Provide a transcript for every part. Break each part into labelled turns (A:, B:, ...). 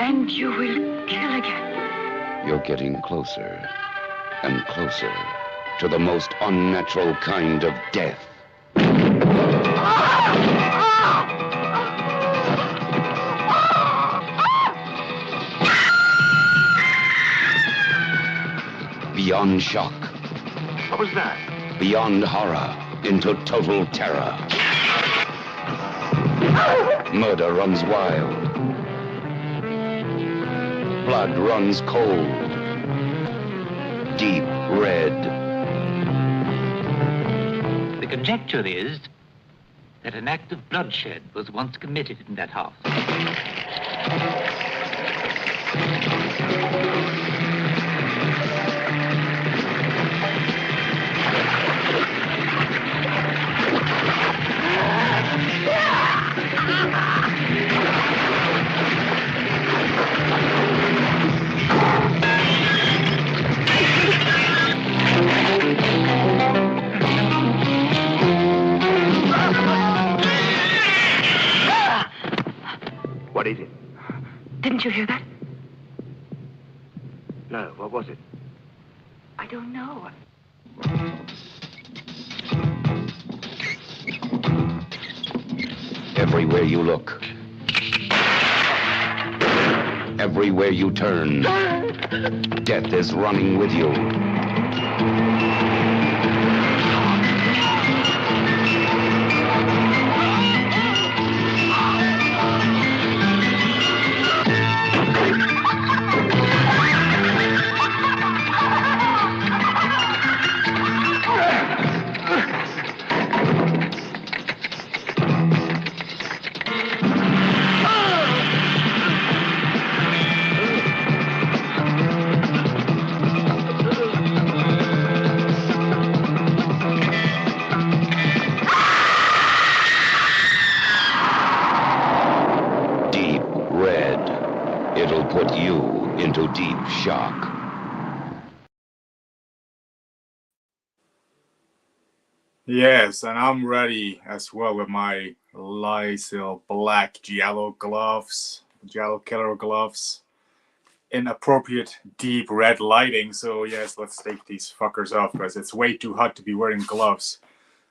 A: And you will kill again.
B: You're getting closer and closer to the most unnatural kind of death. Beyond shock.
C: What was that?
B: Beyond horror into total terror. Murder runs wild. Blood runs cold. Deep red.
D: The conjecture is that an act of bloodshed was once committed in that house.
C: What is it?
A: Didn't you hear that?
C: No, what was it?
A: I don't know.
B: Everywhere you look. Everywhere you turn. Death is running with you. It'll put you into deep shock.
E: Yes, and I'm ready as well with my Lysil black giallo gloves, giallo killer gloves, in appropriate deep red lighting. So yes, let's take these fuckers off because it's way too hot to be wearing gloves.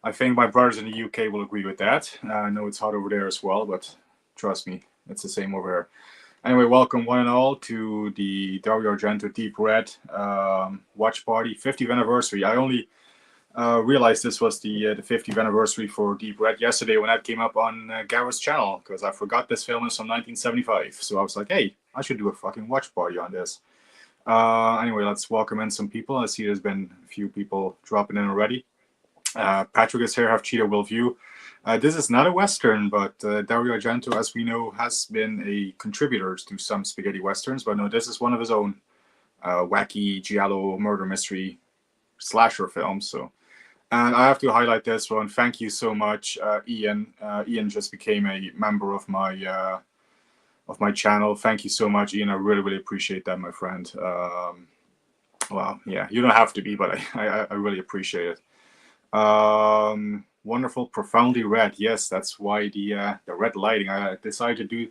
E: I think my brothers in the UK will agree with that. I know it's hot over there as well, but trust me, it's the same over here. Anyway, welcome one and all to the Dario Argento Deep Red watch party 50th anniversary. I only realized this was the 50th anniversary for Deep Red yesterday when that came up on Gareth's channel, because I forgot this film is from 1975. So I was like, hey, I should do a fucking watch party on this. Anyway, let's welcome in some people. I see there's been a few people dropping in already. Patrick is here, Have Cheetah Will View. This is not a Western, but Dario Argento, as we know, has been a contributor to some spaghetti Westerns. But no, this is one of his own wacky giallo murder mystery slasher films. So, and I have to highlight this one. Thank you so much, Ian. Ian just became a member of my channel. Thank you so much, Ian. I really, really appreciate that, my friend. Well, yeah, you don't have to be, but I really appreciate it. Wonderful, profoundly red. Yes, that's why the red lighting. I decided to do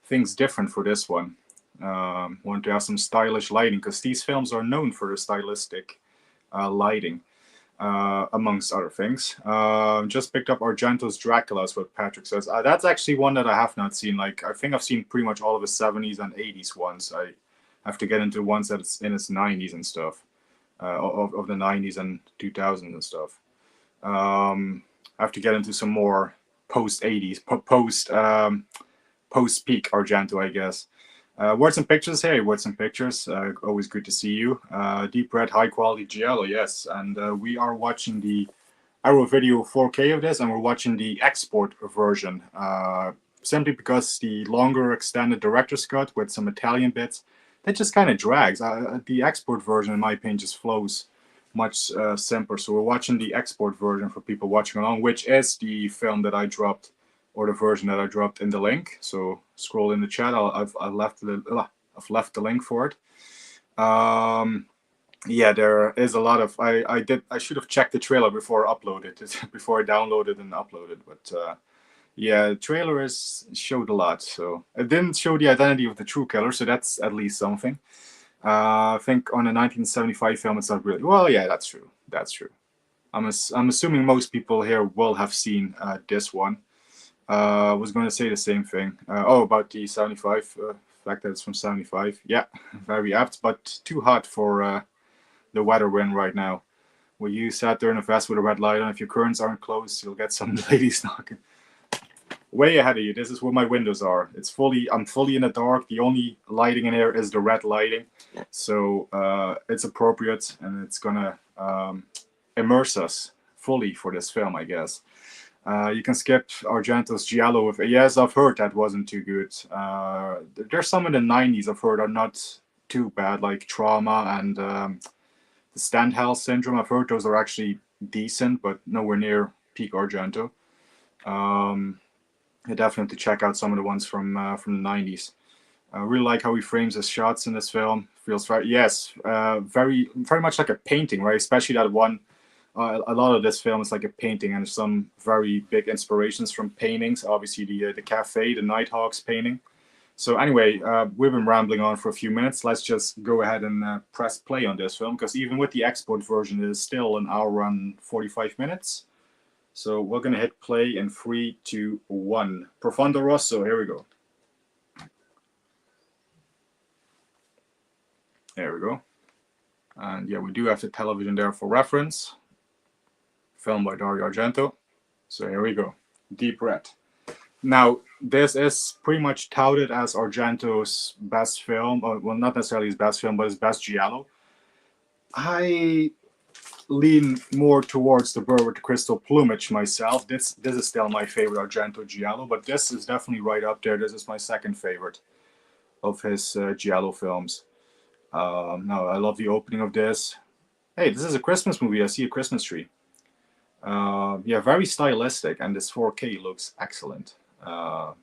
E: things different for this one. Wanted to have some stylish lighting because these films are known for the stylistic lighting, amongst other things. Just picked up Argento's Dracula, is what Patrick says. That's actually one that I have not seen. Like, I think I've seen pretty much all of his 70s and 80s ones. I have to get into ones that's in his 90s and stuff, of the 90s and 2000s and stuff. I have to get into some more post 80s, post peak Argento, I guess. Words and pictures. Hey, words and pictures. Always good to see you. Deep red, high quality giallo. Yes, and we are watching the Arrow Video 4K of this, and we're watching the export version. Simply because the longer extended director's cut with some Italian bits, that just kind of drags. The export version, in my opinion, just flows much simpler. So we're watching the export version for people watching along, which is the film that I dropped, or the version that I dropped in the link. So scroll in the chat. I've left the link for it. Yeah, there is a lot of. I should have checked the trailer before I uploaded it, before I downloaded and uploaded. But Yeah, the trailer showed a lot, so it didn't show the identity of the true killer, so that's at least something. I think on a 1975 film, it's not really. Well, yeah, that's true. That's true. I'm assuming most people here will have seen this one. I was going to say the same thing. About the 75, fact that it's from 75. Yeah, very apt, but too hot for the weather we're in right now. Where you sat there in a vest with a red light on, if your curtains aren't closed, you'll get some ladies knocking. Way ahead of you. This is where my windows are. I'm fully in the dark. The only lighting in here is the red lighting. So it's appropriate, and it's gonna immerse us fully for this film, I guess. You can skip Argento's Giallo. Yes, I've heard that wasn't too good. There's some in the 90s I've heard are not too bad, like Trauma and the Stendhal Syndrome. I've heard those are actually decent, but nowhere near peak Argento. I definitely have to check out some of the ones from the 90s. I really like how he frames his shots in this film. Feels very much like a painting, right? Especially that one. A lot of this film is like a painting, and some very big inspirations from paintings. Obviously, the cafe, the Nighthawks painting. So anyway, we've been rambling on for a few minutes. Let's just go ahead and press play on this film, because even with the export version, it is still an hour and 45 minutes. So we're going to hit play in 3, 2, 1. Profondo Rosso, here we go. There we go. And yeah, we do have the television there for reference. Filmed by Dario Argento. So here we go. Deep Red. Now, this is pretty much touted as Argento's best film. Well, not necessarily his best film, but his best giallo. I lean more towards the bird with the crystal plumage myself. This is still my favorite Argento giallo, but this is definitely right up there. This is my second favorite of his giallo films. No, I love the opening of this. Hey, this is a Christmas movie. I see a Christmas tree. Yeah, very stylistic, and this 4K looks excellent. And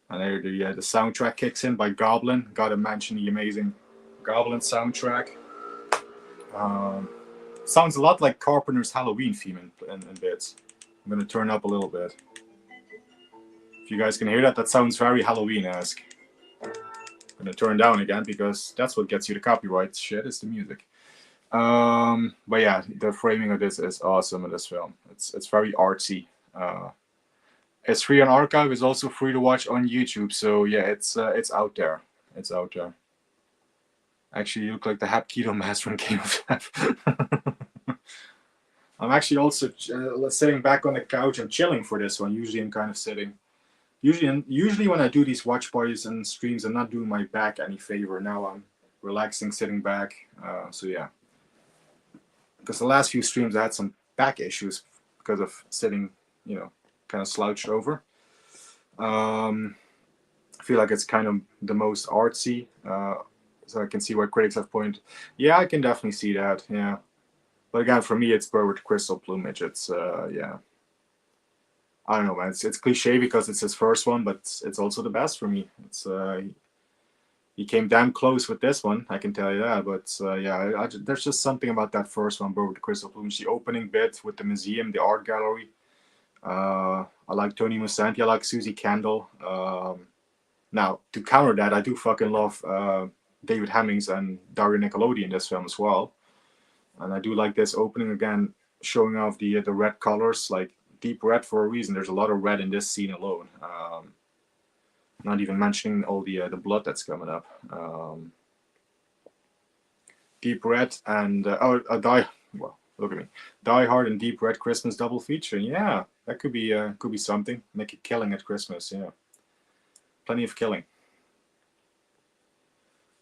E: there the soundtrack kicks in by Goblin. Gotta mention the amazing Goblin soundtrack. Sounds a lot like Carpenter's Halloween theme in bits. I'm gonna turn up a little bit. If you guys can hear that, that sounds very Halloween-esque. I'm gonna turn down again, because that's what gets you the copyright shit, is the music. But yeah, the framing of this is awesome in this film. It's very artsy. It's free on Archive. It's also free to watch on YouTube. So yeah, it's out there. It's out there. Actually, you look like the Hapkido Master in Game of Death. I'm actually also sitting back on the couch and chilling for this one. Usually I'm kind of sitting. Usually when I do these watch parties and streams, I'm not doing my back any favor. Now I'm relaxing, sitting back. So yeah. Because the last few streams I had some back issues because of sitting, kind of slouched over. I feel like it's kind of the most artsy. So I can see why critics have pointed. Yeah, I can definitely see that. Yeah. But again, for me, it's bird with crystal plumage. It's, yeah. I don't know, man. It's cliche because it's his first one, but it's also the best for me. It's he came damn close with this one, I can tell you that. But yeah, there's just something about that first one, bird with the crystal plumage. The opening bit with the museum, the art gallery. I like Tony Musante. I like Susie Kendall. Now, to counter that, I do fucking love David Hemmings and Dario Nicolodi in this film as well. And I do like this opening again, showing off the red colors, like deep red for a reason. There's a lot of red in this scene alone. Not even mentioning all the blood that's coming up. Deep red and look at me, Die Hard and Deep Red Christmas double feature. Yeah, that could be something. Make it killing at Christmas. Yeah, plenty of killing.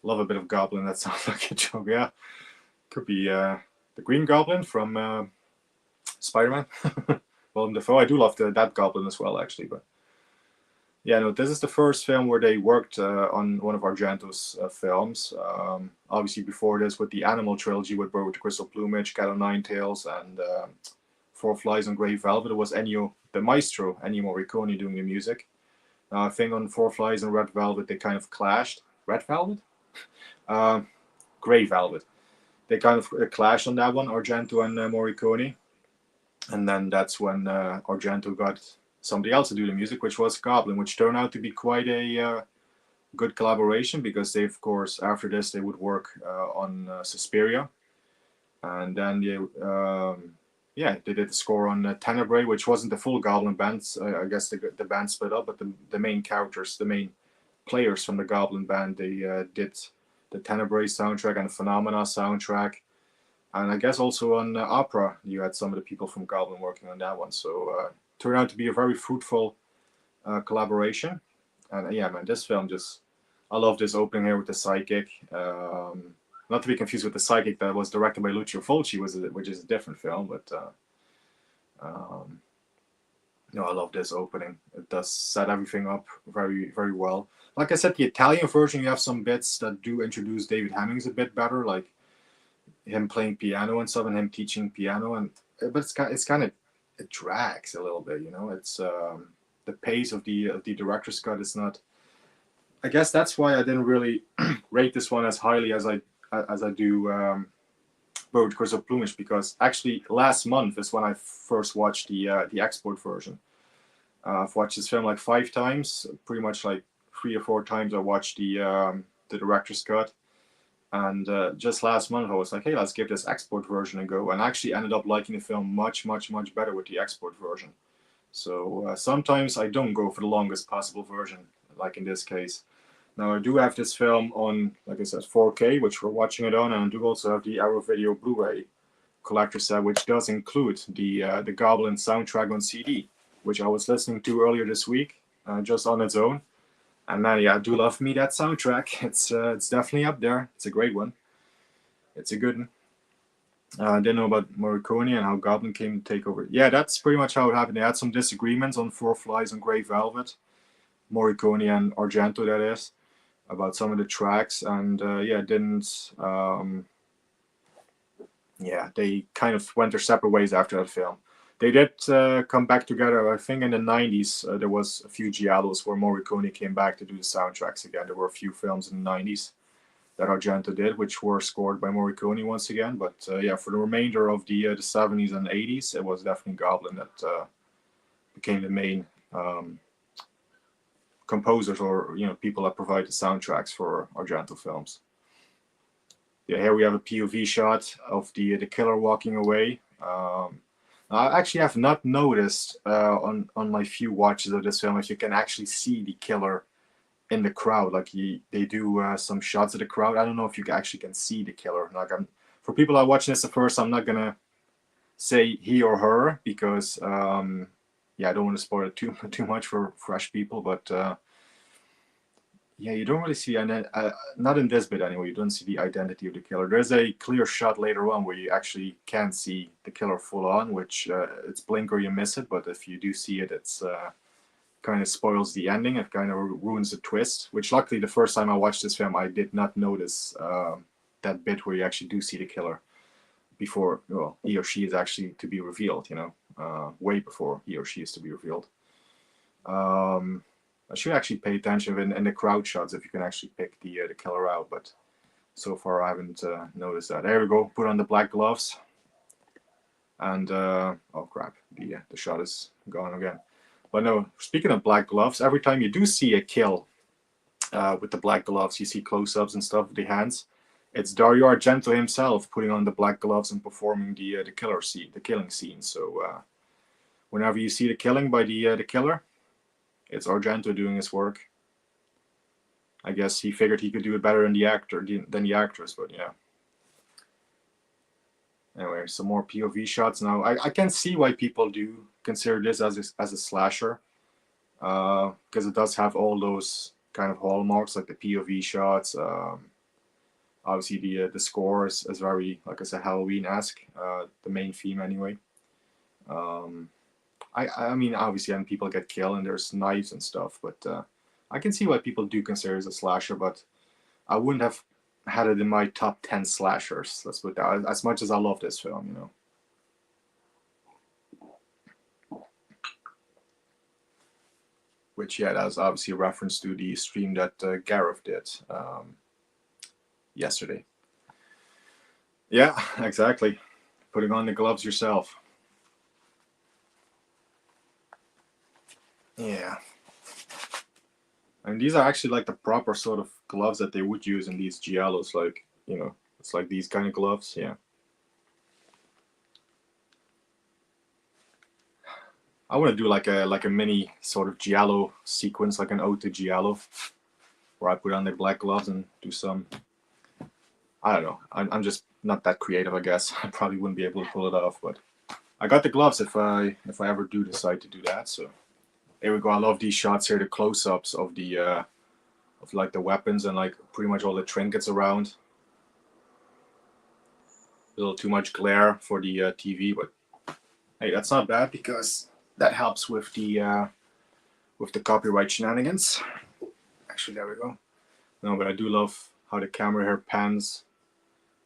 E: Love a bit of Goblin. That sounds like a joke. Yeah, could be the Green Goblin from Spider-Man. Willem Dafoe. I do love that Goblin as well, actually. But yeah, no, this is the first film where they worked on one of Argento's films. Obviously, before this, with the Animal trilogy with Bird with the Crystal Plumage, Cat o' Nine Tails, and Four Flies on Grey Velvet, it was Ennio, the maestro, Ennio Morricone, doing the music. I think on Four Flies and Red Velvet, they kind of clashed. Red Velvet? Grey Velvet. They kind of clashed on that one, Argento and Morricone. And then that's when Argento got somebody else to do the music, which was Goblin, which turned out to be quite a good collaboration, because they, of course, after this they would work on Suspiria, and then they did the score on Tenebrae, which wasn't the full Goblin band. I guess the band split up, but the main characters, the main players from the Goblin band, they did the Tenebrae soundtrack and the Phenomena soundtrack, and I guess also on Opera you had some of the people from Goblin working on that one. So turned out to be a very fruitful collaboration. And yeah, man, this film just, I love this opening here with the psychic. Not to be confused with the psychic that was directed by Lucio Fulci, which is a different film, but I love this opening. It does set everything up very, very well. Like I said, the Italian version, you have some bits that do introduce David Hemmings a bit better, like him playing piano and stuff, and him teaching piano. But it's kind of, it drags a little bit, you know. It's the pace of the director's cut is not. I guess that's why I didn't really rate this one as highly as I do Bird with Crystal Plumage, because actually last month is when I first watched the export version. I've watched this film like 5 times, pretty much like 3 or 4 times I watched the director's cut, and just last month I was like, hey, let's give this export version a go, and actually ended up liking the film much, much, much better with the export version. So sometimes I don't go for the longest possible version, like in this case. Now I do have this film on, like I said, 4K, which we're watching it on, and I do also have the Arrow Video Blu-ray collector set, which does include the Goblin soundtrack on CD, which I was listening to earlier this week, just on its own. And man, yeah, I do love me that soundtrack. It's definitely up there. It's a great one. It's a good one. I didn't know about Morricone and how Goblin came to take over. Yeah, that's pretty much how it happened. They had some disagreements on Four Flies on Grey Velvet, Morricone and Argento, that is, about some of the tracks, and they kind of went their separate ways after that film. They did come back together. I think in the 90s there was a few giallos where Morricone came back to do the soundtracks again. There were a few films in the 90s that Argento did, which were scored by Morricone once again. But for the remainder of the 70s and 80s, it was definitely Goblin that became the main composers, or people that provide the soundtracks for Argento films. Yeah, here we have a POV shot of the killer walking away. I actually have not noticed on my few watches of this film if you can actually see the killer in the crowd. Like they do some shots of the crowd. I don't know if you actually can see the killer. Like for people that are watching this the first, I'm not gonna say he or her, because I don't want to spoil it too much for fresh people. But you don't really see, not in this bit anyway, you don't see the identity of the killer. There's a clear shot later on where you actually can see the killer full on, which it's blink or you miss it, but if you do see it, it's kind of spoils the ending. It kind of ruins the twist, which luckily the first time I watched this film, I did not notice that bit where you actually do see the killer before he or she is actually to be revealed, way before he or she is to be revealed. I should actually pay attention in the crowd shots if you can actually pick the killer out, but so far I haven't noticed that. There we go. Put on the black gloves, and oh crap, the shot is gone again. But no, speaking of black gloves, every time you do see a kill with the black gloves, you see close-ups and stuff with the hands. It's Dario Argento himself putting on the black gloves and performing the killing scene. So whenever you see the killing by the killer, it's Argento doing his work. I guess he figured he could do it better than the actress, but yeah. Anyway, some more POV shots now. I can see why people do consider this as a slasher, because it does have all those kind of hallmarks, like the POV shots. Obviously, the score is very, like I said, Halloween-esque. The main theme, anyway. I mean, obviously, and people get killed and there's knives and stuff, but I can see why people do consider it as a slasher, but I wouldn't have had it in my top 10 slashers. Let's put that. As much as I love this film, Which, that was obviously a reference to the stream that Gareth did yesterday. Yeah, exactly. Putting on the gloves yourself. Yeah. And these are actually like the proper sort of gloves that they would use in these giallos, like, you know, it's like these kind of gloves, yeah. I want to do like a mini sort of giallo sequence, like an ode to giallo, where I put on the black gloves and do some. I don't know. I'm just not that creative, I guess. I probably wouldn't be able to pull it off, but I got the gloves if I ever do decide to do that. So here we go. I love these shots here, the close-ups of the of like the weapons and like pretty much all the trinkets around. A little too much glare for the TV, but hey, that's not bad because that helps with the copyright shenanigans. Actually, there we go. No, but I do love how the camera here pans.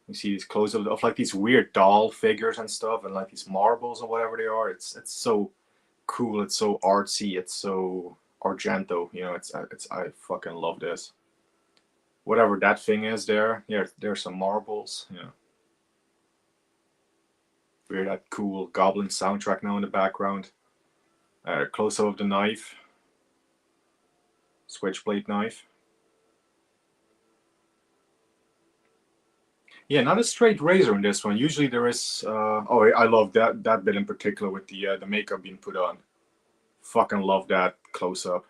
E: You see these close-ups of like these weird doll figures and stuff, and like these marbles or whatever they are. It's so cool. It's so artsy. It's so Argento. You know, it's I fucking love this. Whatever that thing is there. Yeah, there's some marbles. Yeah. We hear that cool Goblin soundtrack now in the background. Close-up of the knife. Switchblade knife. Yeah, not a straight razor in this one. Usually there is. Oh, I love that bit in particular with the makeup being put on. Fucking love that close up.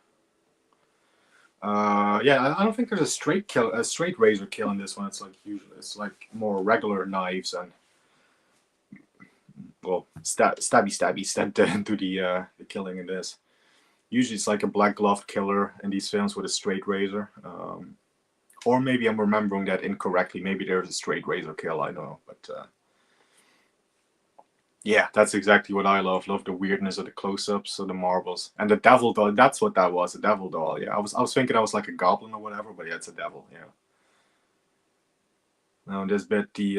E: Yeah, I don't think there's a straight razor kill in this one. It's like usually it's like more regular knives and well stabby stepped into the killing in this. Usually it's like a black gloved killer in these films with a straight razor. Or maybe I'm remembering that incorrectly. Maybe there's a straight razor kill. I don't know, but yeah, that's exactly what I love. Love the weirdness of the close-ups of the marbles and the devil doll. That's what that was, a devil doll. Yeah, I was thinking I was like a goblin or whatever, but yeah, it's a devil. Yeah. Now in this bit, the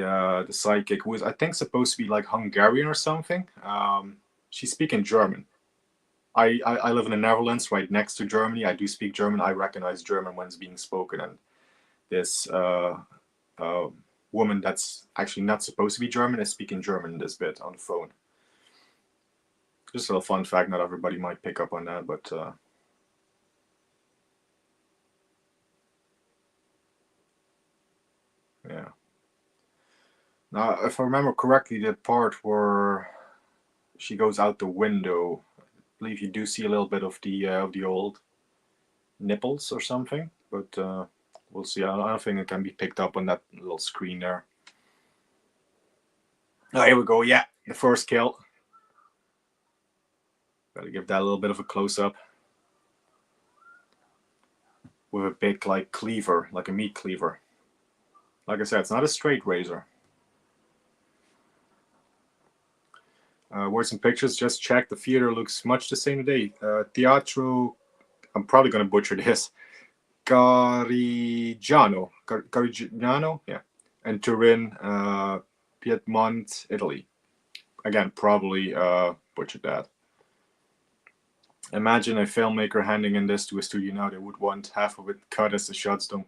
E: sidekick, who is I think supposed to be like Hungarian or something. She's speaking German. I live in the Netherlands, right next to Germany. I do speak German. I recognize German when it's being spoken, and this woman that's actually not supposed to be German is speaking German in this bit on the phone. Just a little fun fact. Not everybody might pick up on that, but yeah. Now, if I remember correctly, the part where she goes out the window, I believe you do see a little bit of the old nipples or something, but we'll see. I don't think it can be picked up on that little screen there. Oh, here we go. Yeah, the first kill. Gotta give that a little bit of a close-up. With a big, like, cleaver, like a meat cleaver. Like I said, it's not a straight razor. Words and pictures, just check. The theater looks much the same today. Teatro, I'm probably going to butcher this. Carigiano, yeah. And Turin, Piedmont, Italy. Again, probably butchered that. Imagine a filmmaker handing in this to a studio now. They would want half of it cut as the shots done.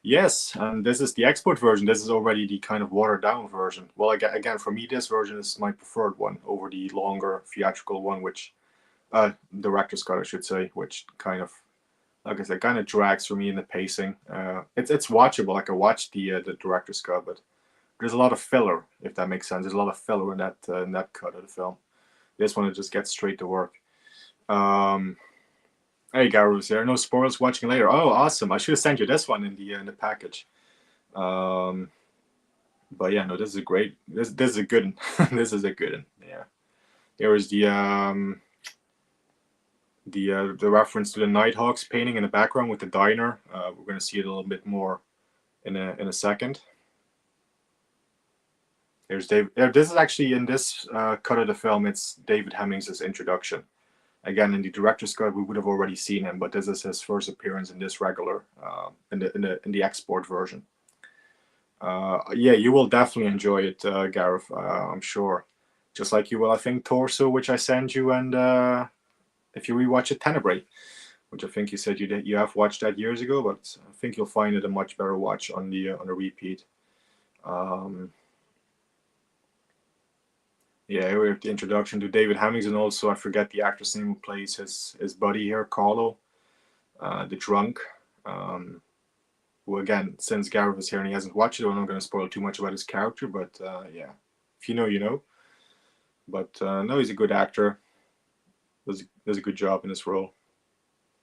E: Yes, and this is the export version. This is already the kind of watered down version. Well, again, for me, this version is my preferred one over the longer theatrical one, which director's cut, I should say, which kind of, like I said, kind of drags for me in the pacing. It's watchable. I can watch the director's cut, but there's a lot of filler, if that makes sense. There's a lot of filler in that cut of the film. This one, it just gets straight to work. Hey Garus, there are no spoilers watching later. Oh, awesome! I should have sent you this one in the package. But yeah, no, this is a great. This is a good one. This is a good one. Yeah. There is the reference to the Nighthawks painting in the background with the diner. We're going to see it a little bit more in a second. There's Dave. This is actually in this cut of the film. It's David Hemmings' introduction. Again, in the director's cut, we would have already seen him, but this is his first appearance in this regular, in the export version. Yeah, you will definitely enjoy it, Gareth. I'm sure. Just like you will, I think, Torso, which I sent you, and if you rewatch it, Tenebrae, which I think you said you have watched that years ago, but I think you'll find it a much better watch on the repeat. Yeah, we have the introduction to David Hemmings, and also I forget the actor's name who plays his buddy here, Carlo, the drunk. Who again, since Gareth was here and he hasn't watched it, I'm not going to spoil too much about his character, but yeah, if you know, you know. But no, he's a good actor. Does a good job in this role.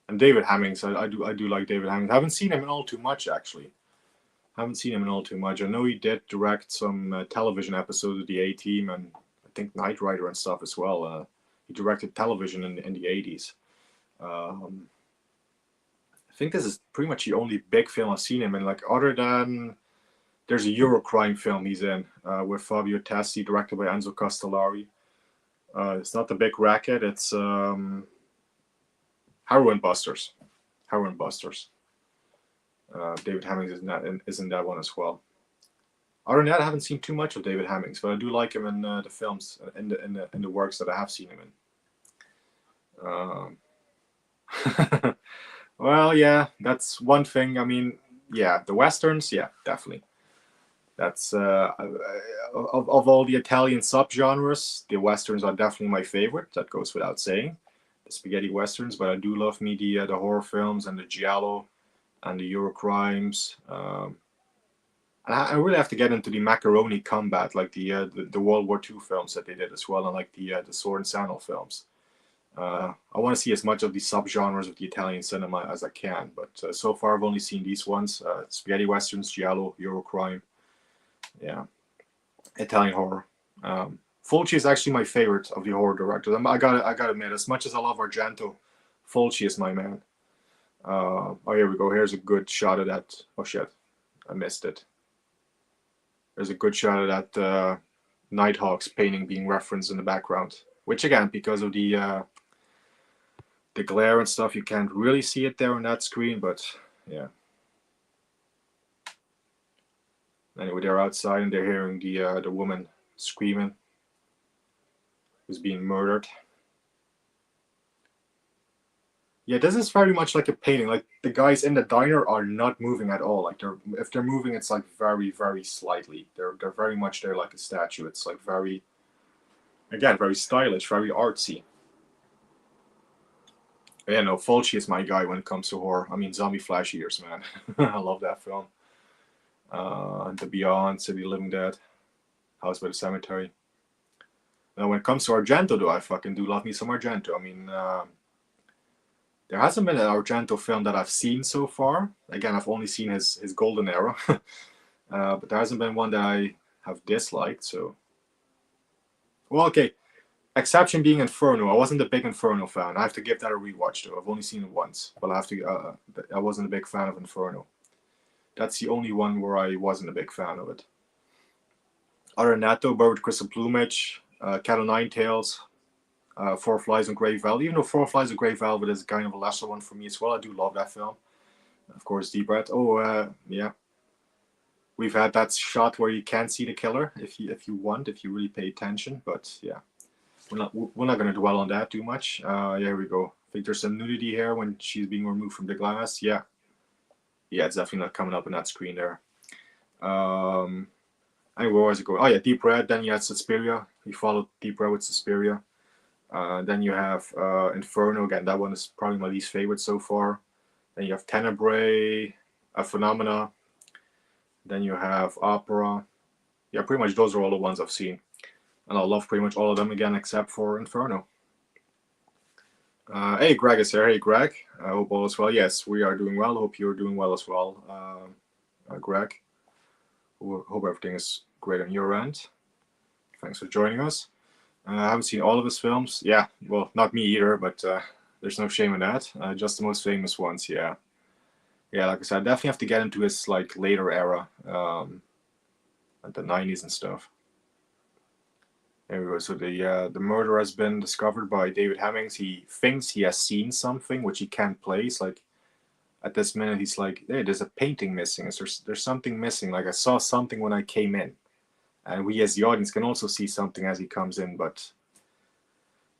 E: And David Hemmings, I do like David Hemmings. I haven't seen him in all too much actually. I know he did direct some television episodes of the A Team and I think Knight Rider and stuff as well. He directed television in the 80s. I think this is pretty much the only big film I've seen him in. Like other than there's a Eurocrime film he's in with Fabio Tessi, directed by Enzo Castellari. It's not The Big Racket. It's Heroin Busters. David Hemmings is in that one as well. Other than that, I haven't seen too much of David Hemmings, but I do like him in the films, in the works that I have seen him in. Well, yeah, that's one thing. I mean, yeah, the westerns, yeah, definitely. That's of all the Italian subgenres, the westerns are definitely my favorite. That goes without saying. The spaghetti westerns, but I do love me the horror films and the giallo and the Eurocrimes. And I really have to get into the macaroni combat, like the World War II films that they did as well, and like the sword and sandal films. I want to see as much of the subgenres of the Italian cinema as I can, but so far I've only seen these ones: spaghetti westerns, giallo, Eurocrime, yeah, Italian horror. Fulci is actually my favorite of the horror directors. I gotta admit, as much as I love Argento, Fulci is my man. Oh, here we go. Here's a good shot of that. Oh shit, I missed it. There's a good shot of that Nighthawks painting being referenced in the background, which again, because of the glare and stuff, you can't really see it there on that screen, but yeah. Anyway, they're outside and they're hearing the woman screaming, who's being murdered. Yeah, this is very much like a painting. Like the guys in the diner are not moving at all. Like if they're moving, it's like very, very slightly. They're very much there like a statue. It's like very, again, very stylish, very artsy. Yeah, no, Fulci is my guy when it comes to horror. I mean, Zombie Flash Eaters, man. I love that film. The Beyond, City of the Living Dead, House by the Cemetery. Now, when it comes to Argento, though, I fucking do love me some Argento. I mean, there hasn't been an Argento film that I've seen so far. Again, I've only seen his golden era. But there hasn't been one that I have disliked, so... Well, okay. Exception being Inferno. I wasn't a big Inferno fan. I have to give that a rewatch, though. I've only seen it once. But I wasn't a big fan of Inferno. That's the only one where I wasn't a big fan of it. Other than that, though, Bird with Crystal Plumage, Cat o' Nine Tails, Four Flies on Grey Velvet. Even though Four Flies on Grey Velvet is kind of a lesser one for me as well, I do love that film. Of course, Deep Breath. Oh, yeah. We've had that shot where you can't see the killer if you really pay attention. But yeah, we're not going to dwell on that too much. Yeah, here we go. I think there's some nudity here when she's being removed from the glass. Yeah, it's definitely not coming up on that screen there. Anyway, where was it going? Oh yeah, Deep Red. Then you had Suspiria. You followed Deep Red with Suspiria. Then you have Inferno. Again, that one is probably my least favorite so far. Then you have Tenebrae, Phenomena. Then you have Opera. Yeah, pretty much those are all the ones I've seen. And I love pretty much all of them again, except for Inferno. Hey, Greg is here. Hey, Greg. I hope all is well. Yes, we are doing well. Hope you're doing well as well, Greg. Hope everything is great on your end. Thanks for joining us. I haven't seen all of his films. Yeah, well, not me either, but there's no shame in that. Just the most famous ones, yeah. Yeah, like I said, I definitely have to get into his like later era, at the 90s and stuff. There we go. So the murder has been discovered by David Hemmings. He thinks he has seen something which he can't place. Like at this minute, he's like, "Hey, there's a painting missing. There's something missing. Like I saw something when I came in." And we as the audience can also see something as he comes in, but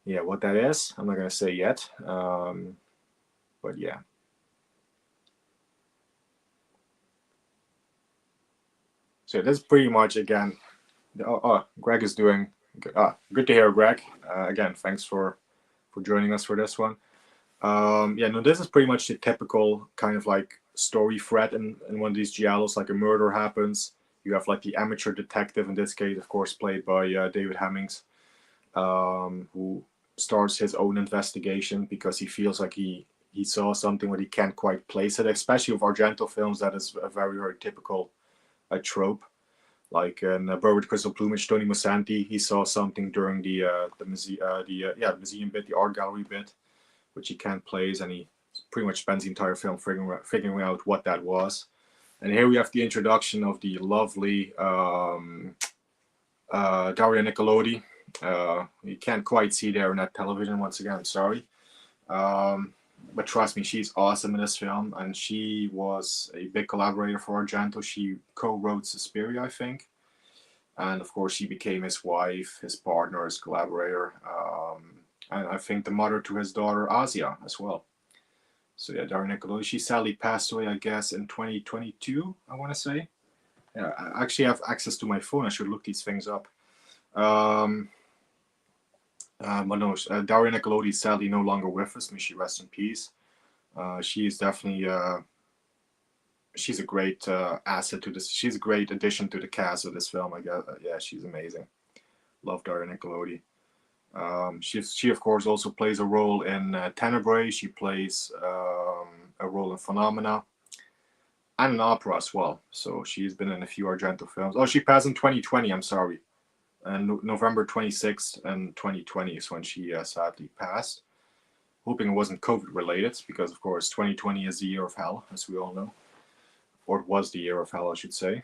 E: yeah, what that is, I'm not gonna say yet. But yeah. So that's pretty much again. Greg is doing Good to hear, Greg. Again, thanks for joining us for this one. Yeah, no, this is pretty much the typical kind of like story thread in one of these giallos. Like a murder happens, you have like the amateur detective, in this case, of course, played by David Hemmings, who starts his own investigation because he feels like he saw something but he can't quite place it. Especially with Argento films, that is a very, very typical trope. Like in Bird with Crystal Plumage, Tony Musanti, he saw something during the museum bit, the art gallery bit, which he can't place, and he pretty much spends the entire film figuring out what that was. And here we have the introduction of the lovely Daria Nicolodi. You can't quite see there in that television, once again, I'm sorry. But trust me, she's awesome in this film, and she was a big collaborator for Argento. She co-wrote Suspiria, I think. And of course, she became his wife, his partner, his collaborator. And I think the mother to his daughter, Asia, as well. So yeah, Daria Nicolodi, she sadly passed away, I guess, in 2022, I want to say. Yeah, I actually have access to my phone. I should look these things up. But no, Daria Nicolodi is sadly no longer with us. May she rest in peace. She is definitely, she's a great asset to this. She's a great addition to the cast of this film, I guess. Yeah, she's amazing. Love Daria Nicolodi. She of course also plays a role in Tenebrae. She plays a role in Phenomena and an opera as well. So she's been in a few Argento films. Oh, she passed in 2020. I'm sorry, and November 26th in 2020 is when she sadly passed. Hoping it wasn't COVID related, because of course 2020 is the year of hell, as we all know, or it was the year of hell, I should say.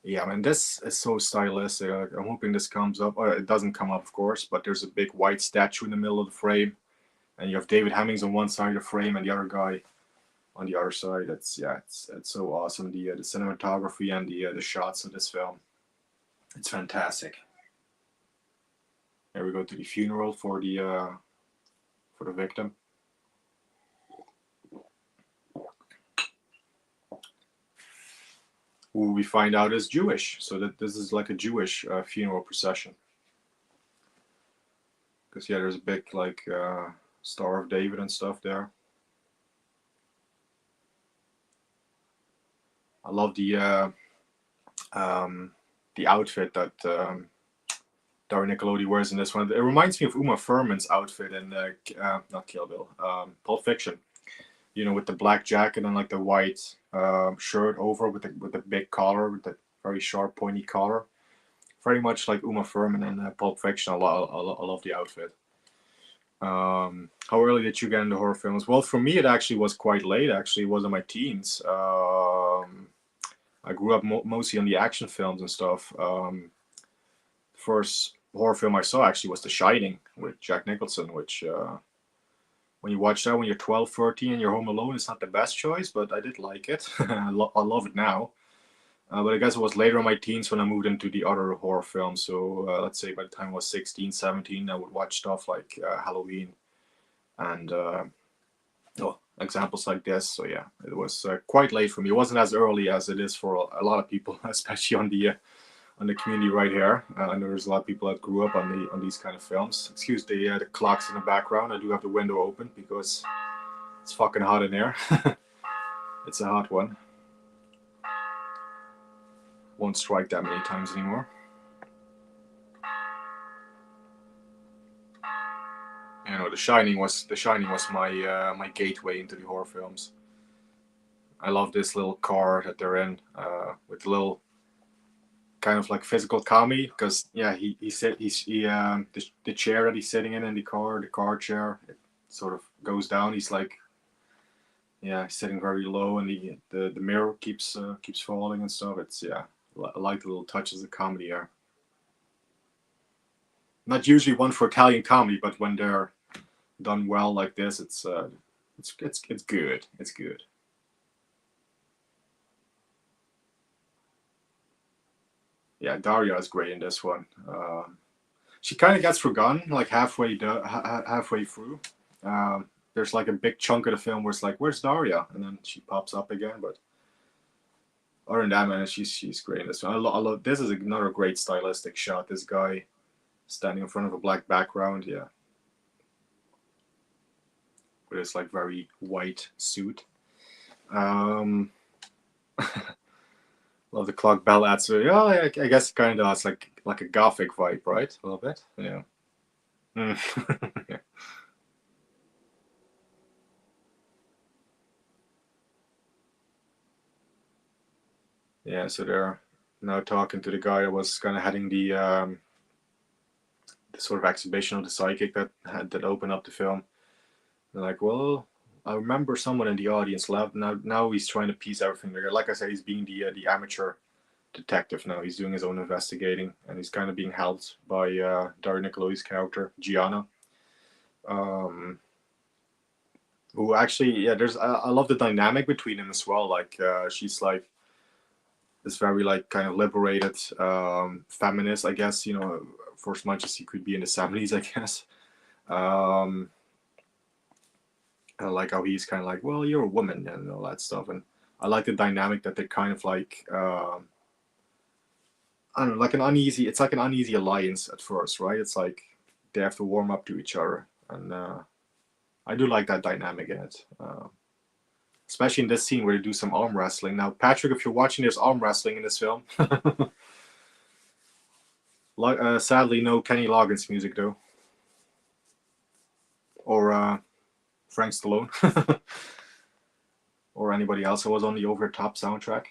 E: Yeah, I mean, this is so stylistic. I'm hoping this comes up. It doesn't come up, of course, but there's a big white statue in the middle of the frame, and you have David Hemmings on one side of the frame and the other guy on the other side. It's so awesome. The cinematography and the shots of this film, it's fantastic. Here we go to the funeral for the victim. Who we find out is Jewish, so that this is like a Jewish funeral procession. Because yeah, there's a big like Star of David and stuff there. I love the outfit that Daria Nicolodi wears in this one. It reminds me of Uma Thurman's outfit in not Kill Bill, Pulp Fiction. You know, with the black jacket and like the white shirt over with the big collar, with the very sharp pointy collar. Very much like Uma Thurman in Pulp Fiction. I love the outfit. How early did you get into horror films? Well, for me, it actually was quite late. Actually, it was in my teens. I grew up mostly on the action films and stuff. First horror film I saw actually was The Shining with Jack Nicholson, which when you watch that when you're 12, 13 and you're home alone, it's not the best choice, but I did like it. I love it now. But I guess it was later in my teens when I moved into the other horror films. So let's say by the time I was 16, 17, I would watch stuff like Halloween and examples like this. So yeah, it was quite late for me. It wasn't as early as it is for a lot of people, especially on the community right here. I know there's a lot of people that grew up on these kind of films. Excuse the clocks in the background. I do have the window open because it's fucking hot in here. It's a hot one. Won't strike that many times anymore. You know, The Shining was my my gateway into the horror films. I love this little car that they're in with the little kind of like physical comedy, because yeah, the chair that he's sitting in the car chair, it sort of goes down. He's like, yeah, he's sitting very low, and the mirror keeps falling and stuff. It's yeah, I like the little touches of comedy here. Not usually one for Italian comedy, but when they're done well like this, it's good. It's good. Yeah, Daria is great in this one. She kind of gets forgotten like halfway through. There's like a big chunk of the film where it's like, where's Daria? And then she pops up again. But other than that, man, she's great in this one. I love this is another great stylistic shot. This guy standing in front of a black background, yeah, with his like very white suit. Love the clock bell adds to it. Yeah, I guess it kind of has like a gothic vibe, right? A little bit, yeah. Yeah. Yeah, so they're now talking to the guy that was kind of heading the sort of exhibition of the psychic that opened up the film. They're like, well, I remember someone in the audience left. Now he's trying to piece everything together. Like I said, he's being the amateur detective now. He's doing his own investigating, and he's kind of being helped by Dario Argento's character Gianna, who actually, yeah, I love the dynamic between them as well. Like she's like this very like kind of liberated feminist, I guess, you know, for as much as he could be in the 70s, I guess. I like how he's kind of like, well, you're a woman and all that stuff. And I like the dynamic that they kind of like, I don't know, like it's like an uneasy alliance at first, right? It's like they have to warm up to each other. And I do like that dynamic in it. Especially in this scene where they do some arm wrestling. Now, Patrick, if you're watching, there's arm wrestling in this film. Sadly, no Kenny Loggins music, though. Or Frank Stallone. Or anybody else who was on the Over the Top soundtrack.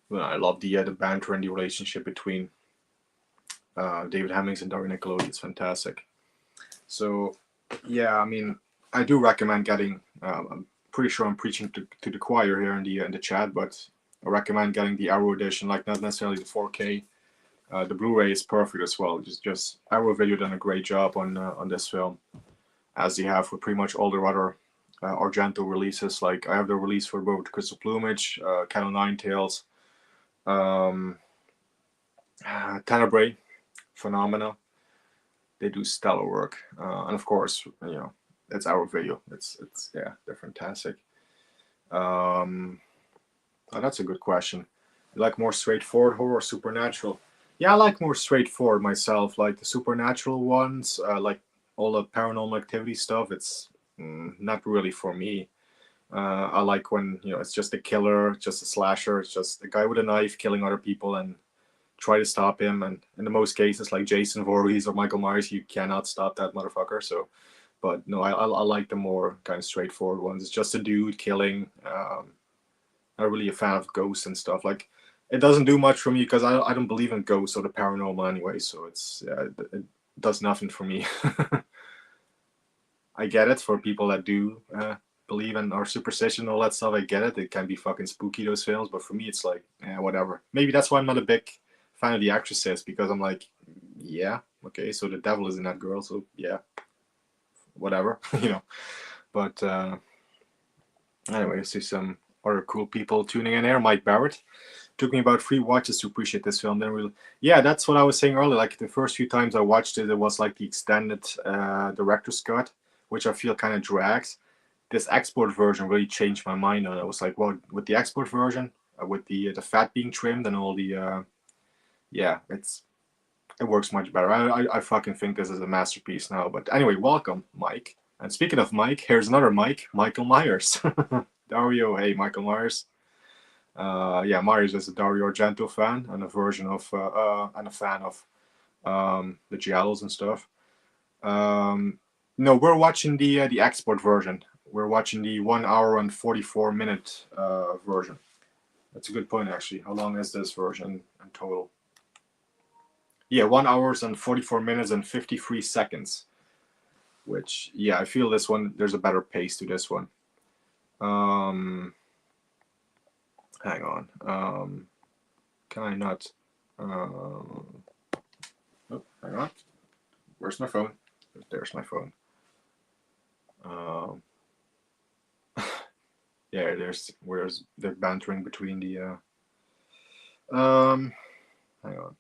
E: Well, I love the banter and the relationship between David Hemmings and Dario Argento. It's fantastic. So, yeah, I mean, I do recommend getting. I'm pretty sure I'm preaching to the choir here in the chat, but I recommend getting the Arrow edition, like not necessarily the 4K. The Blu-ray is perfect as well. Just Arrow Video done a great job on this film, as they have with pretty much all their other Argento releases. Like I have the release for both Crystal Plumage, Channel 9 Tales, Tenebrae, Phenomena. They do stellar work, and of course, you know, it's Arrow Video. It's yeah, they're fantastic. Oh, that's a good question. You like more straightforward horror or supernatural? Yeah, I like more straightforward myself. Like the supernatural ones, like all the paranormal activity stuff. It's not really for me. I like when, you know, it's just a killer, just a slasher. It's just a guy with a knife killing other people and try to stop him. And in the most cases, like Jason Voorhees or Michael Myers, you cannot stop that motherfucker. So, but no, I like the more kind of straightforward ones. It's just a dude killing. Not really a fan of ghosts and stuff. Like, it doesn't do much for me because I don't believe in ghosts or the paranormal anyway. So it does nothing for me. I get it for people that do believe in our superstition and all that stuff. I get it. It can be fucking spooky, those films. But for me, it's like, whatever. Maybe that's why I'm not a big fan of The Exorcist, because I'm like, yeah, okay, so the devil is in that girl. So yeah, whatever, you know. But anyway, I see some other cool people tuning in here. Mike Barrett. Took me about 3 watches to appreciate this film. Then really, yeah, that's what I was saying earlier. Like the first few times I watched it, it was like the extended director's cut, which I feel kind of drags. This export version really changed my mind on it. I was like, well, with the export version, with the fat being trimmed and all the, yeah, it works much better. I fucking think this is a masterpiece now. But anyway, welcome, Mike. And speaking of Mike, here's another Mike, Michael Myers. Dario, hey, Michael Myers. Yeah, Myers is a Dario Argento fan and a fan of the giallos and stuff. No, we're watching the export version. We're watching the 1 hour and 44-minute version. That's a good point, actually. How long is this version in total? Yeah, 1 hour and 44 minutes and 53 seconds. Which, yeah, I feel this one, there's a better pace to this one. Hang on. Can I not? Oh, hang on. Where's my phone? There's my phone. Yeah, where's the bantering between the hang on.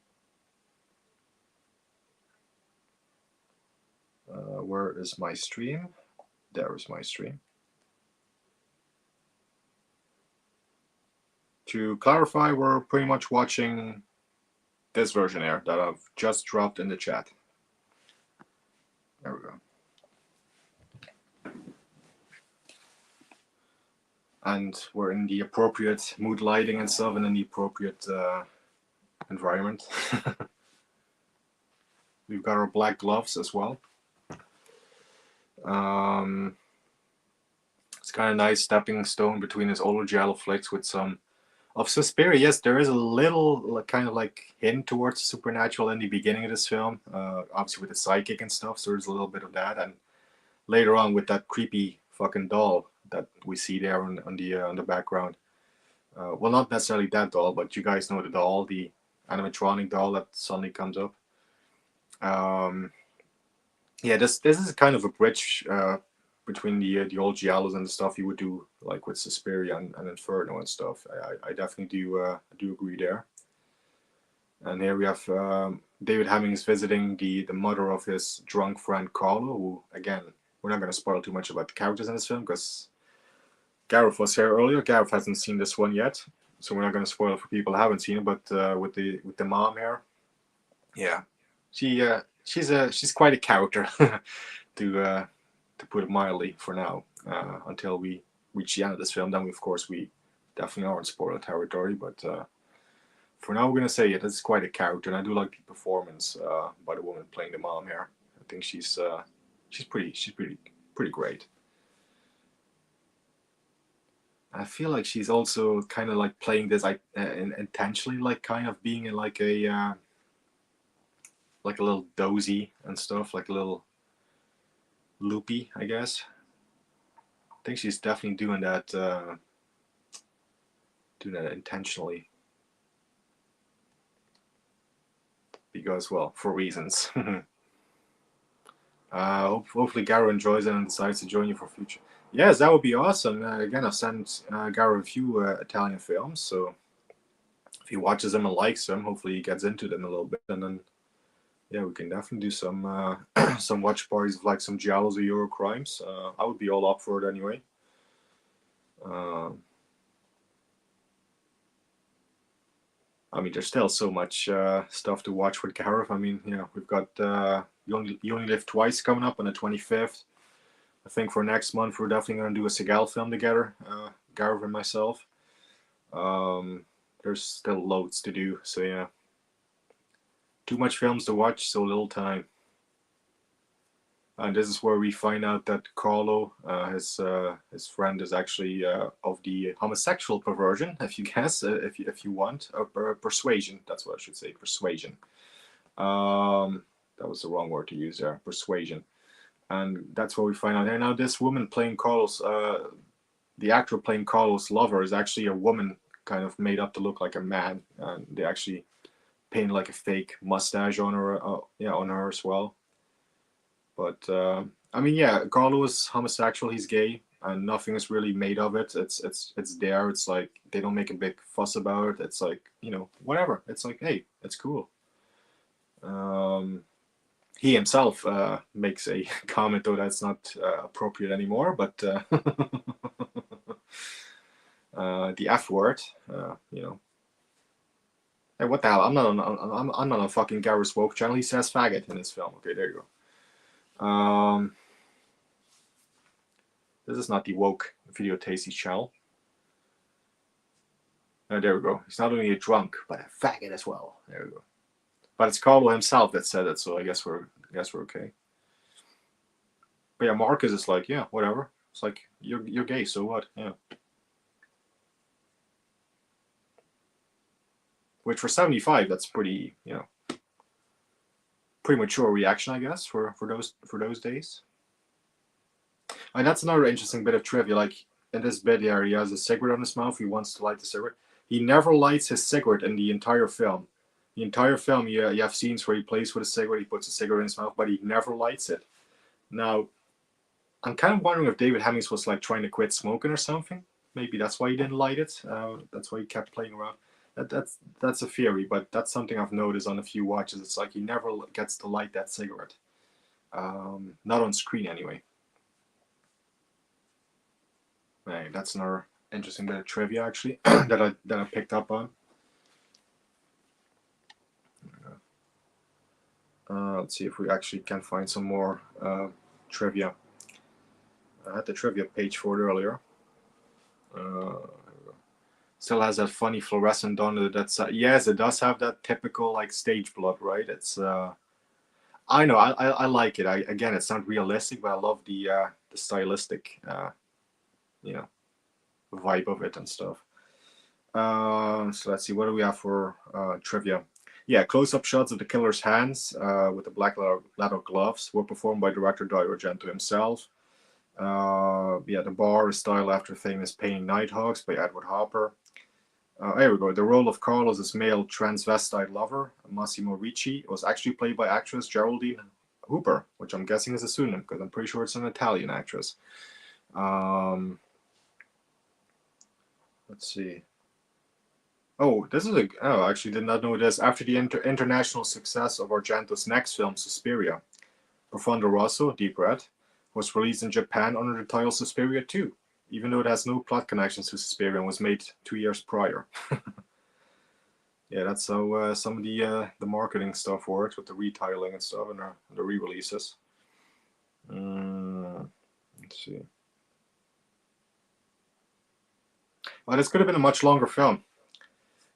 E: Where is my stream? There is my stream. to clarify, we're pretty much watching this version here that I've just dropped in the chat. There we go. And we're in the appropriate mood lighting and stuff, and in the appropriate environment. We've got our black gloves as well. It's kind of nice stepping stone between his older giallo flicks with some of Suspiria. Yes, there is a little kind of like hint towards supernatural in the beginning of this film, obviously with the psychic and stuff. So there's a little bit of that, and later on with that creepy fucking doll that we see there on the background. Well, not necessarily that doll, but you guys know the doll, the animatronic doll that suddenly comes up. Yeah, this is kind of a bridge between the old giallos and the stuff you would do like with Suspiria and Inferno and stuff. I definitely do agree there. And here we have David Hemmings visiting the mother of his drunk friend Carlo, who, again, we're not going to spoil too much about the characters in this film because Gareth was here earlier. Gareth hasn't seen this one yet, so we're not going to spoil it for people who haven't seen it. But with the mom here, yeah, she's quite a character to put it mildly for now. Until we reach the end of this film, then we definitely are in spoiler territory. But for now, we're going to say it. This is quite a character, and I do like the performance by the woman playing the mom here. I think she's pretty great. I feel like she's also kind of like playing this intentionally, like kind of being in like a little dozy and stuff, like a little loopy, I guess. I think she's definitely doing that intentionally. Because, well, for reasons. Hopefully Garo enjoys it and decides to join you for future. Yes, that would be awesome. Again, I've sent Garo a few Italian films, so if he watches them and likes them, hopefully he gets into them a little bit, and then yeah, we can definitely do some some watch parties of like some giallos or Euro crimes. I would be all up for it anyway. I mean, there's still so much stuff to watch with Gareth. I mean, you know, we've got You Only Live Twice coming up on the 25th. I think for next month we're definitely going to do a Seagal film together, Gareth and myself. There's still loads to do, so yeah. Too much films to watch, so little time. And this is where we find out that Carlo, his friend, is actually of the homosexual perversion, if you guess, if you want, or persuasion. That's what I should say, persuasion. That was the wrong word to use there, persuasion. And that's what we find out here. Now, this woman playing Carlos, the actor playing Carlos' lover is actually a woman kind of made up to look like a man. And they actually painted like a fake mustache on her, on her as well. But, I mean, yeah, Carlo is homosexual, he's gay, and nothing is really made of it. It's there. It's like, they don't make a big fuss about it. It's like, you know, whatever. It's like, hey, it's cool. He himself makes a comment, though, that's not appropriate anymore, but the F word, you know. Hey, what the hell? I'm not on a fucking Gareth Woke channel. He says faggot in this film. Okay, there you go. This is not the Woke Video Tasty channel. There we go. He's not only a drunk, but a faggot as well. There we go. But it's Carlo himself that said it, so I guess we're okay. But yeah, Marcus is like, yeah, whatever. It's like, you're gay, so what? Yeah. Which for 75, that's pretty, you know, pretty mature reaction, I guess, for those days. And that's another interesting bit of trivia. Like in this bit here, he has a cigarette on his mouth. He wants to light the cigarette. He never lights his cigarette in the entire film. The entire film, you have scenes where he plays with a cigarette, he puts a cigarette in his mouth, but he never lights it. Now, I'm kind of wondering if David Hemmings was like trying to quit smoking or something. Maybe that's why he didn't light it. That's why he kept playing around. That's a theory, but that's something I've noticed on a few watches. It's like he never gets to light that cigarette. Not on screen anyway. Man, that's another interesting bit of trivia actually that I picked up on. Let's see if we actually can find some more trivia. I had the trivia page for it earlier. Still has that funny fluorescent on it. That's yes, it does have that typical like stage blood, right? It's I know I like it. Again, it's not realistic, but I love the stylistic you know, vibe of it and stuff. So let's see, what do we have for trivia? Yeah, close-up shots of the killer's hands with the black leather gloves were performed by director Dario Argento himself. Yeah, the bar is styled after famous painting Nighthawks by Edward Hopper. Here we go. The role of Carlos's male transvestite lover, Massimo Ricci, was actually played by actress Geraldine Hooper, which I'm guessing is a pseudonym because I'm pretty sure it's an Italian actress. Let's see. Oh, this is a. Oh, I actually did not know this. After the international success of Argento's next film, Suspiria, Profondo Rosso, Deep Red, was released in Japan under the title Suspiria 2, even though it has no plot connections to Suspiria and was made 2 years prior. Yeah, that's how some of the marketing stuff works with the retitling and stuff and the re-releases. Let's see. Well, this could have been a much longer film.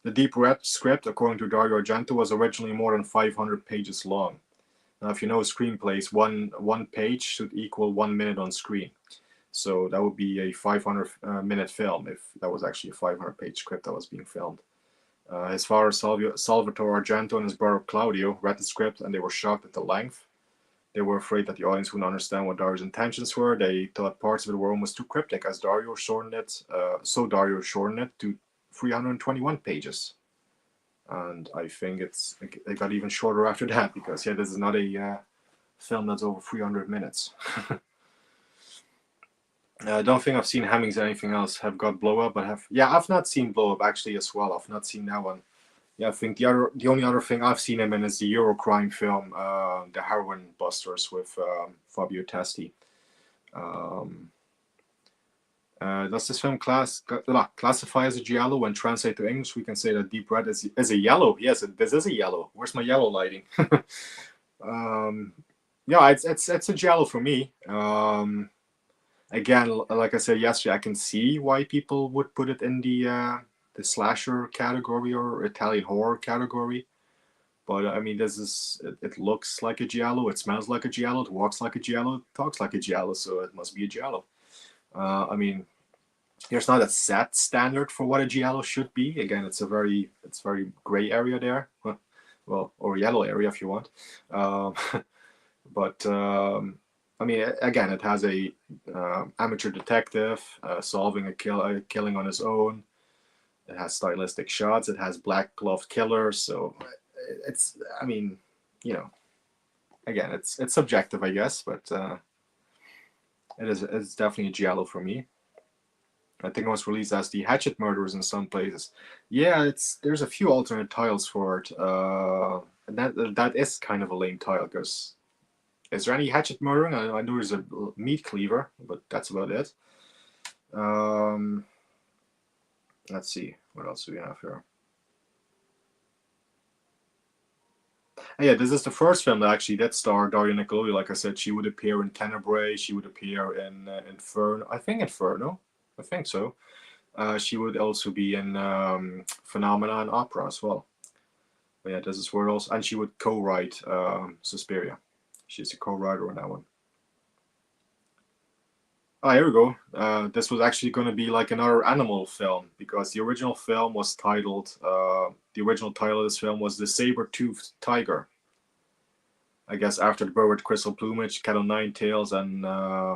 E: The Deep Red script, according to Dario Argento, was originally more than 500 pages long. Now, if you know screenplays, one page should equal 1 minute on screen. So that would be a 500-minute film if that was actually a 500-page script that was being filmed. His father, Salvatore Argento, and his brother Claudio read the script and they were shocked at the length. They were afraid that the audience wouldn't understand what Dario's intentions were. They thought parts of it were almost too cryptic, as Dario shortened it. Dario shortened it to 321 pages. And I think it got even shorter after that because, yeah, this is not a film that's over 300 minutes. I don't think I've seen Hemmings or anything else have got Blow Up, but I've not seen Blow Up actually as well. I've not seen that one. Yeah, I think the only other thing I've seen him in is the Eurocrime film, The Heroin Busters with Fabio Testi. Does this film classify as a giallo? When translated to English, we can say that Deep Red is a yellow. Yes, this is a yellow. Where's my yellow lighting? Yeah, it's a giallo for me. Again, like I said yesterday, I can see why people would put it in the slasher category or Italian horror category. But I mean, it looks like a giallo, it smells like a giallo, it walks like a giallo, it talks like a giallo, so it must be a giallo. I mean, there's not a set standard for what a giallo should be. Again, it's very gray area there, well, or yellow area if you want. But I mean, again, it has a amateur detective solving a killing on his own. It has stylistic shots. It has black gloved killers. So it's, I mean, you know, again, it's subjective, I guess, but it's definitely a giallo for me. I think it was released as the Hatchet Murderers in some places. Yeah, there's a few alternate titles for it. And that is kind of a lame title because is there any hatchet murdering? I know there's a meat cleaver, but that's about it. Let's see, what else do we have here? Oh, yeah, this is the first film that actually did star Daria Nicolodi. Like I said, she would appear in Tenebrae. She would appear in Inferno. I think Inferno. I think so. She would also be in Phenomena and Opera as well. But yeah, this is where also, and she would co-write Suspiria. She's a co-writer on that one. Oh, here we go. This was actually going to be like another animal film because the original film was titled, the original title of this film was The Saber-Toothed Tiger. I guess after the bird with crystal plumage, Cat o' nine tails, and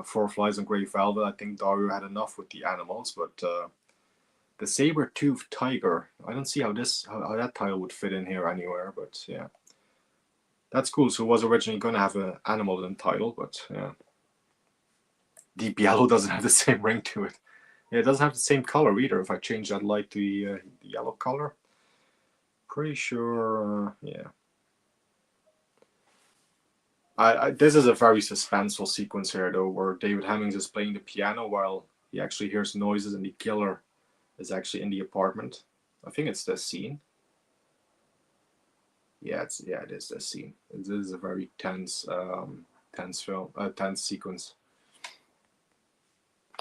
E: Four Flies on Grey Velvet, I think Dario had enough with the animals. But The Saber-Toothed Tiger, I don't see how that title would fit in here anywhere. But yeah. That's cool. So it was originally going to have an animal in the title, but yeah. Deep Yellow doesn't have the same ring to it. Yeah, it doesn't have the same color either. If I change that light to the yellow color, pretty sure, yeah. This is a very suspenseful sequence here, though, where David Hemmings is playing the piano while he actually hears noises and the killer is actually in the apartment. I think it's this scene. Yeah, it is this scene. It is a very tense sequence.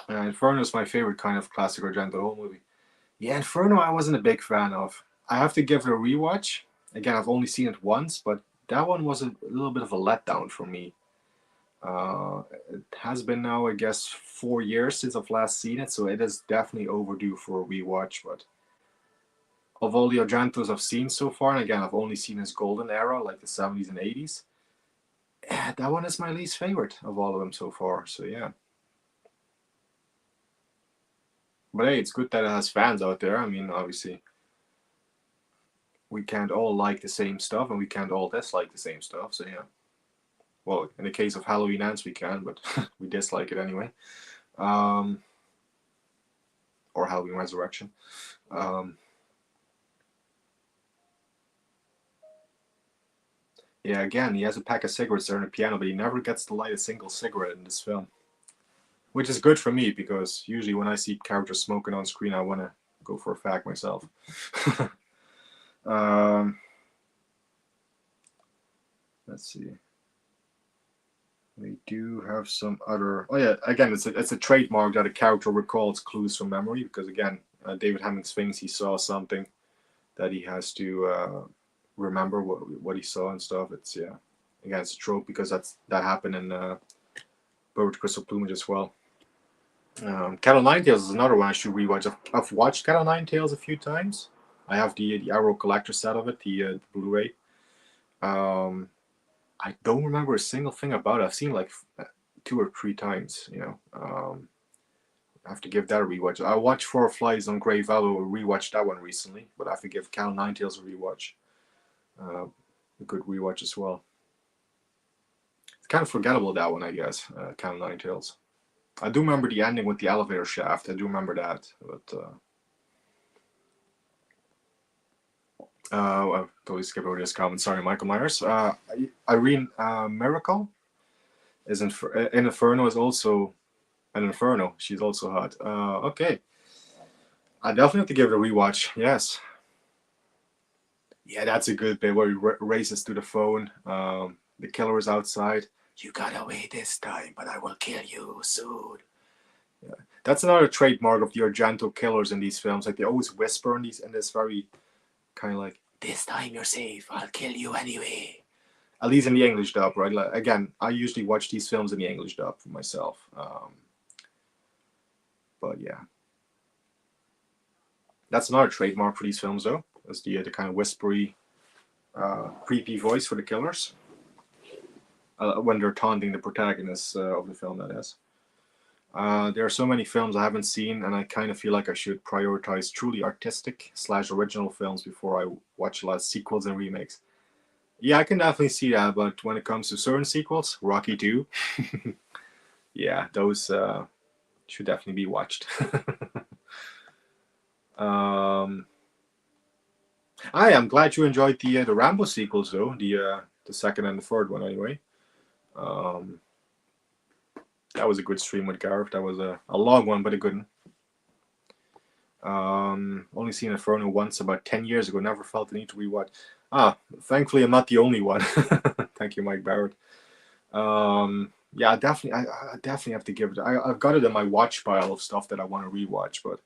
E: Inferno is my favorite kind of classic Argento horror movie. Yeah, Inferno I wasn't a big fan of. I have to give it a rewatch. Again, I've only seen it once, but that one was a little bit of a letdown for me. It has been now, I guess, 4 years since I've last seen it, so it is definitely overdue for a rewatch. But of all the Argentos I've seen so far, and again, I've only seen his golden era, like the 70s and 80s, that one is my least favorite of all of them so far. So yeah. But hey, it's good that it has fans out there. I mean, obviously, we can't all like the same stuff, and we can't all dislike the same stuff. So yeah. Well, in the case of Halloween Ends, we can, but we dislike it anyway. Or Halloween Resurrection. Yeah, again, he has a pack of cigarettes there on the piano, but he never gets to light a single cigarette in this film. Which is good for me, because usually when I see characters smoking on screen, I want to go for a fag myself. Let's see. We do have some other... Oh yeah, again, it's a trademark that a character recalls clues from memory, because again, David Hemmings thinks he saw something that he has to remember what he saw and stuff. It's, yeah, again, it's a trope, because that happened in Bird with Crystal Plumage as well. Cat o' Nine Tails is another one I should rewatch. I've watched Cat o' Nine Tails a few times. I have the Arrow collector set of it, the Blu-ray. I don't remember a single thing about it. I've seen like 2 or 3 times, you know. I have to give that a rewatch. I watched Four Flies on Grey Vallow, rewatched that one recently, but I have to give Cat o' Nine Tails a rewatch. A good rewatch as well. It's kind of forgettable, that one, I guess, Cat o' Nine Tails. I do remember the ending with the elevator shaft. I do remember that, but I totally skipped over this comment. Sorry, Michael Myers. Irene Miracle is in Inferno, is also an Inferno. She's also hot. Okay, I definitely have to give it a rewatch. Yes. Yeah, that's a good bit where he races to the phone. The killer is outside. You got away this time, but I will kill you soon. Yeah, that's another trademark of the Argento killers in these films. Like, they always whisper in this very kind of like, this time you're safe, I'll kill you anyway. At least in the English dub, right? Like, again, I usually watch these films in the English dub for myself. But yeah, that's another trademark for these films, though. Is the kind of whispery, creepy voice for the killers. When they're taunting the protagonist of the film, that is. There are so many films I haven't seen, and I kind of feel like I should prioritize truly artistic / original films before I watch a lot of sequels and remakes. Yeah, I can definitely see that, but when it comes to certain sequels, Rocky 2, yeah, those should definitely be watched. I'm glad you enjoyed the Rambo sequels, though, the second and the third one, anyway. That was a good stream with Gareth. That was a long one, but a good one. Only seen Inferno once about 10 years ago. Never felt the need to rewatch. Thankfully I'm not the only one. Thank you, Mike Barrett. Yeah, I definitely have to give it. I've got it in my watch pile of stuff that I want to rewatch, but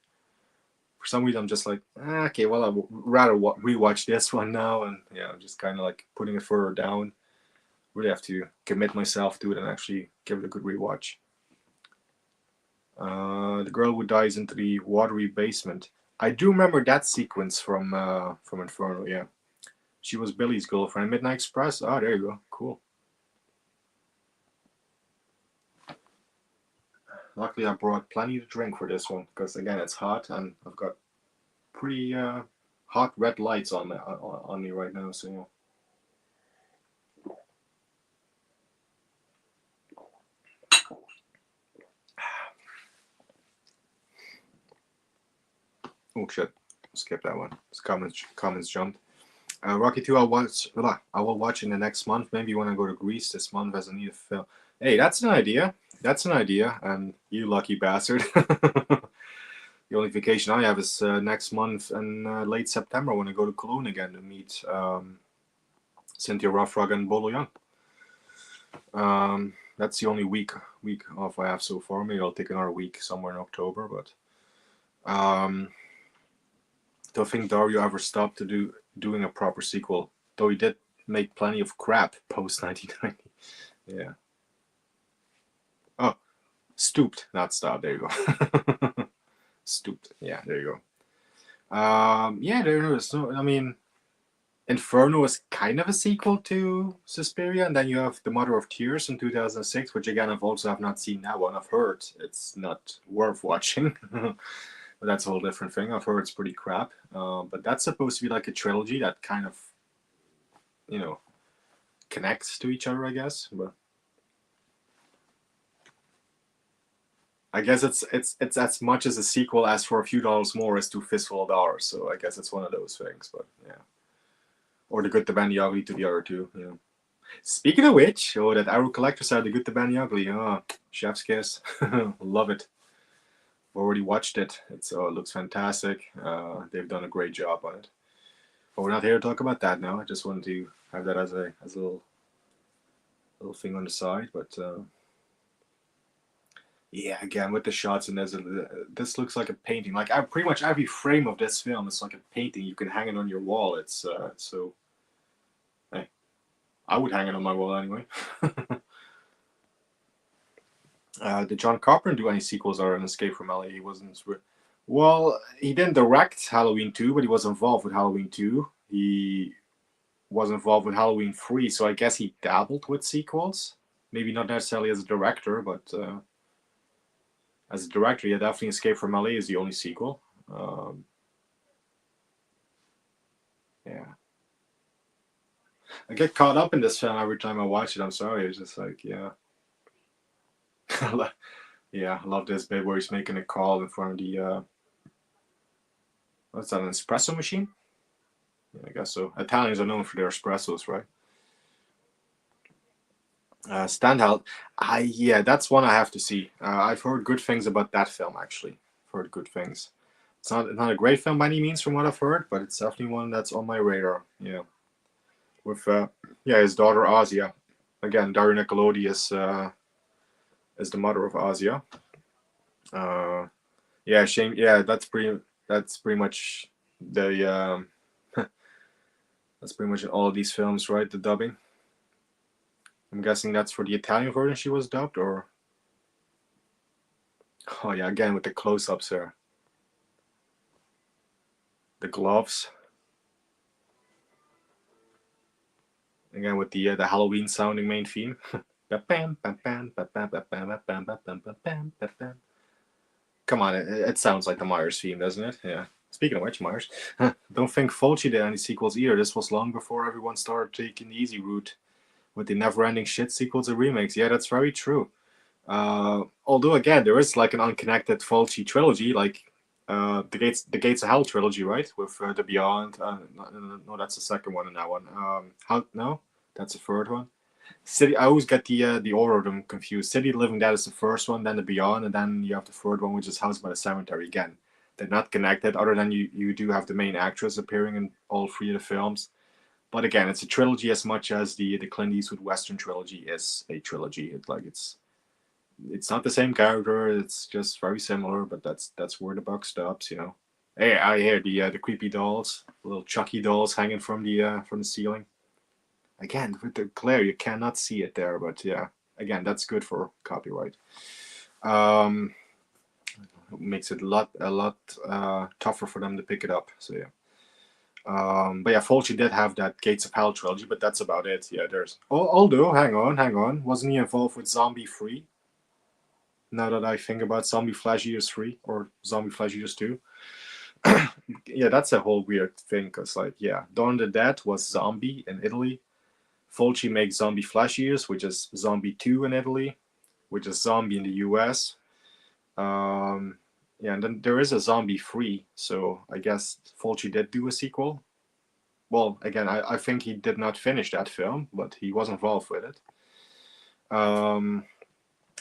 E: for some reason I'm just like, okay, well, I would rather rewatch this one now, and yeah, I'm just kind of like putting it further down. Really have to commit myself to it and actually give it a good rewatch. The girl who dies into the watery basement. I do remember that sequence from Inferno. Yeah, she was Billy's girlfriend. Midnight Express. Oh, there you go. Cool. Luckily, I brought plenty to drink for this one, because again, it's hot and I've got pretty hot red lights on me right now. So yeah. Oh shit! Skip that one. Comments jumped. Rocky 2, I will watch in the next month. Maybe when I go to Greece this month as a need film. Hey, that's an idea. That's an idea. And you lucky bastard. The only vacation I have is next month and late September when I go to Cologne again to meet Cynthia Rothrock and Bolo Young. That's the only week off I have so far. Maybe I'll take another week somewhere in October, but don't think Dario ever stopped to doing a proper sequel, though he did make plenty of crap post 1990. Yeah. Oh, stooped, not stopped. There you go. Stooped. Yeah, there you go. Yeah, there is. No, I mean, Inferno is kind of a sequel to Suspiria, and then you have The Mother of Tears in 2006, which again I've also have not seen that one. I've heard it's not worth watching, but that's a whole different thing. I've heard it's pretty crap, but that's supposed to be like a trilogy that kind of, you know, connects to each other, I guess. But I guess it's as much as a sequel as For a Few Dollars More is to Fistful of Dollars. So I guess it's one of those things. But yeah, or The Good, the Bad, and the Ugly to the other two. Yeah. Speaking of which, that Arrow Collector side, The Good, the Bad, and the Ugly. Oh, chef's kiss. Love it. Already watched it. It looks fantastic. They've done a great job on it. But we're not here to talk about that now. I just wanted to have that as a little thing on the side. But yeah, again with the shots, and this looks like a painting. Like pretty much every frame of this film is like a painting. You can hang it on your wall. It's so. Hey, I would hang it on my wall anyway. Did John Carpenter do any sequels or an Escape from LA? He wasn't. Well, he didn't direct Halloween 2, but he was involved with Halloween 2. He was involved with Halloween 3, so I guess he dabbled with sequels. Maybe not necessarily as a director, but as a director, yeah, definitely Escape from LA is the only sequel. Yeah. I get caught up in this film every time I watch it. I'm sorry. It's just like, yeah. Yeah, I love this bit where he's making a call in front of the what's that, an espresso machine? Yeah, I guess so. Italians are known for their espressos, right? Standout. Yeah, that's one I have to see. I've heard good things about that film, actually. I've heard good things. It's not a great film by any means from what I've heard, but it's definitely one that's on my radar. Yeah. With his daughter Asia. Again, Dario Argento is the mother of Asia. Yeah, shame. Yeah, that's pretty much the that's pretty much in all of these films, right? The dubbing. I'm guessing that's for the Italian version she was dubbed, or oh yeah, again with the close-ups there. The gloves. Again with the Halloween sounding main theme. Come on, it sounds like the Myers theme, doesn't it? Yeah. Speaking of which, Myers, don't think Fulci did any sequels either. This was long before everyone started taking the easy route with the never-ending shit sequels and remakes. Yeah, that's very true. Although again, there is like an unconnected Fulci trilogy, like the Gates of Hell trilogy, right? With the Beyond. No, that's the second one in that one. No, that's the third one. City. I always get the order of them confused. City of the Living Dead is the first one, then the Beyond, and then you have the third one, which is House by the Cemetery. Again, they're not connected, other than you do have the main actress appearing in all three of the films. But again, it's a trilogy as much as the Clint Eastwood Western trilogy is a trilogy. It's not the same character. It's just very similar, but that's where the buck stops, you know. Hey, I hear the creepy dolls, little Chucky dolls hanging from the ceiling. Again, with the glare, you cannot see it there, but yeah, again, that's good for copyright. It makes it a lot tougher for them to pick it up. So yeah. But yeah, Fulci did have that Gates of Hell trilogy, but that's about it. Yeah, there's. Although, hang on, wasn't he involved with Zombie 3? Now that I think about Zombie Flesh Eaters 3 or Zombie Flesh Eaters 2. Yeah, that's a whole weird thing, because like, yeah, Dawn of the Dead was Zombie in Italy. Fulci makes Zombie Flesh Eaters, which is Zombie 2 in Italy, which is Zombie in the US. Yeah, and then there is a Zombie 3, so I guess Fulci did do a sequel. Well, again, I think he did not finish that film, but he was involved with it.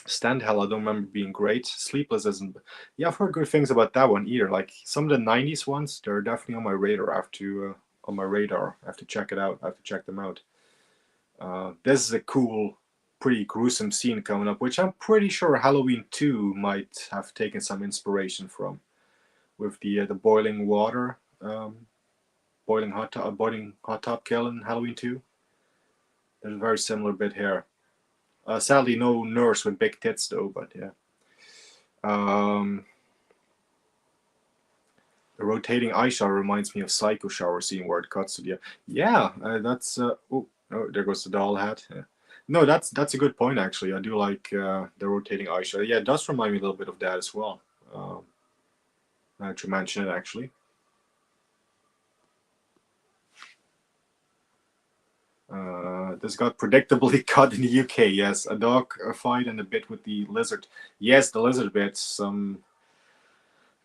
E: Stand Hell, I don't remember being great. Sleepless isn't. Yeah, I've heard good things about that one either. Like some of the '90s ones, they're definitely on my radar. I have to I have to check it out. I have to check them out. This is a cool, pretty gruesome scene coming up, which I'm pretty sure Halloween 2 might have taken some inspiration from, with the boiling water, boiling hot tub kill in Halloween 2. There's a very similar bit here. Sadly, no nurse with big tits though, but yeah. The rotating eye shower reminds me of Psycho shower scene where it cuts to the that's oh, there goes the doll hat. Yeah. No, that's a good point actually. I do like the rotating eye shower. Yeah, it does remind me a little bit of that as well. Now that you mention it, actually. This got predictably cut in the UK. Yes, a dog fight and a bit with the lizard. Yes, the lizard bit. Some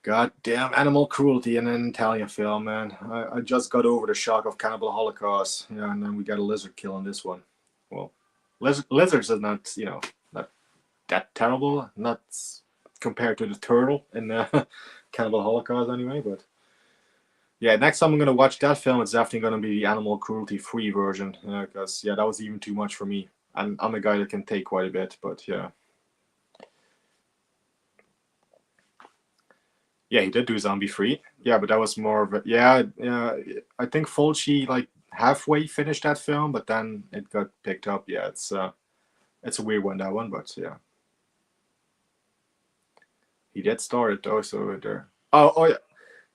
E: goddamn animal cruelty in an Italian film, man. I just got over the shock of Cannibal Holocaust. Yeah, and then we got a lizard kill in this one. Well, lizards are not, not that terrible. Not compared to the turtle in Cannibal Holocaust, anyway. But yeah, next time I'm gonna watch that film, it's definitely gonna be the animal cruelty-free version. Because that was even too much for me. And I'm a guy that can take quite a bit, but yeah. Yeah, he did do Zombie Free. Yeah, but that was more of a yeah. I think Fulci like halfway finished that film, but then it got picked up. Yeah, it's a weird one, that one, but yeah. He did start it though, so there. Oh yeah.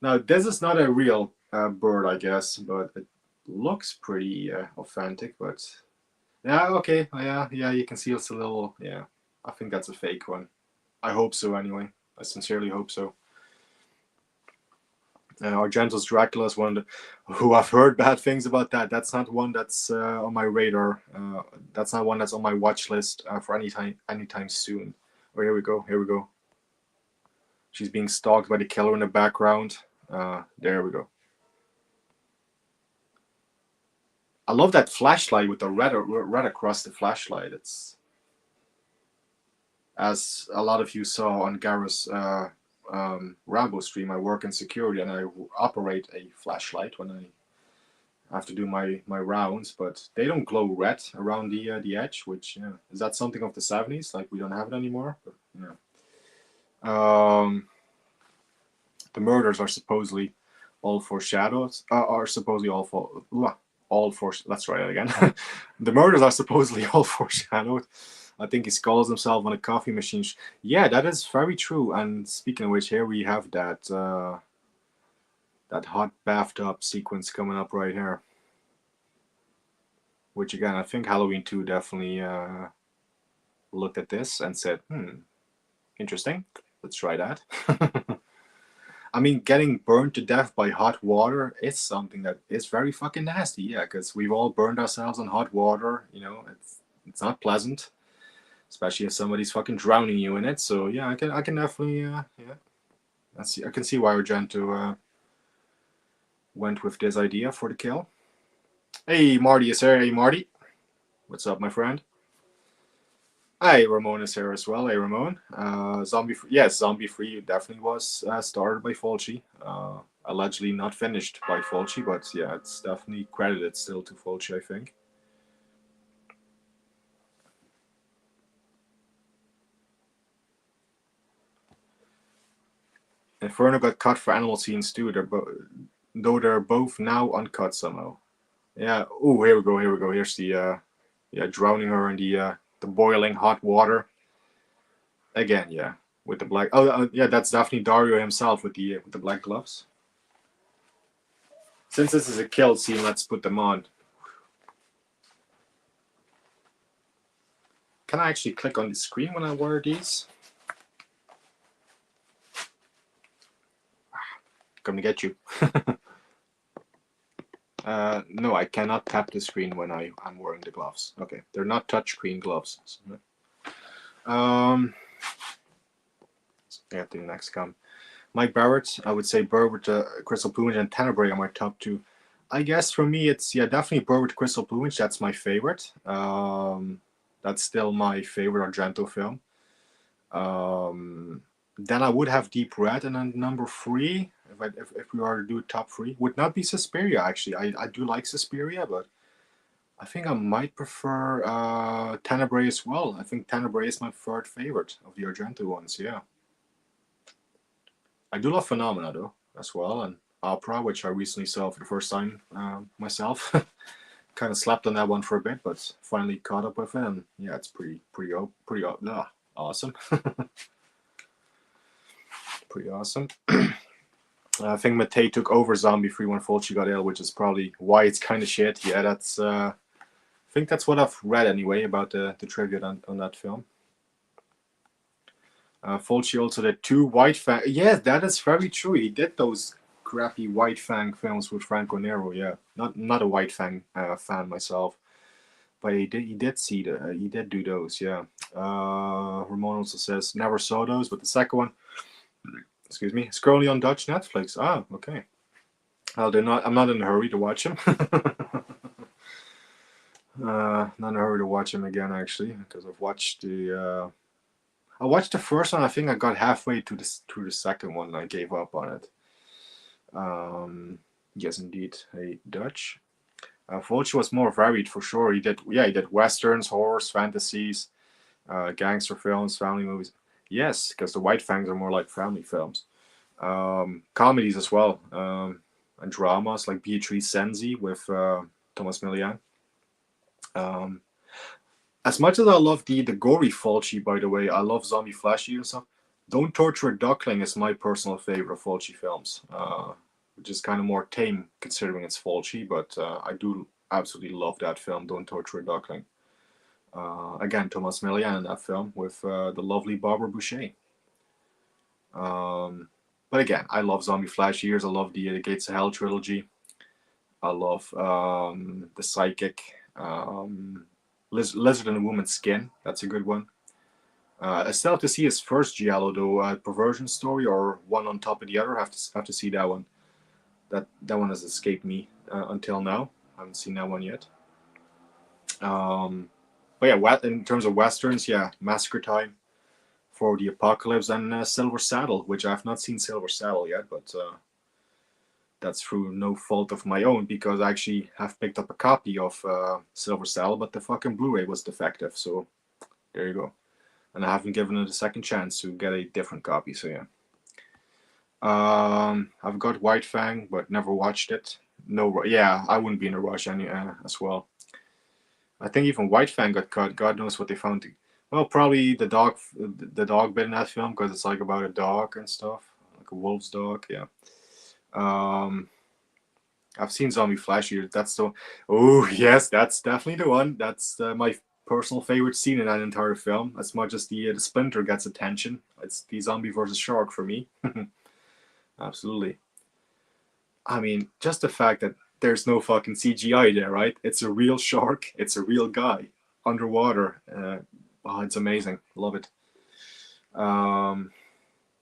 E: Now this is not a real bird, I guess, but it looks pretty authentic. But yeah, okay, yeah. You can see it's a little. Yeah, I think that's a fake one. I hope so. Anyway, I sincerely hope so. Argento's Dracula is one who I've heard bad things about that. That's not one that's on my radar. That's not one that's on my watch list for anytime soon. Oh, here we go. She's being stalked by the killer in the background. There we go. I love that flashlight with the red across the flashlight. It's, as a lot of you saw on Gareth's Rambo stream, I work in security and I operate a flashlight when I have to do my rounds, but they don't glow red around the edge, which is that something of the 70s? Like we don't have it anymore. But, the murders are supposedly all foreshadowed. Let's try that again. The murders are supposedly all foreshadowed. I think he scalds himself on a coffee machine. Yeah, that is very true. And speaking of which, here we have that that hot bathtub sequence coming up right here. Which again, I think Halloween 2 definitely looked at this and said, interesting. Let's try that. I mean, getting burned to death by hot water is something that is very fucking nasty. Yeah, because we've all burned ourselves in hot water. It's not pleasant, especially if somebody's fucking drowning you in it. So yeah, I can definitely I can see why Argento went with this idea for the kill. Hey, Marty is here. Hey, Marty, what's up, my friend? Hi, Ramon is here as well. Hey, Ramon. Zombie Free definitely was started by Fulci. Allegedly not finished by Fulci, but yeah, it's definitely credited still to Fulci, I think. Inferno got cut for animal scenes too. Though they're both now uncut somehow. Yeah. Oh, here we go. Here's the drowning her in the boiling hot water. Again, yeah, with the black. Oh, yeah, that's definitely Dario himself with the black gloves. Since this is a kill scene, let's put them on. Can I actually click on the screen when I wear these? Come to get you. No, I cannot tap the screen when I'm wearing the gloves. Okay, they're not touchscreen gloves. Get to the next come. Mike Barrett, I would say Bird with Crystal Plumage and Tenebrae are my top two. I guess for me, it's definitely Bird with Crystal Plumage. That's my favorite. That's still my favorite Argento film. Then I would have Deep Red, and then number 3, if we are to do top 3, would not be Suspiria. Actually, I do like Suspiria, but I think I might prefer Tenebrae as well. I think Tenebrae is my third favorite of the Argento ones. Yeah, I do love Phenomena though as well, and Opera, which I recently saw for the first time myself. Kind of slept on that one for a bit, but finally caught up with it, and yeah, it's pretty awesome. Pretty awesome. I think Matei took over Zombie 3 when Fulci got ill, which is probably why it's kind of shit. Yeah, that's. I think that's what I've read anyway about the trivia on that film. Fulci also did 2 White Fang. Yeah, that is very true. He did those crappy White Fang films with Franco Nero. Yeah, not a White Fang fan myself, but he did do those. Yeah. Ramon also says never saw those, but the second one, excuse me, it's currently on Dutch Netflix. Ah, okay. I'm not in a hurry to watch him. Not in a hurry to watch him again, actually, because I've watched I watched the first one. I think I got halfway through the second one, and I gave up on it. Yes, indeed, a Dutch. Fulci was more varied for sure. He did westerns, horrors, fantasies, gangster films, family movies. Yes, because the White Fangs are more like family films. Comedies as well, and dramas like Beatrice Sensi with Thomas Milian. As much as I love the gory Fulci, by the way, I love zombie flesh eater and stuff. Don't Torture a Duckling is my personal favorite of Fulci films, which is kind of more tame considering it's Fulci, but I do absolutely love that film, Don't Torture a Duckling. Again, Thomas Milian in that film with the lovely Barbara Boucher. But again, I love zombie flesh eaters. I love the Gates of Hell trilogy. I love The Psychic. Lizard in a Woman's Skin. That's a good one. I still have to see his first giallo though, Perversion Story, or One on Top of the Other. I have to see that one. That one has escaped me until now. I haven't seen that one yet. But yeah, in terms of westerns, yeah, Massacre Time, For the Apocalypse, and Silver Saddle, which I have not seen Silver Saddle yet, but that's through no fault of my own, because I actually have picked up a copy of Silver Saddle, but the fucking Blu-ray was defective, so there you go. And I haven't given it a second chance to get a different copy, so yeah. I've got White Fang, but never watched it. No, yeah, I wouldn't be in a rush as well. I think even White Fang got cut. God knows what they found. Well, probably the dog bit in that film, because it's like about a dog and stuff, like a wolf's dog. Yeah. I've seen Zombie Flesh Eater. That's the. Oh yes, that's definitely the one. That's my personal favorite scene in that entire film. As much as the splinter gets attention, it's the zombie versus shark for me. Absolutely. I mean, just the fact that there's no fucking CGI there, right? It's a real shark. It's a real guy underwater. It's amazing. Love it.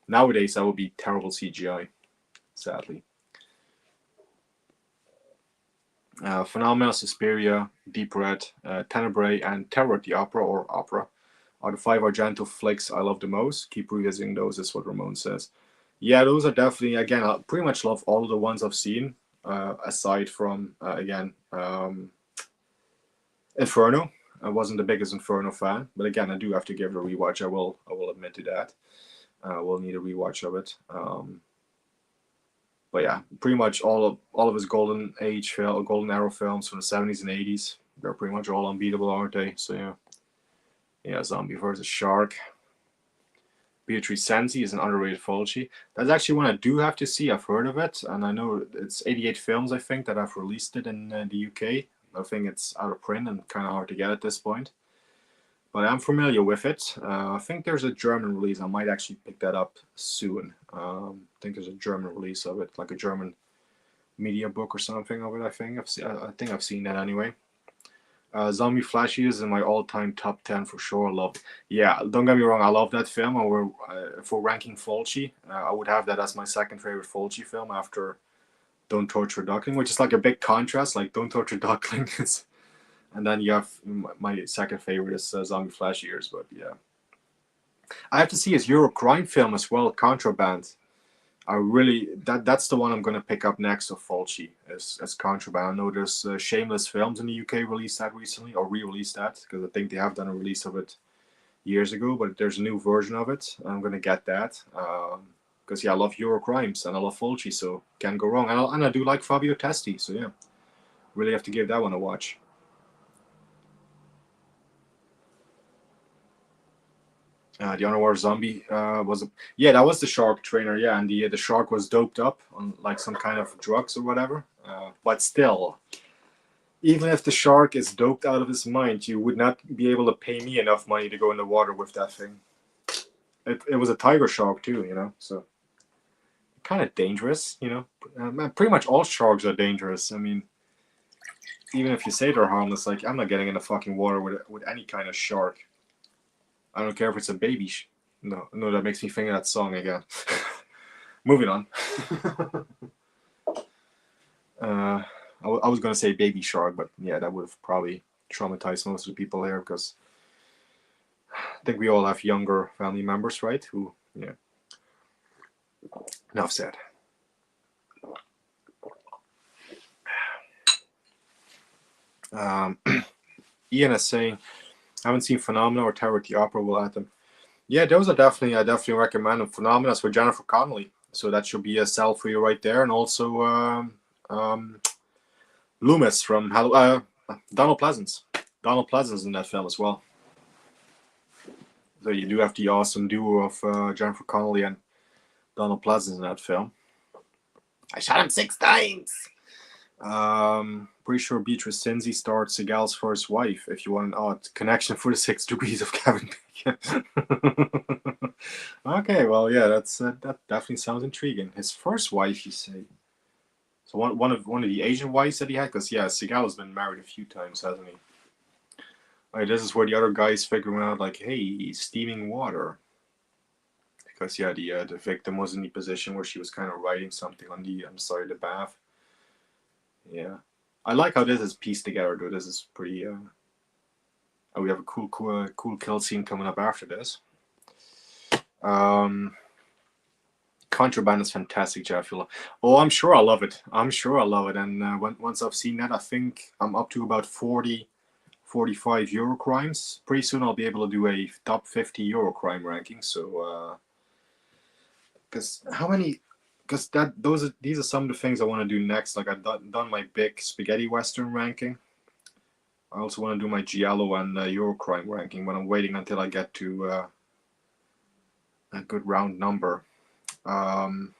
E: Nowadays, that would be terrible CGI, sadly. Phenomena, Suspiria, Deep Red, Tenebrae, and Terror at the Opera, or Opera, are the 5 Argento flicks I love the most. Keep revisiting those, is what Ramon says. Yeah, those are definitely, again, I pretty much love all of the ones I've seen, aside from, again, Inferno. I wasn't the biggest Inferno fan, but again, I do have to give it a rewatch. I will admit to that. We'll need a rewatch of it. But yeah, pretty much all of his golden era films from the 70s and 80s, they're pretty much all unbeatable, aren't they? So yeah. Yeah, Zombie versus Shark. Beatrice Sensi is an underrated Fulci. That's actually one I do have to see. I've heard of it, and I know it's 88 films, I think, that have released it in the UK. I think it's out of print and kind of hard to get at this point. But I'm familiar with it. I think there's a German release. I might actually pick that up soon. I think there's a German release of it, like a German media book or something of it, I think. I think I've seen that anyway. Zombie Flesh Eaters is in my all-time top 10 for sure. Yeah, don't get me wrong, I love that film. For ranking Fulci, I would have that as my second favorite Fulci film after Don't Torture a Duckling, which is like a big contrast. Like Don't Torture a Duckling is, and then you have my second favorite is Zombie Flesh Eaters. But yeah, I have to see his Euro crime film as well, Contraband. I really that's the one I'm gonna pick up next of Fulci as Contraband. I know there's Shameless Films in the UK released that recently or re-released that because I think they have done a release of it years ago, but there's a new version of it. I'm gonna get that because yeah, I love Euro crimes and I love Fulci, so can't go wrong. And I do like Fabio Testi, so yeah, really have to give that one a watch. The Underwater Zombie was that was the shark trainer, yeah, and the shark was doped up on like some kind of drugs or whatever. But still, even if the shark is doped out of his mind, you would not be able to pay me enough money to go in the water with that thing. It was a tiger shark too, you know, so kind of dangerous, you know. Pretty much all sharks are dangerous. I mean, even if you say they're harmless, like I'm not getting in the fucking water with any kind of shark. I don't care if it's a baby. No, that makes me think of that song again. Moving on. I was going to say baby shark, but yeah, that would have probably traumatized most of the people here because I think we all have younger family members, right? Who, yeah. Enough said. Ian is saying, I haven't seen Phenomena or Terror at the Opera. Will add them. Yeah, those are definitely, I definitely recommend them. Phenomena is with Jennifer Connelly, so that should be a sell for you right there. And also Loomis from Donald Pleasance. Donald Pleasance in that film as well. So you do have the awesome duo of Jennifer Connelly and Donald Pleasance in that film. I shot him 6 times. Pretty sure Beatrice Cinzy starred Seagal's first wife. If you want an odd connection for the 6 degrees of Kevin Bacon. Okay, well, yeah, that definitely sounds intriguing. His first wife, you say? So one of the Asian wives that he had, because yeah, Seagal has been married a few times, hasn't he? All right, this is where the other guys figuring out, like, hey, steaming water. Because yeah, the victim was in the position where she was kind of writing something on the side of the bath. Yeah, I like how this is pieced together, though. This is pretty. Oh, we have a cool kill scene coming up after this. Contraband is fantastic, Jeff. Oh, I'm sure I love it. I'm sure I love it. And once I've seen that, I think I'm up to about 40, 45 Euro crimes. Pretty soon I'll be able to do a top 50 Euro crime ranking. So, because how many? Because these are some of the things I want to do next. Like I've done my big spaghetti western ranking. I also want to do my giallo and Eurocrime ranking, but I'm waiting until I get to a good round number. According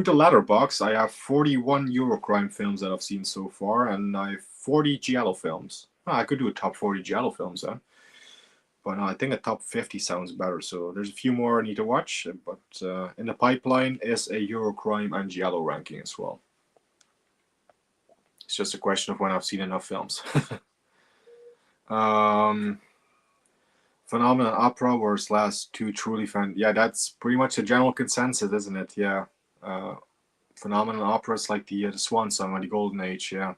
E: to Letterboxd, I have 41 Eurocrime films that I've seen so far, and I have 40 giallo films. I could do a top 40 giallo films, huh? But I think a top 50 sounds better. So there's a few more I need to watch, but in the pipeline is a Eurocrime and giallo ranking as well. It's just a question of when I've seen enough films. Phenomenon Opera were his last 2 truly fan. Yeah, that's pretty much the general consensus, isn't it? Yeah. Phenomenon Opera is like the swan song of the golden age, yeah.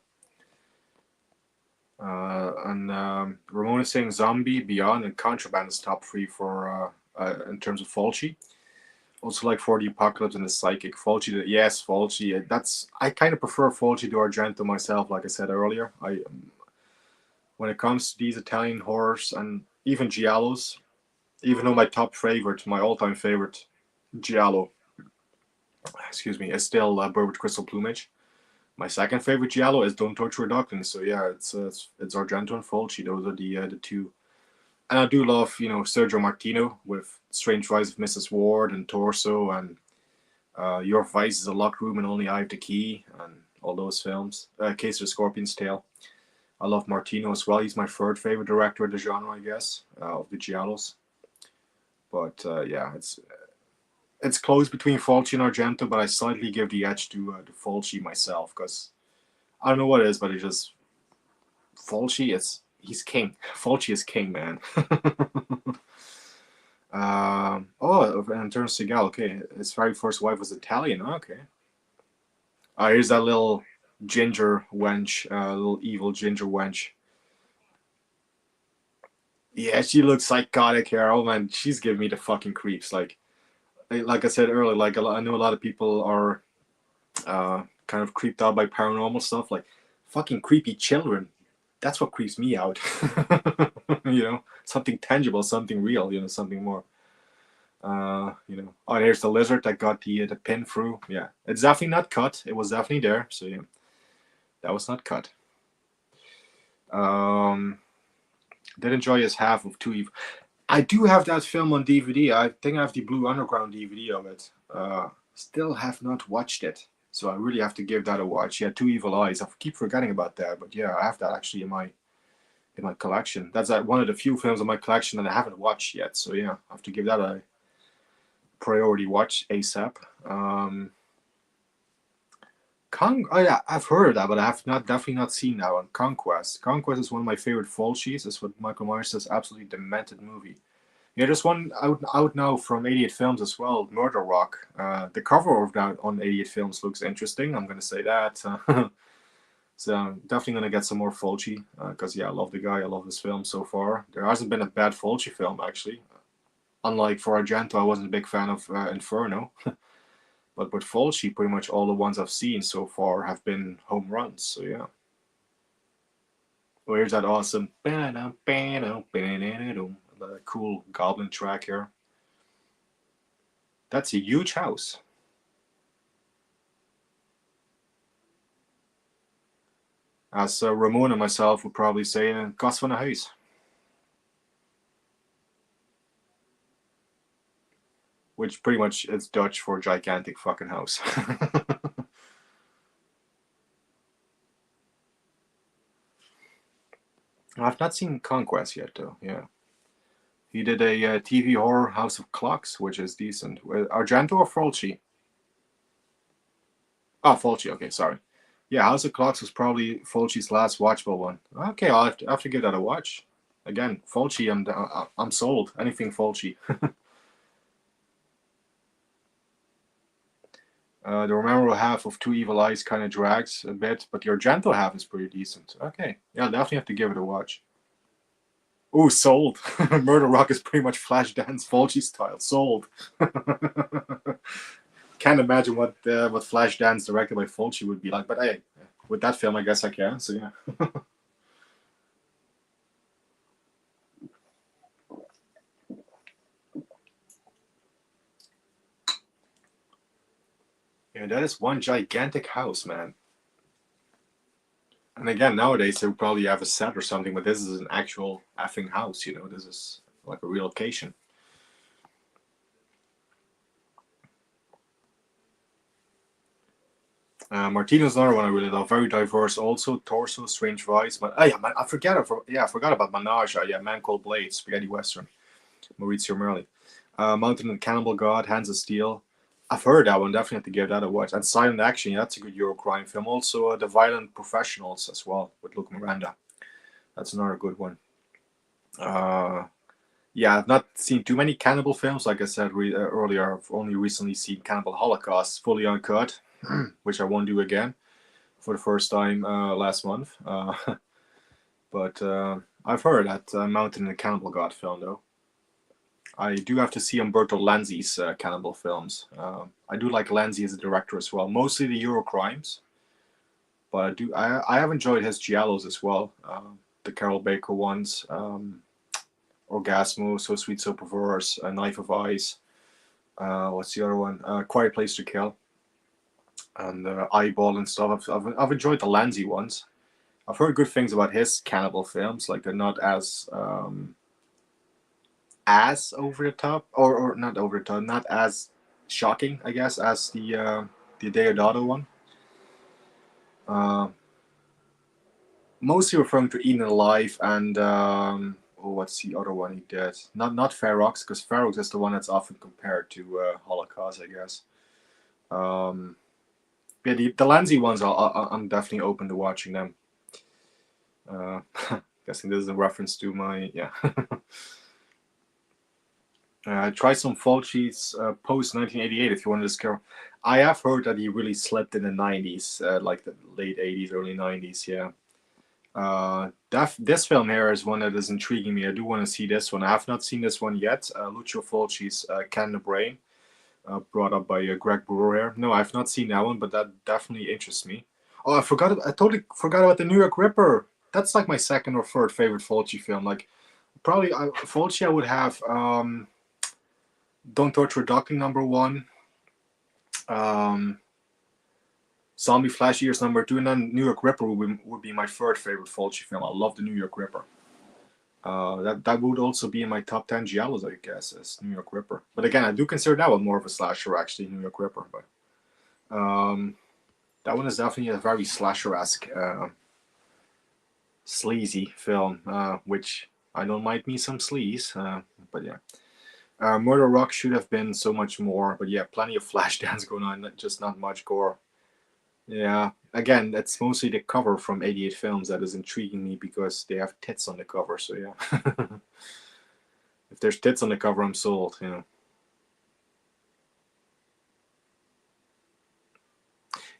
E: And Ramona is saying Zombie, Beyond, and Contraband is top 3 for in terms of Fulci. Also like For the Apocalypse and the Psychic. Fulci, yes, Fulci. I kind of prefer Fulci to Argento myself, like I said earlier. When it comes to these Italian horrors and even giallos, even though my all-time favorite giallo, is still Bird with Crystal Plumage. My second favorite giallo is Don't Torture a Duckling. So yeah, it's Argento and Fulci. Those are the 2. And I do love, Sergio Martino with Strange Rise of Mrs. Ward and Torso and Your Vice is a Locked Room and Only I Have the Key and all those films. Case of the Scorpion's Tail. I love Martino as well. He's my 3rd favorite director of the genre, I guess, of the giallos. But yeah, it's close between Fulci and Argento, but I slightly give the edge to Fulci myself because I don't know what it is, but it just Fulci he's king. Fulci is king, man. In terms of Seagal, okay, his very first wife was Italian. Okay. Here's that little ginger wench, little evil ginger wench. Yeah, she looks psychotic here. Oh man, she's giving me the fucking creeps. Like I said earlier, I know a lot of people are kind of creeped out by paranormal stuff, like fucking creepy children. That's what creeps me out. Something tangible, something real, something more. Oh, here's the lizard that got the pin through. Yeah, it's definitely not cut. It was definitely there. So yeah, that was not cut. Did enjoy his half of Two Evil. I do have that film on DVD. I think I have the Blue Underground DVD of it. Still have not watched it, so I really have to give that a watch. Yeah, Two Evil Eyes. I keep forgetting about that, but yeah, I have that actually in my collection. That's one of the few films in my collection that I haven't watched yet. So yeah, I have to give that a priority watch ASAP. Oh yeah, I've heard of that, but I have definitely not seen that one. Conquest. Conquest is one of my favorite Fulcis. It's what Michael Myers says, absolutely demented movie. Yeah, there's one out now from 88 Films as well, Murder Rock. The cover of that on 88 Films looks interesting. I'm gonna say that. So I'm definitely gonna get some more Fulci because yeah, I love the guy. I love his film so far. There hasn't been a bad Fulci film actually. Unlike for Argento, I wasn't a big fan of Inferno. But with Fulci, pretty much all the ones I've seen so far have been home runs. So yeah. Well, here's that awesome the cool goblin track here. That's a huge house. As Ramon and myself would probably say, "Gas van een huis." Which pretty much is Dutch for gigantic fucking house. I've not seen Conquest yet, though. Yeah, he did a TV horror, House of Clocks, which is decent. Argento or Fulci? Oh, Fulci. Okay, sorry. Yeah, House of Clocks was probably Fulci's last watchable one. Okay, I'll have to give that a watch. Again, Fulci, I'm sold. Anything Fulci. The memorable half of Two Evil Eyes kind of drags a bit, but the Argento half is pretty decent. Okay, yeah, I'll definitely have to give it a watch. Ooh, sold. Murder Rock is pretty much Flashdance Fulci style. Sold. Can't imagine what Flashdance directed by Fulci would be like, but hey, with that film, I guess I can. So yeah. Yeah, that is one gigantic house, man. And again, nowadays they would probably have a set or something, but this is an actual effing house. This is like a real location. Martino's another one I really love. Very diverse, also Torso, Strange Vice. But yeah, man, I forgot about Menage. Yeah, Man Called Blade, Spaghetti Western, Maurizio Merli. Mountain and Cannibal God, Hands of Steel. I've heard that one. Definitely have to give that a watch. And Silent Action, yeah, that's a good Eurocrime film. Also, The Violent Professionals as well with Luke Miranda. That's another good one. Yeah, I've not seen too many cannibal films. Like I said earlier, I've only recently seen Cannibal Holocaust, fully uncut, which I won't do again for the first time last month. But I've heard that Mountain and Cannibal God film, though. I do have to see Umberto Lenzi's cannibal films. I do like Lenzi as a director as well, mostly the Eurocrimes. But I have enjoyed his giallos as well, the Carol Baker ones, Orgasmo, So Sweet, So Perverse, Knife of Ice. What's the other one? Quiet Place to Kill, and Eyeball and stuff. I've enjoyed the Lanzi ones. I've heard good things about his cannibal films. Like they're not as over the top, or not over the top, not as shocking, I guess, as the Deodato one. Mostly referring to Eaten Alive and what's the other one he did? Not Ferox, because Ferox is the one that's often compared to Holocaust, I guess. Yeah, the Lanzi ones, I'm definitely open to watching them. Guessing this is a reference to my I tried some Fulci's post 1988 if you want to discover. I have heard that he really slipped in the 90s, like the late 80s, early 90s, yeah. This film here is one that is intriguing me. I do want to see this one. I have not seen this one yet. Lucio Fulci's Can the Brain, brought up by Greg Brewer here. No, I've not seen that one, but that definitely interests me. Oh, I totally forgot about the New York Ripper. That's like my second or third favorite Fulci film. Like, probably Fulci I would have Don't Torture a Duckling #1. Zombie Flash Years #2, and then New York Ripper would be my third favorite Fulci film. I love the New York Ripper. That would also be in my top 10 giallos, I guess, as New York Ripper. But again, I do consider that one more of a slasher, actually, New York Ripper. But that one is definitely a very slasher-esque, sleazy film, which I don't mind me some sleaze, but yeah. Murder Rock should have been so much more, but yeah, plenty of flash dance going on, just not much gore. Yeah, again, that's mostly the cover from 88 Films that is intriguing me because they have tits on the cover, so yeah. If there's tits on the cover, I'm sold, you know.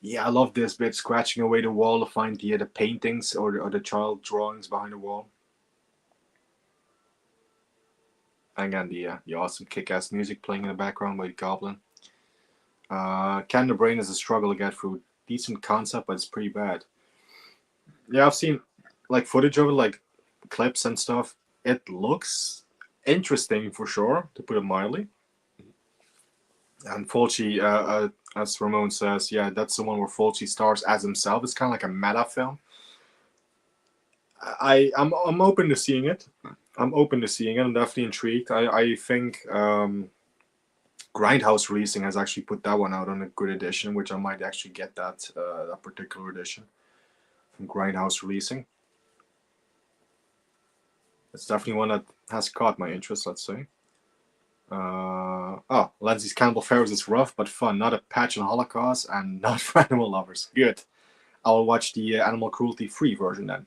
E: Yeah, I love this bit, scratching away the wall to find the paintings or the child drawings behind the wall. And again, the awesome kick-ass music playing in the background by the Goblin. Can the Brain is a struggle to get through. Decent concept, but it's pretty bad. Yeah, I've seen like footage of it, like clips and stuff. It looks interesting for sure, to put it mildly. And Fulci, as Ramon says, yeah, that's the one where Fulci stars as himself. It's kind of like a meta film. I'm open to seeing it. I'm open to seeing it. I'm definitely intrigued. I think Grindhouse Releasing has actually put that one out on a good edition, which I might actually get that particular edition from Grindhouse Releasing. It's definitely one that has caught my interest, let's say. Lindsay's Cannibal Pharaohs is rough but fun. Not a patch on Holocaust and not for animal lovers. Good. I'll watch the animal cruelty free version then.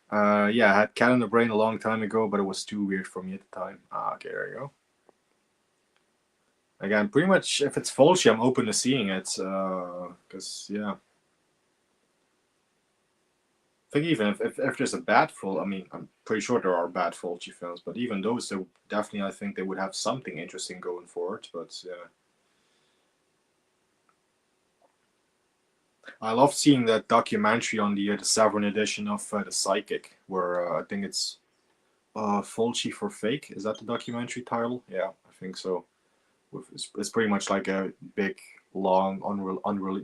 E: Yeah, I had Cat in the Brain a long time ago, but it was too weird for me at the time. Okay, there you go. Again, pretty much if it's Fulci, I'm open to seeing it. Because, yeah. I think even if there's a bad Fulci, I mean, I'm pretty sure there are bad Fulci films, but even those, they definitely, I think they would have something interesting going for it. But, yeah. I love seeing that documentary on the Severin edition of The Psychic, where I think it's Fulci for Fake. Is that the documentary title? Yeah, I think so. It's pretty much like a big, long,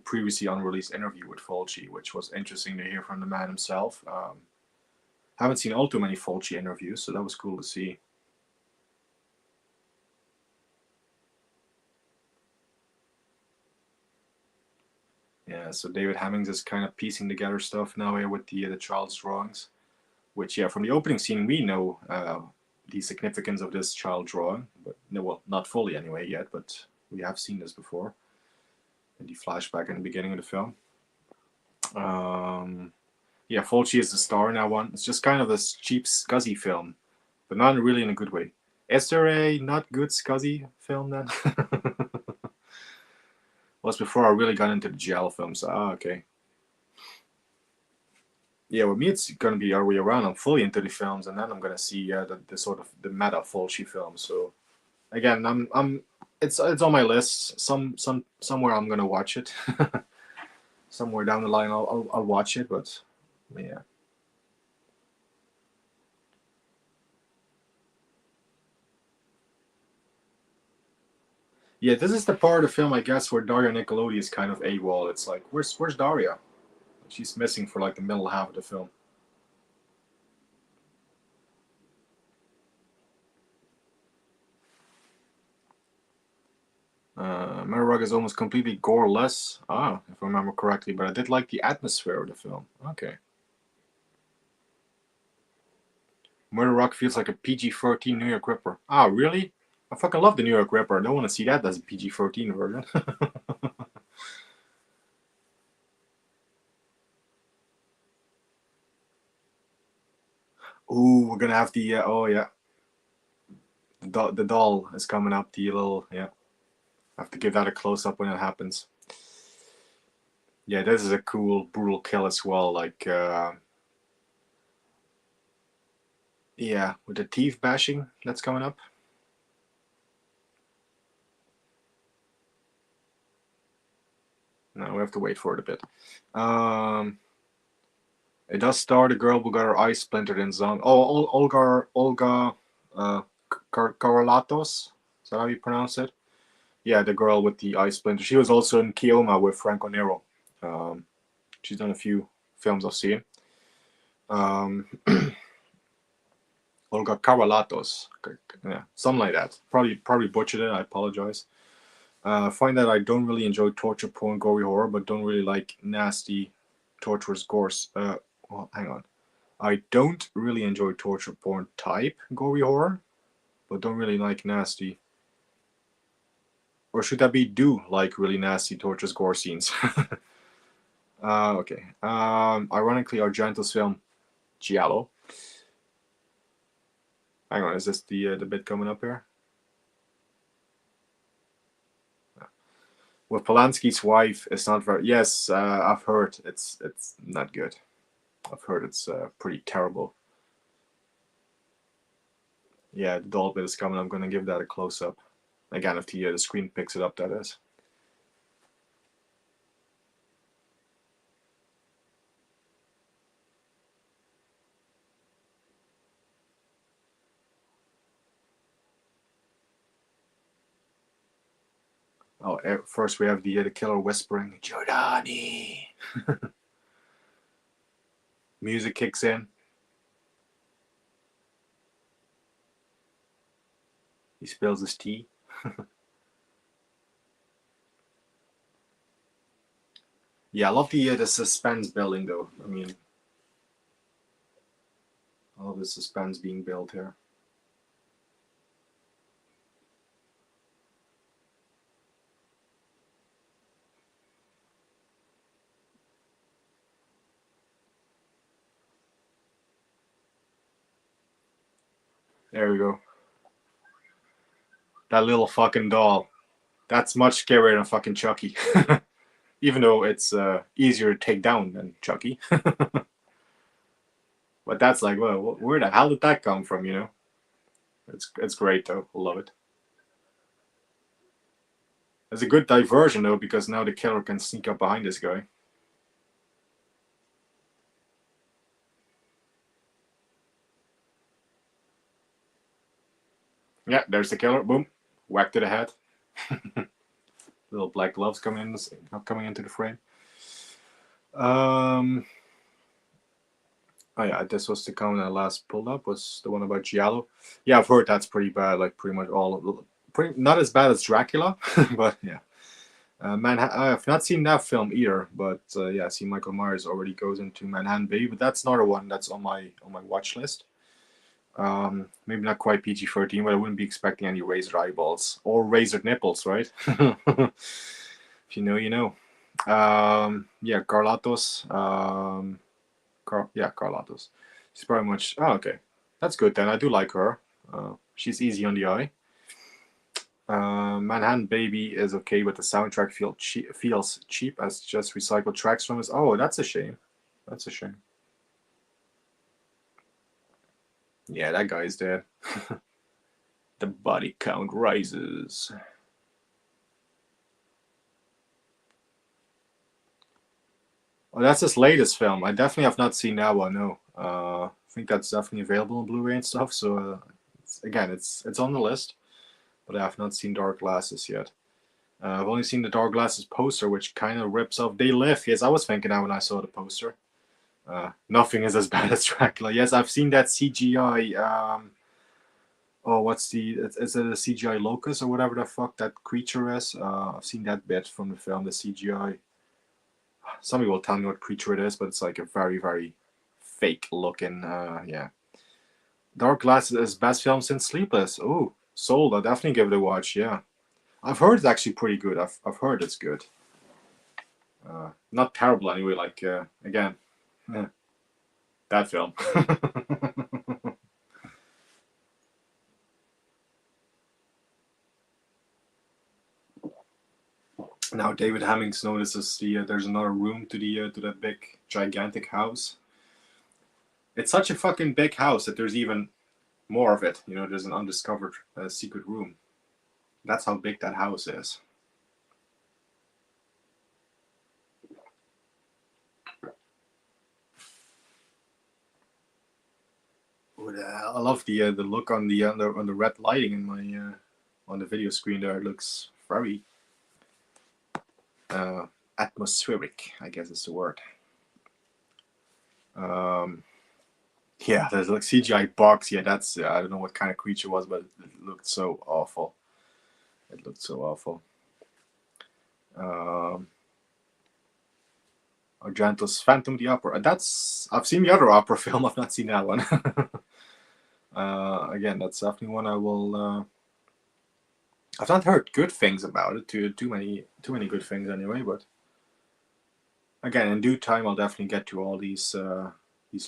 E: previously unreleased interview with Fulci, which was interesting to hear from the man himself. Haven't seen all too many Fulci interviews, so that was cool to see. Yeah, so David Hemmings is kind of piecing together stuff now here with the child's drawings, which, yeah, from the opening scene we know the significance of this child drawing, but no, well, not fully anyway yet, but we have seen this before in the flashback in the beginning of the film. Yeah, Fulci is the star in that one. It's just kind of a cheap, scuzzy film, but not really in a good way. Is there a not good, scuzzy film then? Was before I really got into the giallo films. Okay. Yeah, with me it's gonna be the other way around. I'm fully into the films, and then I'm gonna see the sort of the meta Fulci films. So again, it's on my list. Somewhere I'm gonna watch it. Somewhere down the line I'll watch it, but yeah. Yeah, this is the part of the film, I guess, where Daria Nicolodi is kind of AWOL. It's like, where's Daria? She's missing for like the middle half of the film. Merrug is almost completely gore-less. If I remember correctly, but I did like the atmosphere of the film. Okay. Murder Rock feels like a PG-13 New York Ripper. Really? I fucking love the New York Ripper. I don't want to see that as a PG-13 version. Ooh, we're gonna have the oh yeah, the doll is coming up. The little, yeah. I have to give that a close up when it happens. Yeah, this is a cool, brutal kill as well. Like, yeah, with the teeth bashing that's coming up. No, we have to wait for it a bit. It does star the girl who got her eye splintered in zombie. Oh, Olga Karalatos. Is that how you pronounce it? Yeah, the girl with the eye splinter. She was also in Kioma with Franco Nero. She's done a few films I've seen. Olga Karalatos. Yeah, something like that. Probably butchered it. I apologize. I find that I don't really enjoy torture porn, gory horror, but don't really like nasty, torturous gore. Well, hang on. I don't really enjoy torture porn type gory horror, but don't really like nasty. Or should that be do like really nasty torturous gore scenes? Okay. Ironically, Argento's film Giallo. Hang on, is this the bit coming up here? With Polanski's wife, it's not very. Yes, I've heard it's not good. I've heard it's pretty terrible. Yeah, the doll bit is coming. I'm gonna give that a close up. Again, if the screen picks it up, that is. Oh, first we have the killer whispering, Giordani. Music kicks in. He spills his tea. Yeah, I love the suspense building though. I mean, all the suspense being built here. There we go. That little fucking doll. That's much scarier than fucking Chucky. Even though it's easier to take down than Chucky. But that's like, well, where the hell did that come from, you know? It's great though. I love it. It's a good diversion though, because now the killer can sneak up behind this guy. Yeah, there's the killer. Boom. Whack to the head. Little black gloves coming into the frame. Oh yeah, this was the comment I last pulled up, was the one about Giallo. Yeah, I've heard that's pretty bad, like pretty much all not as bad as Dracula, but yeah. I've not seen that film either, but yeah, I see Michael Myers already goes into Manhattan Bay, but that's another one that's on my watch list. Maybe not quite PG-13, but I wouldn't be expecting any razored eyeballs or razored nipples, right? If you know, you know. Yeah, Carlatos. Carlatos. She's pretty much. Oh, okay, that's good then. I do like her. She's easy on the eye. Manhattan Baby is okay, but the soundtrack feels cheap as just recycled tracks from us. Oh, that's a shame. That's a shame. Yeah, that guy's dead. The body count rises. Oh, that's his latest film. I definitely have not seen that one. No, I think that's definitely available on Blu-ray and stuff. So it's on the list, but I have not seen Dark Glasses yet. I've only seen the Dark Glasses poster, which kind of rips off They Live. Yes, I was thinking that when I saw the poster. Nothing is as bad as Dracula. Yes, I've seen that CGI. Is it a CGI locust or whatever the fuck that creature is? I've seen that bit from the film, the CGI. Somebody will tell me what creature it is, but it's like a very, very fake looking. Yeah. Dark Glasses is best film since Sleepless. Oh, sold. I'll definitely give it a watch. Yeah. I've heard it's actually pretty good. I've heard it's good. Not terrible anyway. Like again, that film. Now David Hemmings notices there's another room to that big gigantic house. It's such a fucking big house that there's even more of it. You know, there's an undiscovered secret room. That's how big that house is. I love the look on the red lighting in my on the video screen there. It looks very atmospheric, I guess is the word. Yeah, there's like CGI box. Yeah, that's I don't know what kind of creature it was, but it looked so awful. It looked so awful. Argento's Phantom of the Opera. I've seen the other opera film. I've not seen that one. Again, that's definitely one I will. I've not heard good things about it. Too many good things anyway. But again, in due time, I'll definitely get to all these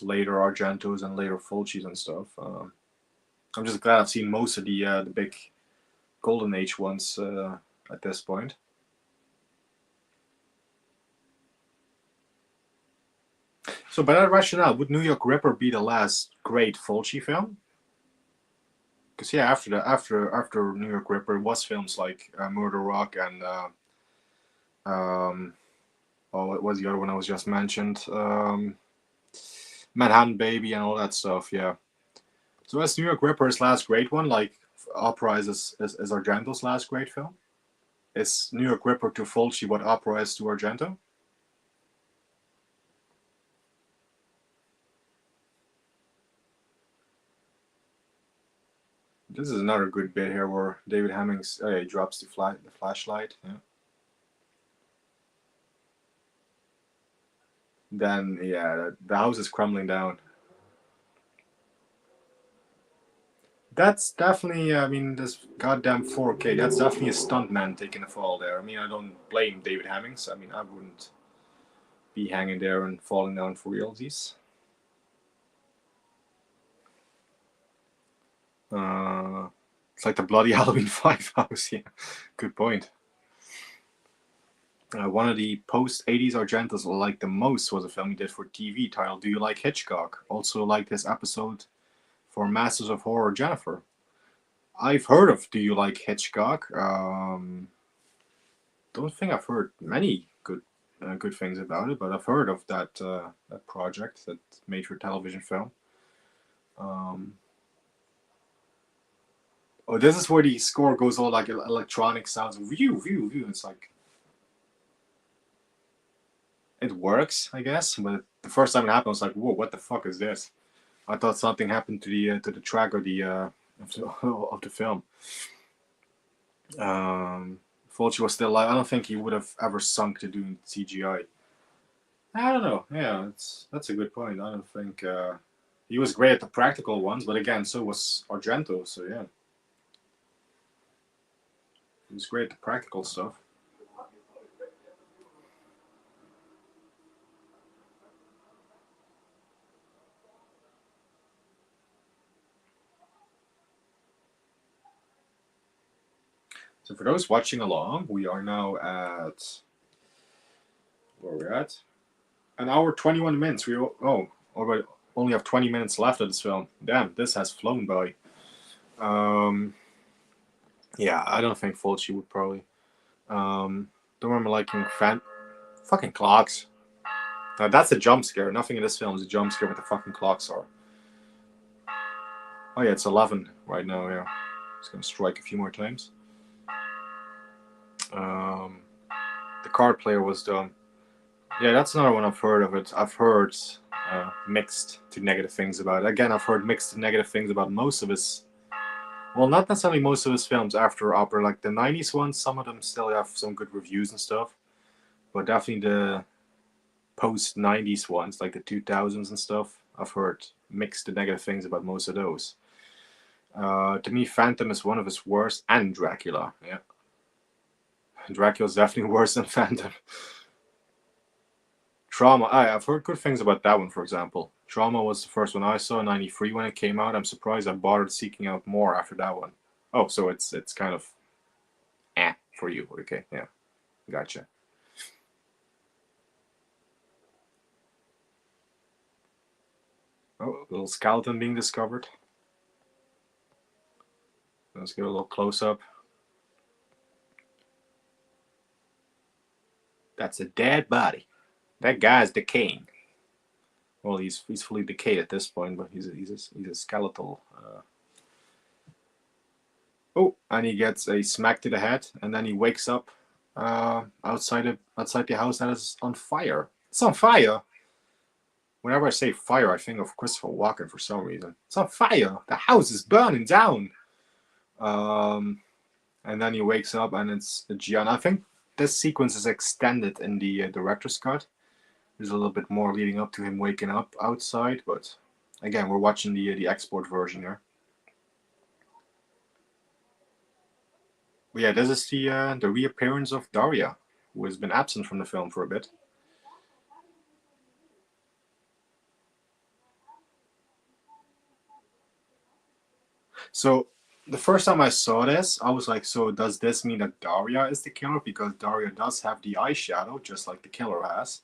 E: later Argentos and later Fulcis and stuff. I'm just glad I've seen most of the big Golden Age ones at this point. So by that rationale, would New York Ripper be the last great Fulci film? Because yeah, after New York Ripper was films like Murder Rock and what was the other one I was just mentioned? Manhattan Baby and all that stuff. Yeah. So is New York Ripper's last great one, like Opera is Argento's last great film? Is New York Ripper to Fulci what Opera is to Argento? This is another good bit here where David Hemmings he drops the flashlight. Yeah. Then yeah, the house is crumbling down. That's definitely, I mean, this goddamn 4K. That's definitely a stuntman taking a fall there. I mean, I don't blame David Hemmings. I mean, I wouldn't be hanging there and falling down for realsies. It's like the bloody Halloween 5 house. Yeah, good point. One of the post-80s Argentos I liked the most was a film he did for TV titled Do You Like Hitchcock? Also like this episode for Masters of Horror Jennifer. I've heard of Do You Like Hitchcock? Don't think I've heard many good things about it, but I've heard of that project, that made-for television film. Oh, this is where the score goes all like electronic sounds. View. It's like it works, I guess. But the first time it happened, I was like, "Whoa, what the fuck is this?" I thought something happened to the track or the of the film. Fulci was still alive. I don't think he would have ever sunk to doing CGI. I don't know. Yeah, that's a good point. I don't think he was great at the practical ones, but again, so was Argento. So yeah, he was great at the practical stuff. So for those watching along, we are now at where we're at an hour 21 minutes. We already only have 20 minutes left of this film. Damn, this has flown by. Yeah, I don't think Fulci would probably. Don't remember liking fucking clocks. Now that's a jump scare. Nothing in this film is a jump scare, but the fucking clocks are. Oh yeah, it's 11 right now. Yeah, just gonna strike a few more times. The card player was dumb. Yeah, that's another one I've heard of it. I've heard mixed to negative things about it. Again, I've heard mixed to negative things about most of his. Well, not necessarily most of his films after Opera. Like the 90s ones, some of them still have some good reviews and stuff. But definitely the post-90s ones, like the 2000s and stuff, I've heard mixed to negative things about most of those. To me, Phantom is one of his worst, and Dracula. Yeah. Dracula's definitely worse than Phantom. Trauma, I've heard good things about that one, for example. Trauma was the first one I saw in 93 when it came out. I'm surprised I bothered seeking out more after that one. Oh, so it's kind of for you. Okay, yeah. Gotcha. Oh, a little skeleton being discovered. Let's get a little close up. That's a dead body. That guy's decaying. Well, he's fully decayed at this point, but he's a skeletal. Oh, and he gets a smack to the head, and then he wakes up outside the house that is on fire. It's on fire. Whenever I say fire, I think of Christopher Walken for some reason. It's on fire. The house is burning down. And then he wakes up, and it's Gian. I think this sequence is extended in the director's cut. There's a little bit more leading up to him waking up outside, but again, we're watching the export version here. But yeah, this is the reappearance of Daria, who has been absent from the film for a bit. So the first time I saw this, I was like, so does this mean that Daria is the killer? Because Daria does have the eyeshadow, just like the killer has.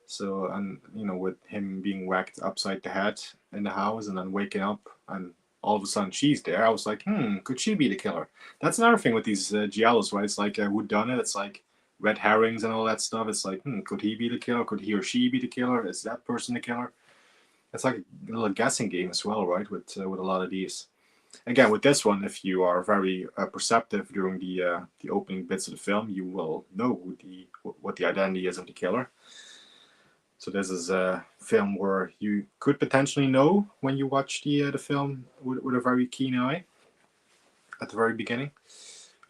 E: So, and you know, with him being whacked upside the head in the house and then waking up and all of a sudden she's there, I was like, could she be the killer? That's another thing with these giallos, right? It's like whodunit. It's like red herrings and all that stuff. It's like, could he be the killer? Could he or she be the killer? Is that person the killer? It's like a little guessing game as well, right? With a lot of these. Again, with this one, if you are very perceptive during the opening bits of the film, you will know what the identity is of the killer. So this is a film where you could potentially know when you watch the film with a very keen eye at the very beginning,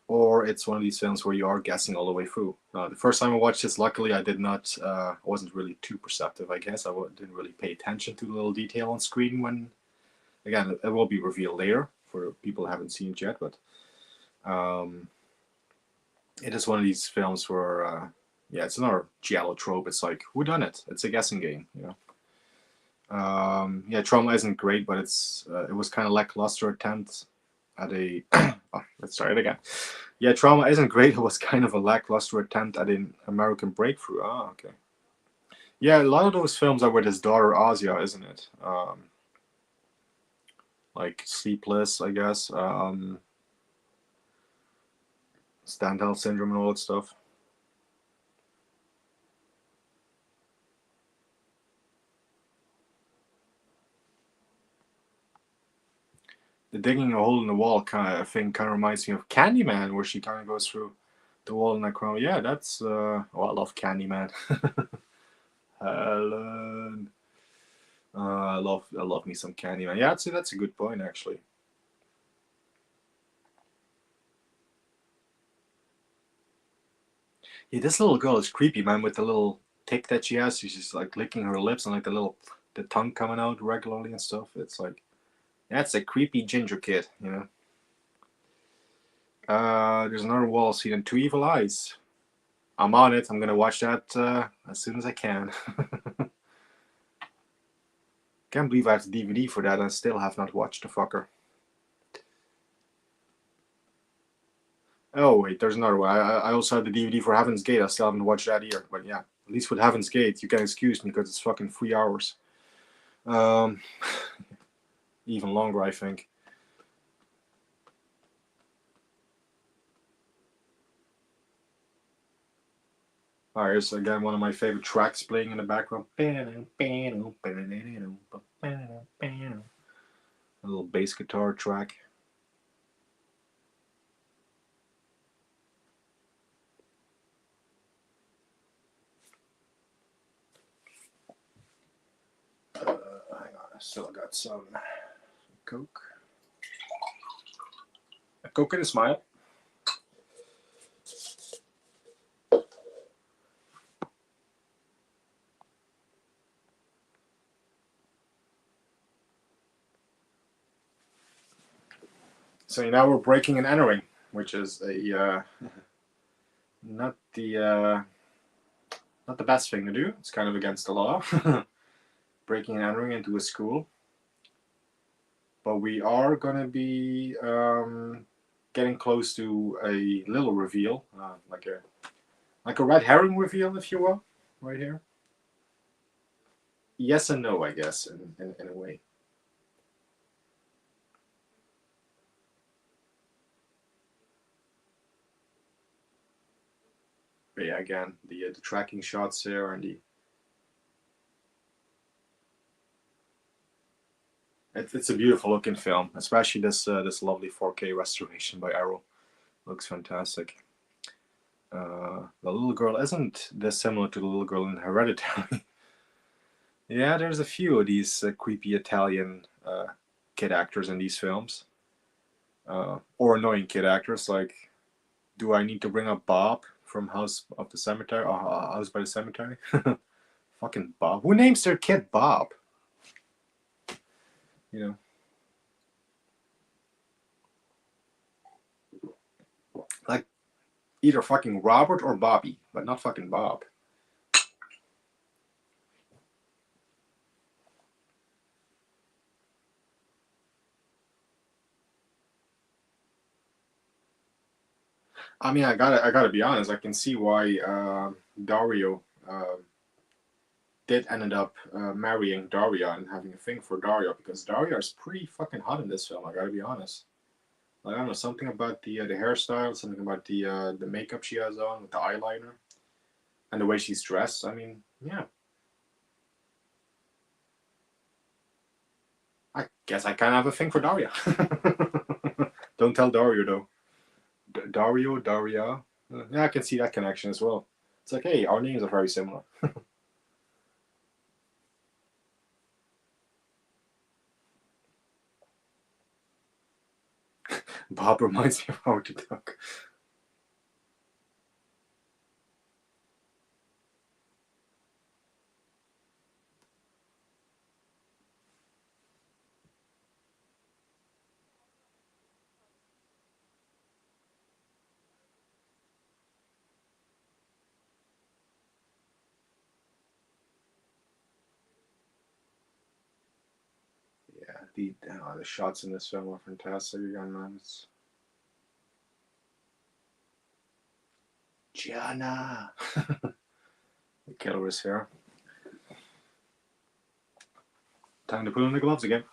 E: or it's one of these films where you are guessing all the way through. The first time I watched this, luckily I did not. I wasn't really too perceptive. I guess I didn't really pay attention to the little detail on screen when. Again, it will be revealed later for people who haven't seen it yet, but it is one of these films where. Yeah, it's another giallo trope. It's like, who done it? It's a guessing game, you know. Yeah, Trauma isn't great, but it was kind of lackluster attempt at a. Oh, let's try it again. Yeah, Trauma isn't great. It was kind of a lackluster attempt at an American breakthrough. Ah, okay. Yeah, a lot of those films are with his daughter Asia, isn't it? Like Sleepless, I guess. Standheld Syndrome and all that stuff. The digging a hole in the wall kind of thing kind of reminds me of Candyman, where she kind of goes through the wall in that crown. Yeah, that's I love Candyman. Helen, I love me some Candyman. Yeah, that's a good point actually. Yeah, this little girl is creepy, man, with the little tick that she has. She's just like licking her lips and like the tongue coming out regularly and stuff. It's like. That's a creepy ginger kid, you know. There's another wall scene in Two Evil Eyes. I'm on it. I'm gonna watch that as soon as I can. Can't believe I have the DVD for that and I still have not watched the fucker. Oh wait, there's another one. I also have the DVD for Heaven's Gate. I still haven't watched that either. But yeah, at least with Heaven's Gate, you can excuse me because it's fucking 3 hours. Even longer, I think. Alright, here's again one of my favorite tracks playing in the background. A little bass guitar track. Hang on, I still got some Coke. A Coke and a smile. So now we're breaking and entering, which is a not the best thing to do. It's kind of against the law. Breaking and entering into a school. But we are going to be getting close to a little reveal, like Like a red herring reveal, if you will, right here. Yes and no, I guess, in a way. But yeah, again, the tracking shots there and the it's a beautiful looking film, especially this lovely 4K restoration by Arrow. Looks fantastic. The little girl isn't this similar to the little girl in Hereditary. Yeah, there's a few of these creepy Italian kid actors in these films, or annoying kid actors. Like, do I need to bring up Bob from House of the Cemetery or House by the Cemetery? Fucking Bob. Who names their kid Bob? You know. Like, either fucking Robert or Bobby, but not fucking Bob. I mean, I gotta be honest. I can see why Dario did ended up marrying Daria and having a thing for Daria, because Daria is pretty fucking hot in this film. I gotta be honest. Like, I don't know, something about the hairstyle, something about the makeup she has on with the eyeliner, and the way she's dressed. I mean, yeah. I guess I kind of have a thing for Daria. Don't tell Dario though. Dario, Daria. Yeah, I can see that connection as well. It's like, hey, our names are very similar. Bob reminds me of Howard the Duck. Yeah, the shots in this film are fantastic again, man. It's Gianna. The killer is here. Time to put on the gloves again.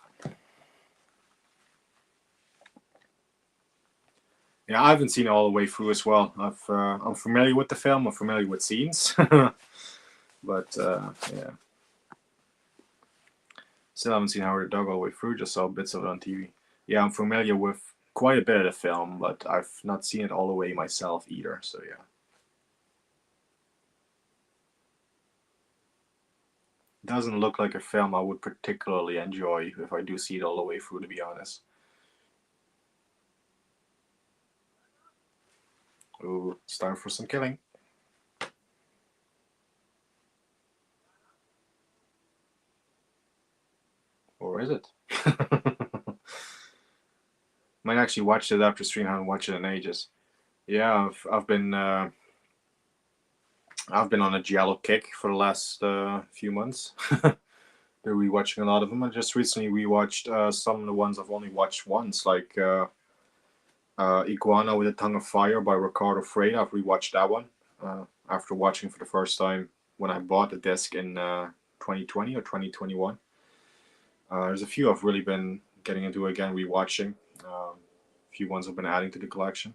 E: Yeah, I haven't seen it all the way through as well. I'm familiar with the film. I'm familiar with scenes, but yeah, still haven't seen Howard the Duck all the way through. Just saw bits of it on TV. Yeah, I'm familiar with quite a bit of the film, but I've not seen it all the way myself either. So yeah, doesn't look like a film I would particularly enjoy if I do see it all the way through, to be honest. Ooh, it's time for some killing. Or is it? Might actually watch it after stream. I haven't watched it in ages. Yeah, I've been on a giallo kick for the last few months. Been rewatching a lot of them. I just recently rewatched some of the ones I've only watched once, like Iguana with a Tongue of Fire by Ricardo Freire. I've rewatched that one after watching for the first time when I bought the disc in 2020 or 2021. There's a few I've really been getting into again, rewatching. A few ones I've been adding to the collection.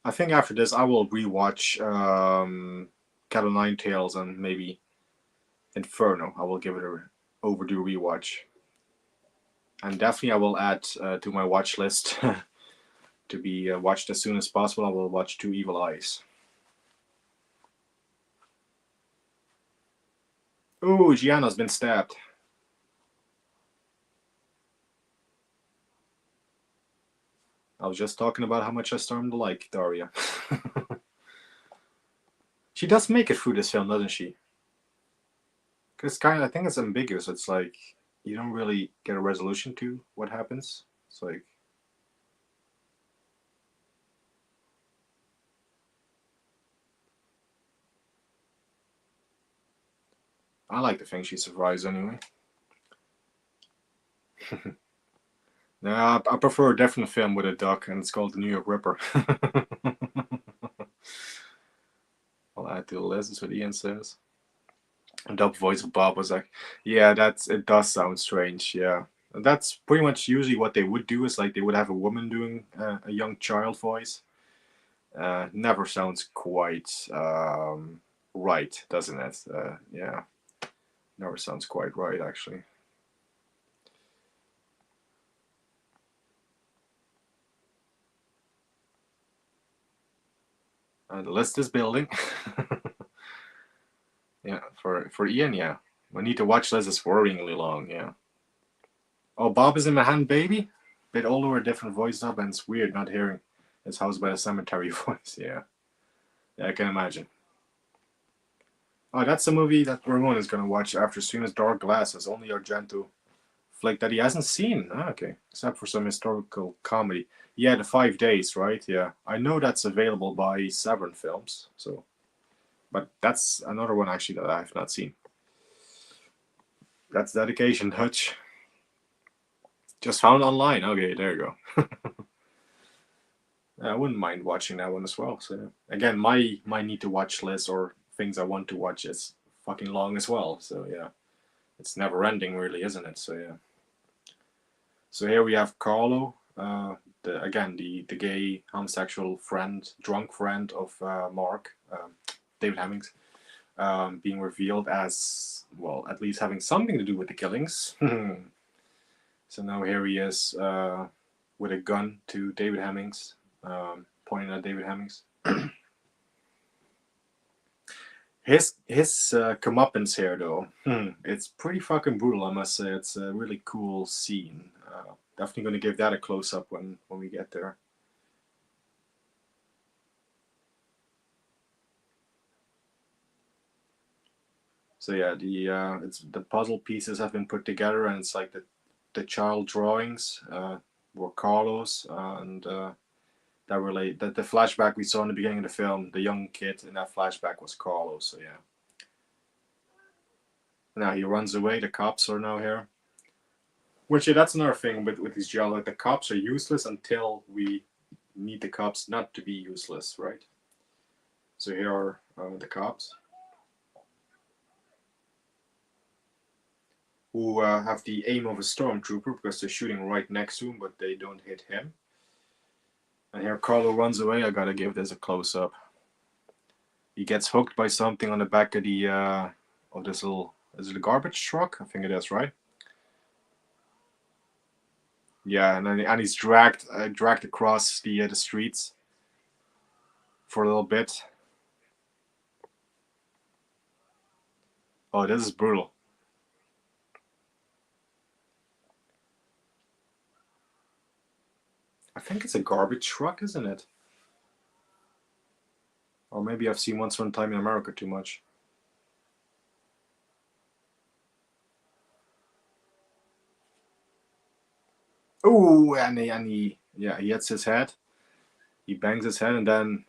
E: I think after this, I will rewatch Cat o' Nine Tails and maybe Inferno. I will give it a overdue rewatch. And definitely, I will add to my watch list to be watched as soon as possible. I will watch Two Evil Eyes. Ooh, Gianna's been stabbed. I was just talking about how much I started to like Daria. She does make it through this film, doesn't she? Because I think it's ambiguous. It's like you don't really get a resolution to what happens. It's like, I like to think she survives anyway. No, I prefer a different film with a duck, and it's called The New York Ripper. I'll add to the list, is what Ian says. And dub voice of Bob was like, yeah, it does sound strange, yeah. And that's pretty much usually what they would do, is like they would have a woman doing a young child voice. Never sounds quite right, doesn't it? Yeah, never sounds quite right, actually. The list is building. Yeah, for Ian, yeah. We need to watch list is worryingly long, yeah. Oh, Bob is in my hand, baby? Bit older, a different voice up, and it's weird not hearing his House by the Cemetery voice, yeah. Yeah, I can imagine. Oh, that's a movie that Ramon is gonna watch after soon as Dark Glasses, only Argento flick that he hasn't seen. Ah, okay. Except for some historical comedy. Yeah, the 5 days, right? Yeah. I know that's available by Severn Films, so but that's another one actually that I have not seen. That's dedication, Hutch. Just found online. Okay, there you go. I wouldn't mind watching that one as well. So again, my need to watch list or things I want to watch is fucking long as well. So yeah, it's never ending, really, isn't it? So yeah. So here we have Carlo, the gay homosexual friend, drunk friend of Mark, David Hemmings, being revealed as, well, at least having something to do with the killings. So now here he is with a gun to David Hemmings, pointing at David Hemmings. His comeuppance here, though, it's pretty fucking brutal, I must say. It's a really cool scene. Definitely going to give that a close up when we get there. So yeah, the puzzle pieces have been put together, and it's like the child drawings were Carlos, and that relate that the flashback we saw in the beginning of the film, the young kid in that flashback was Carlos. So yeah. Now he runs away. The cops are now here. Which, yeah, that's another thing with these giallo. Like, the cops are useless until we need the cops not to be useless, right? So here are the cops who have the aim of a stormtrooper because they're shooting right next to him, but they don't hit him. And here Carlo runs away. I gotta give this a close up. He gets hooked by something on the back of the of this little, is it a garbage truck? I think it is, right? Yeah, and he's dragged across the streets for a little bit. Oh, this is brutal. I think it's a garbage truck, isn't it? Or maybe I've seen Once Upon a Time in America too much. Oh, and he hits his head. He bangs his head, and then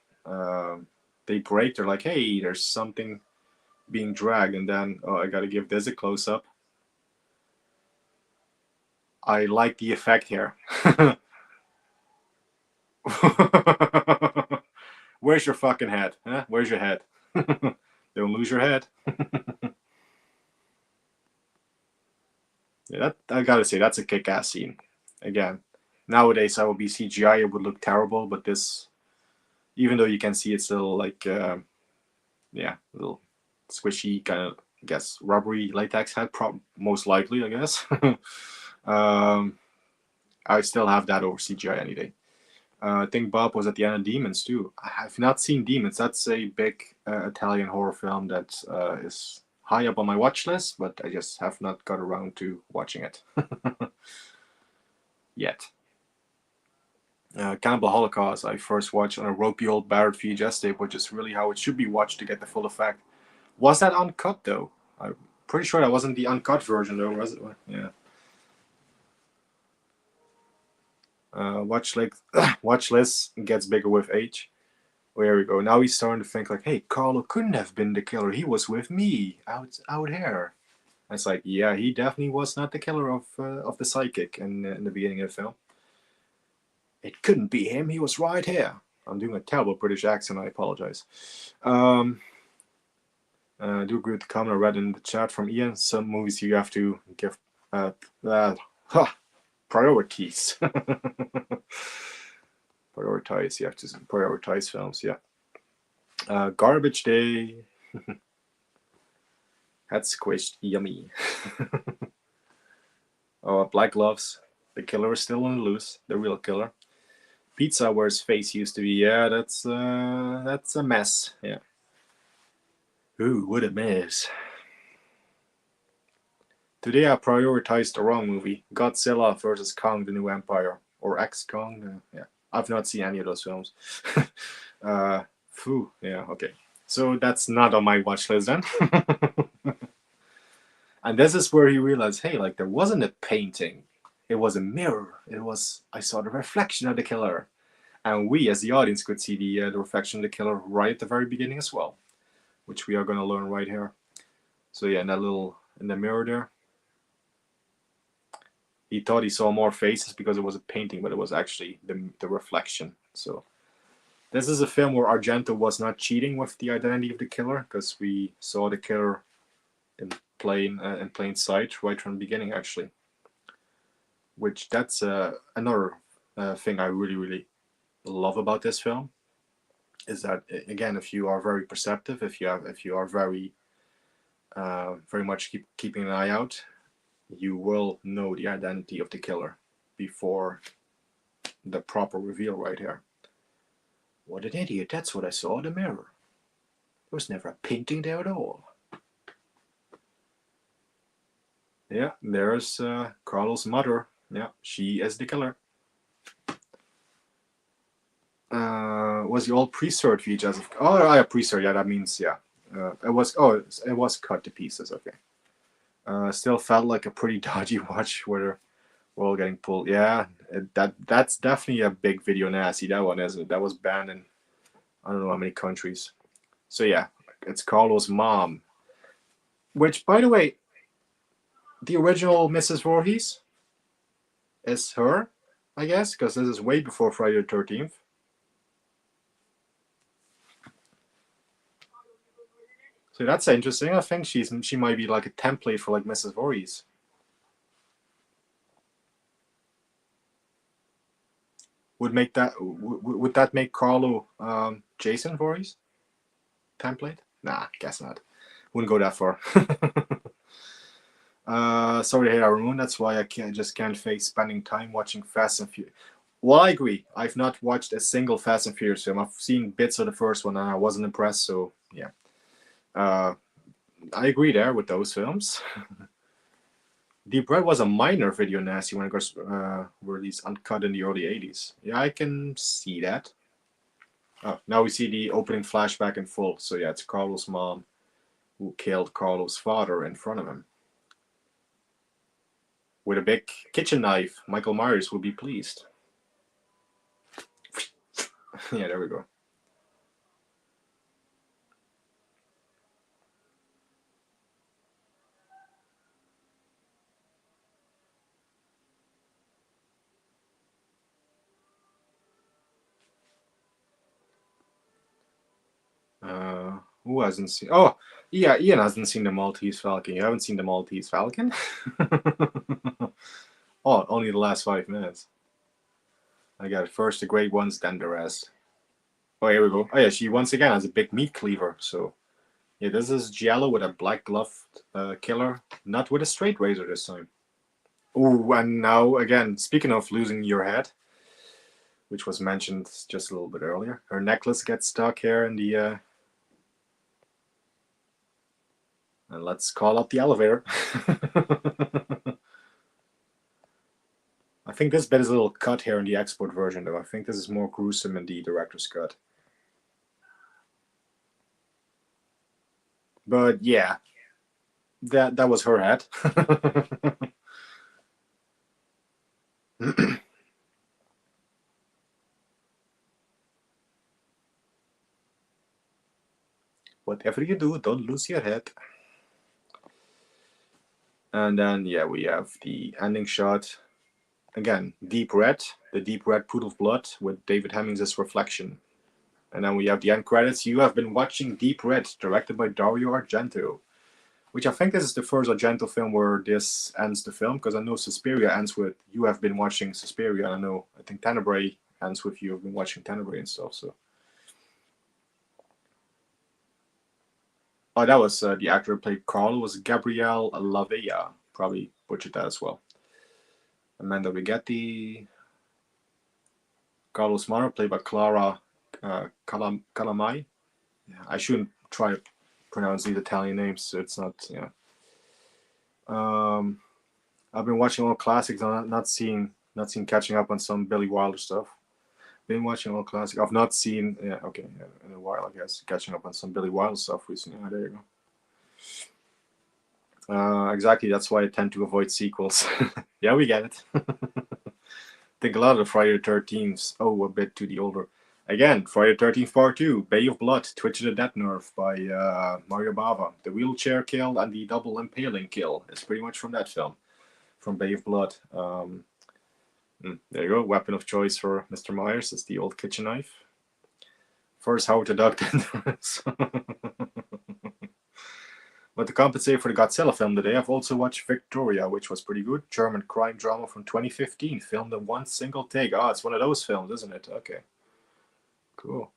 E: they break. They're like, hey, there's something being dragged. And then, oh, I gotta give this a close up. I like the effect here. Where's your fucking head? Huh? Where's your head? Don't lose your head. Yeah, I gotta say, that's a kick-ass scene. Again, nowadays I would be CGI, it would look terrible, but this, even though you can see it's still like, yeah, a little squishy kind of, I guess, rubbery latex head, most likely, I guess. I still have that over CGI any day. I think Bob was at the end of Demons too. I have not seen Demons. That's a big Italian horror film that is high up on my watch list, but I just have not got around to watching it yet. Cannibal Holocaust, I first watched on a ropey old Barrett VHS tape, which is really how it should be watched to get the full effect. Was that uncut though? I'm pretty sure that wasn't the uncut version though, was it? Yeah. Watch list gets bigger with age. Well, there we go. Now he's starting to think like, hey, Carlo couldn't have been the killer. He was with me out here. And it's like, yeah, he definitely was not the killer of the psychic in the beginning of the film. It couldn't be him. He was right here. I'm doing a terrible British accent. I apologize. Do agree with the comment I read in the chat from Ian. Some movies you have to give priorities. Prioritize. You have to prioritize films. Yeah. Garbage Day. Head squished. Yummy. Oh, Black Gloves. The killer is still on the loose. The real killer. Pizza where his face used to be. Yeah, that's a mess. Yeah. Ooh, what a mess. Today I prioritized the wrong movie. Godzilla vs. Kong: The New Empire. Or X-Kong. Yeah. I've not seen any of those films. Yeah, okay. So that's not on my watch list then. And this is where he realized, hey, like there wasn't a painting. It was a mirror. I saw the reflection of the killer. And we, as the audience, could see the reflection of the killer right at the very beginning as well. Which we are going to learn right here. So yeah, in the mirror there. He thought he saw more faces because it was a painting, but it was actually the reflection. So this is a film where Argento was not cheating with the identity of the killer, because we saw the killer in plain sight right from the beginning, actually. Which that's another thing I really, really love about this film, is that, again, if you are very perceptive, if you are very much keeping an eye out, you will know the identity of the killer before the proper reveal right here. What an idiot, that's what I saw in the mirror. There was never a painting there at all. Yeah, there's Carlo's mother. Yeah, she is the killer. Was the old pre-sort VHS? Oh, yeah, pre-sort. Yeah, that means, yeah. It was cut to pieces. Okay. Still felt like a pretty dodgy watch where we're all getting pulled. Yeah, that's definitely a big video nasty. That one, isn't it? That was banned in I don't know how many countries. So yeah, it's Carlo's mom. Which, by the way, the original Mrs. Voorhees is her, I guess, because this is way before Friday the 13th. So that's interesting. I think she might be like a template for like Mrs. Voorhees. Would that make Carlo Jason Voorhees template? Nah, guess not. Wouldn't go that far. Sorry to hear Arun. That's why I just can't face spending time watching Fast and Furious. Well, I agree. I've not watched a single Fast and Furious film. I've seen bits of the first one and I wasn't impressed. So yeah, I agree there with those films. Deep Red was a minor video nasty when it got released uncut in the early 80s. Yeah, I can see that. Oh, now we see the opening flashback in full. So yeah, it's Carlo's mom who killed Carlo's father in front of him. With a big kitchen knife, Michael Myers will be pleased. Yeah, there we go. Who hasn't seen? Oh, yeah, Ian hasn't seen the Maltese Falcon. You haven't seen the Maltese Falcon? Oh, only the last 5 minutes. I got first the great ones, then the rest. Oh, here we go. Oh yeah, she once again has a big meat cleaver. So yeah, this is giallo with a black gloved killer, not with a straight razor this time. Oh, and now again, speaking of losing your head, which was mentioned just a little bit earlier, her necklace gets stuck here in the. And let's call up the elevator. I think this bit is a little cut here in the export version, though. I think this is more gruesome in the director's cut. But yeah, that was her head. Whatever you do, don't lose your head. And then, yeah, we have the ending shot. again, Deep Red, the Deep Red Pool of Blood with David Hemmings' Reflection. And then we have the end credits. You have been watching Deep Red, directed by Dario Argento, which I think this is the first Argento film where this ends the film, because I know Suspiria ends with you have been watching Suspiria. I think Tenebrae ends with you have been watching Tenebrae and stuff. So, oh, that was the actor who played Carl was Gabrielle Lavella. Probably butchered that as well. Amanda Rigetti. Carlos Mara, played by Clara Calamai. Yeah, I shouldn't try to pronounce these Italian names. So it's not, yeah. I've been watching all classics. I'm not seeing catching up on some Billy Wilder stuff. Been watching all classics. I've not seen, in a while, I guess, catching up on some Billy Wilder stuff recently. Oh, there you go. Exactly. That's why I tend to avoid sequels. Yeah, we get it. I think a lot of the Friday the 13th, a bit to the older. Again, Friday the 13th Part 2, Bay of Blood, Twitch of the Death Nerve by Mario Bava. The wheelchair kill and the double impaling kill is pretty much from that film, from Bay of Blood. There you go, weapon of choice for Mr. Myers is the old kitchen knife. First Howard the Duck. But to compensate for the Godzilla film today, I've also watched Victoria, which was pretty good. German crime drama from 2015, filmed in one single take. Oh, it's one of those films, isn't it? Okay. Cool.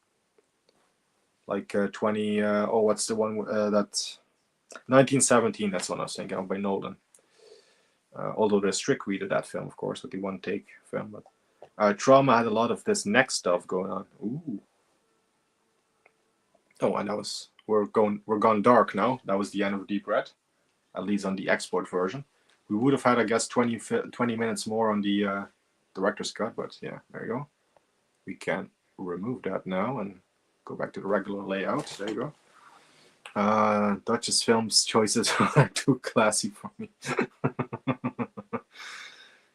E: Like what's the one that's 1917? That's what I was thinking of, by Nolan. Although there's strict read of that film, of course, with the one take film. But Trauma had a lot of this next stuff going on. Ooh. Oh, and that was we're gone dark now. That was the end of Deep Red, at least on the export version. We would have had, I guess, 20 minutes more on the director's cut, but yeah, there you go. We can remove that now and go back to the regular layout. There you go. Duchess Films choices are too classy for me.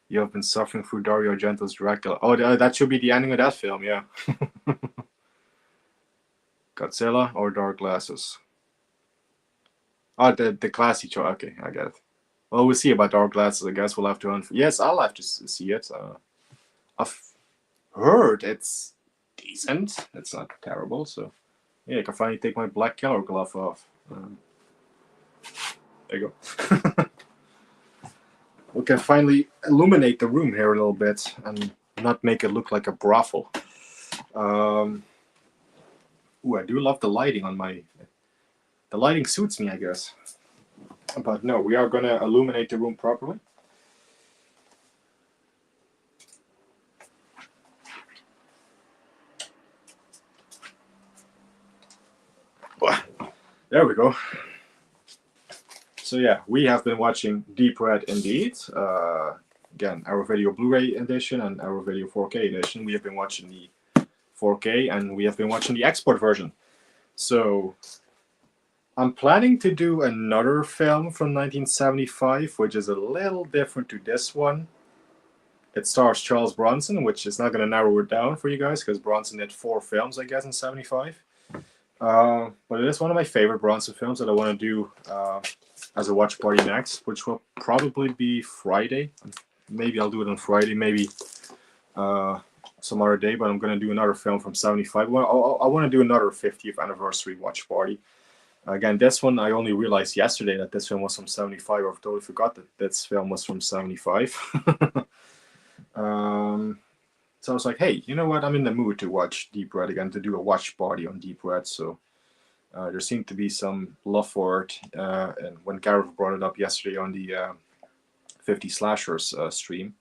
E: You have been suffering through Dario Argento's Dracula. Oh, that should be the ending of that film, yeah. Godzilla or Dark Glasses? Oh, the classy choice. Okay, I get it. Well, we'll see about Dark Glasses. I guess we'll have to. Yes, I'll have to see it. I've heard it's decent. It's not terrible. So, yeah, I can finally take my black killer glove off. There you go. We can finally illuminate the room here a little bit and not make it look like a brothel. Ooh, I do love the lighting on my... The lighting suits me, I guess. But no, we are going to illuminate the room properly. There we go. So yeah, we have been watching Deep Red indeed. Again, our video Blu-ray edition and our video 4K edition. We have been watching the 4K and we have been watching the export version. So I'm planning to do another film from 1975, which is a little different to this one. It stars Charles Bronson, which is not going to narrow it down for you guys because Bronson did 4 films, I guess, in 75. But it is one of my favorite Bronson films that I want to do as a watch party next, which will probably be Friday. Maybe I'll do it on Friday, maybe some other day, but I'm going to do another film from 75. I want to do another 50th anniversary watch party. Again, this one, I only realized yesterday that this film was from 75. I totally forgot that this film was from 75. So I was like, hey, you know what? I'm in the mood to watch Deep Red again, to do a watch party on Deep Red. So there seemed to be some love for it. And when Gareth brought it up yesterday on the 50 Slashers stream,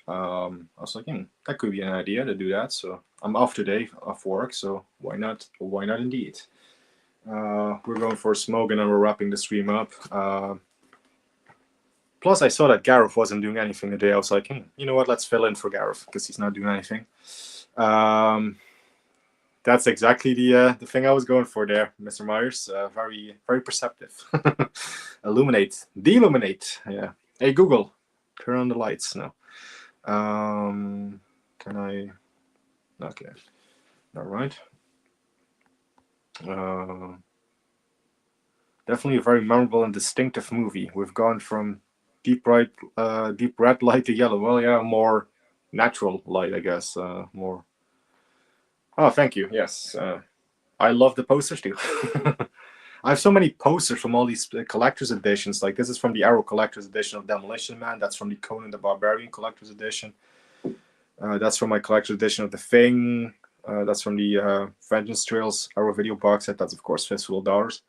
E: I was like, that could be an idea to do that. So I'm off today, off work. So why not? Why not indeed? We're going for a smoke and then we're wrapping the stream up. Plus, I saw that Gareth wasn't doing anything today. I was like, you know what? Let's fill in for Gareth because he's not doing anything. That's exactly the thing I was going for there, Mr. Myers. Very, very perceptive. Illuminate, deilluminate. Yeah. Hey, Google, turn on the lights now. Can I? Okay. All right. Definitely a very memorable and distinctive movie. We've gone from deep red light to yellow. Well, yeah, more natural light, I guess. More. Oh, thank you. Yes, I love the posters too. I have so many posters from all these collector's editions. Like this is from the Arrow collector's edition of Demolition Man. That's from the Conan the Barbarian collector's edition. That's from my collector's edition of The Thing. That's from the Vengeance Trails Arrow video box set. That's of course Fistful of Dollars.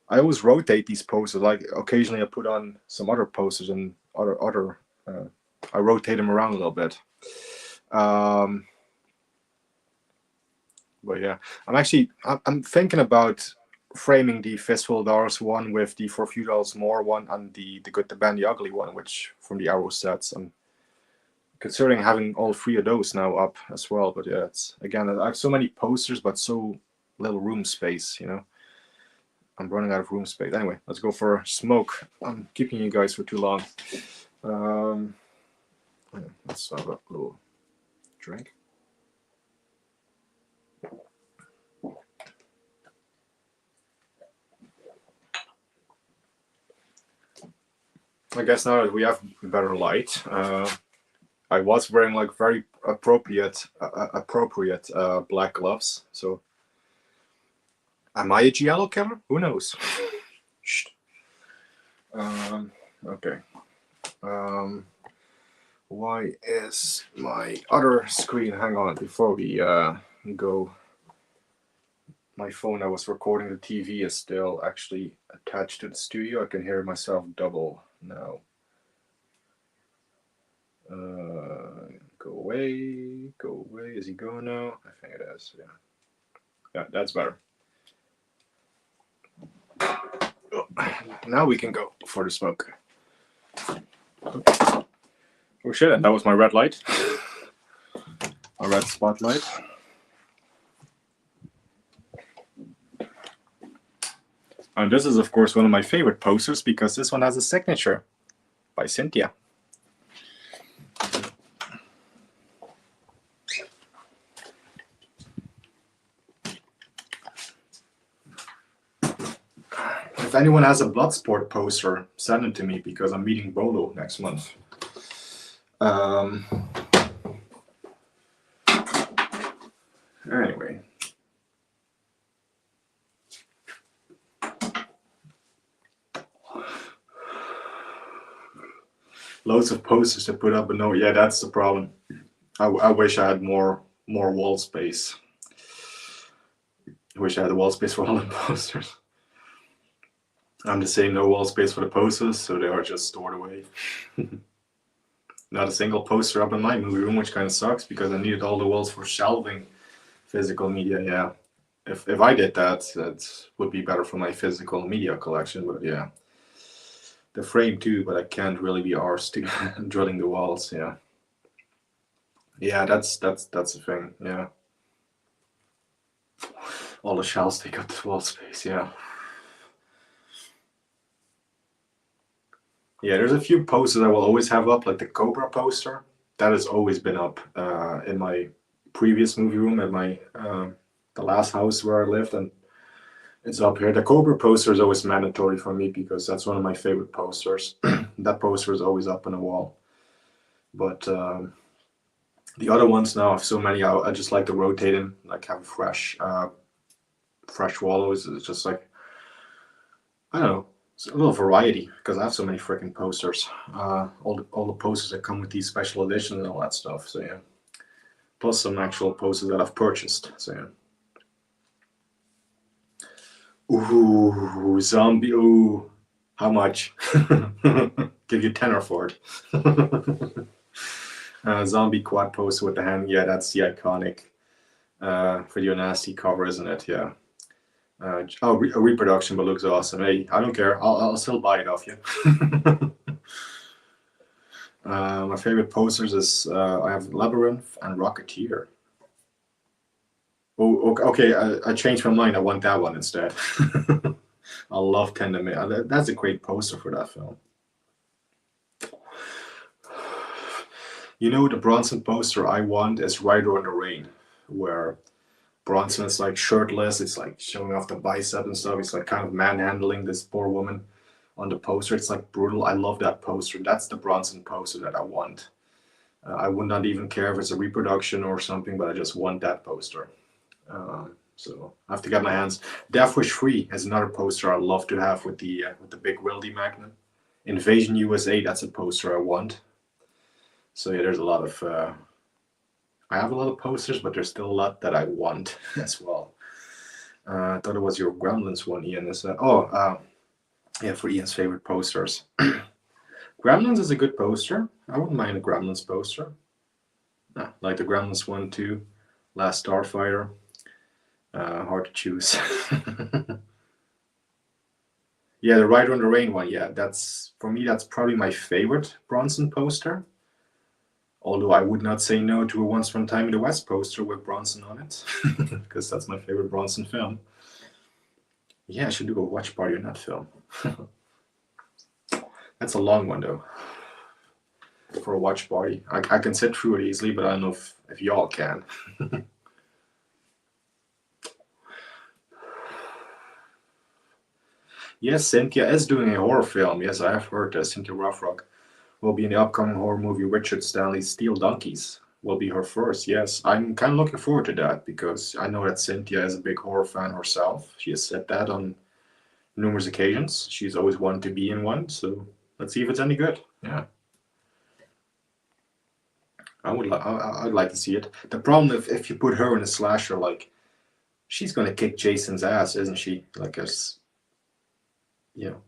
E: I always rotate these posters. Like occasionally I put on some other posters and other. I rotate them around a little bit. But yeah, I'm thinking about framing the Fistful of Dollars one with the For a Few Dollars More one and the Good, the Bad, the Ugly one, which from the Arrow sets. I'm considering having all three of those now up as well. But yeah, it's again, I have so many posters, but so little room space, you know. I'm running out of room space. Anyway, let's go for smoke. I'm keeping you guys for too long. Let's have a little drink. I guess now that we have better light, I was wearing like very appropriate black gloves. So, am I a giallo killer? Who knows? Okay. Why is my other screen? Hang on, before we go. My phone I was recording the TV is still actually attached to the studio. I can hear myself double now. Go away, go away. Is he going now? I think it is, yeah. Yeah, that's better. Now we can go for the smoke. Oh shit, that was my red light. A red spotlight. And this is, of course, one of my favorite posters because this one has a signature by Cynthia. If anyone has a Bloodsport poster, send it to me because I'm meeting Bolo next month. Anyway. Loads of posters to put up, but no, yeah, that's the problem. I wish I had more wall space. I wish I had the wall space for all the posters. I'm just saying no wall space for the posters, so they are just stored away. Not a single poster up in my movie room, which kind of sucks because I needed all the walls for shelving physical media. Yeah, if I did that, that would be better for my physical media collection. But yeah, the frame too. But I can't really be arsed to drilling the walls. Yeah, yeah, that's the thing. Yeah, all the shelves take up the wall space. Yeah. Yeah, there's a few posters I will always have up, like the Cobra poster. That has always been up in my previous movie room at my the last house where I lived, and it's up here. The Cobra poster is always mandatory for me because that's one of my favorite posters. That poster is always up on the wall. But the other ones now, I have so many. I just like to rotate them, like have a fresh wall. It's just like, I don't know. It's a little variety because I have so many freaking posters. All the posters that come with these special editions and all that stuff. So yeah, plus some actual posters that I've purchased. So yeah. Ooh, zombie. Ooh, how much? Give you 10 for it. Zombie quad poster with the hand. Yeah, that's the iconic Video Nasty cover, isn't it? Yeah. A reproduction, but looks awesome. Hey, I don't care. I'll still buy it off you. My favorite posters is I have Labyrinth and Rocketeer. Oh, okay. I changed my mind. I want that one instead. I love Tendon. That's a great poster for that film. You know, the Bronson poster I want is Rider on the Rain, where Bronson is like shirtless. It's like showing off the bicep and stuff. He's like kind of manhandling this poor woman
F: on the poster. It's like brutal. I love that poster. That's the Bronson poster that I want. I would not even care if it's a reproduction or something, but I just want that poster. So I have to get my hands. Death Wish 3 is another poster I love to have with the big Wildy Magnum. Invasion USA, that's a poster I want. So yeah, there's a lot of. I have a lot of posters, but there's still a lot that I want as well. I thought it was your Gremlins one, Ian. Yeah, for Ian's favorite posters. Gremlins is a good poster. I wouldn't mind a Gremlins poster. Like the Gremlins 1, 2, Last Starfighter. Hard to choose. Yeah, the Rider on the Rain one. Yeah, for me, that's probably my favorite Bronson poster. Although I would not say no to a Once Upon a Time in the West poster with Bronson on it, because that's my favorite Bronson film. Yeah, I should do a watch party on that film. That's a long one, though, for a watch party. I can sit through it easily, but I don't know if y'all can. Yes, Cynthia is doing a horror film. Yes, I have heard that Cynthia Rothrock will be in the upcoming horror movie Richard Stanley's Steel Donkeys. Will be her first. Yes, I'm kind of looking forward to that because I know that Cynthia is a big horror fan herself. She has said that on numerous occasions. She's always wanted to be in one, so let's see if it's any good. Yeah. I'd like to see it. The problem if you put her in a slasher, like, she's gonna kick Jason's ass, isn't she? Like,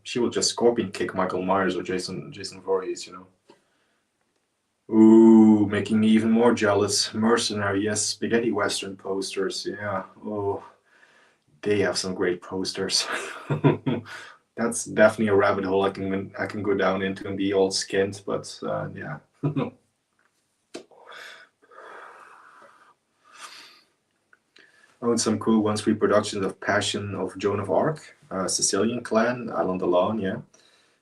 F: she will just scorpion kick Michael Myers or Jason Voorhees, Ooh, making me even more jealous. Mercenary, yes, spaghetti western posters, yeah. Oh, they have some great posters. That's definitely a rabbit hole I can go down into and be all skint, but yeah. Own some cool ones reproductions of Passion of Joan of Arc, Sicilian Clan, Alan Delon, yeah.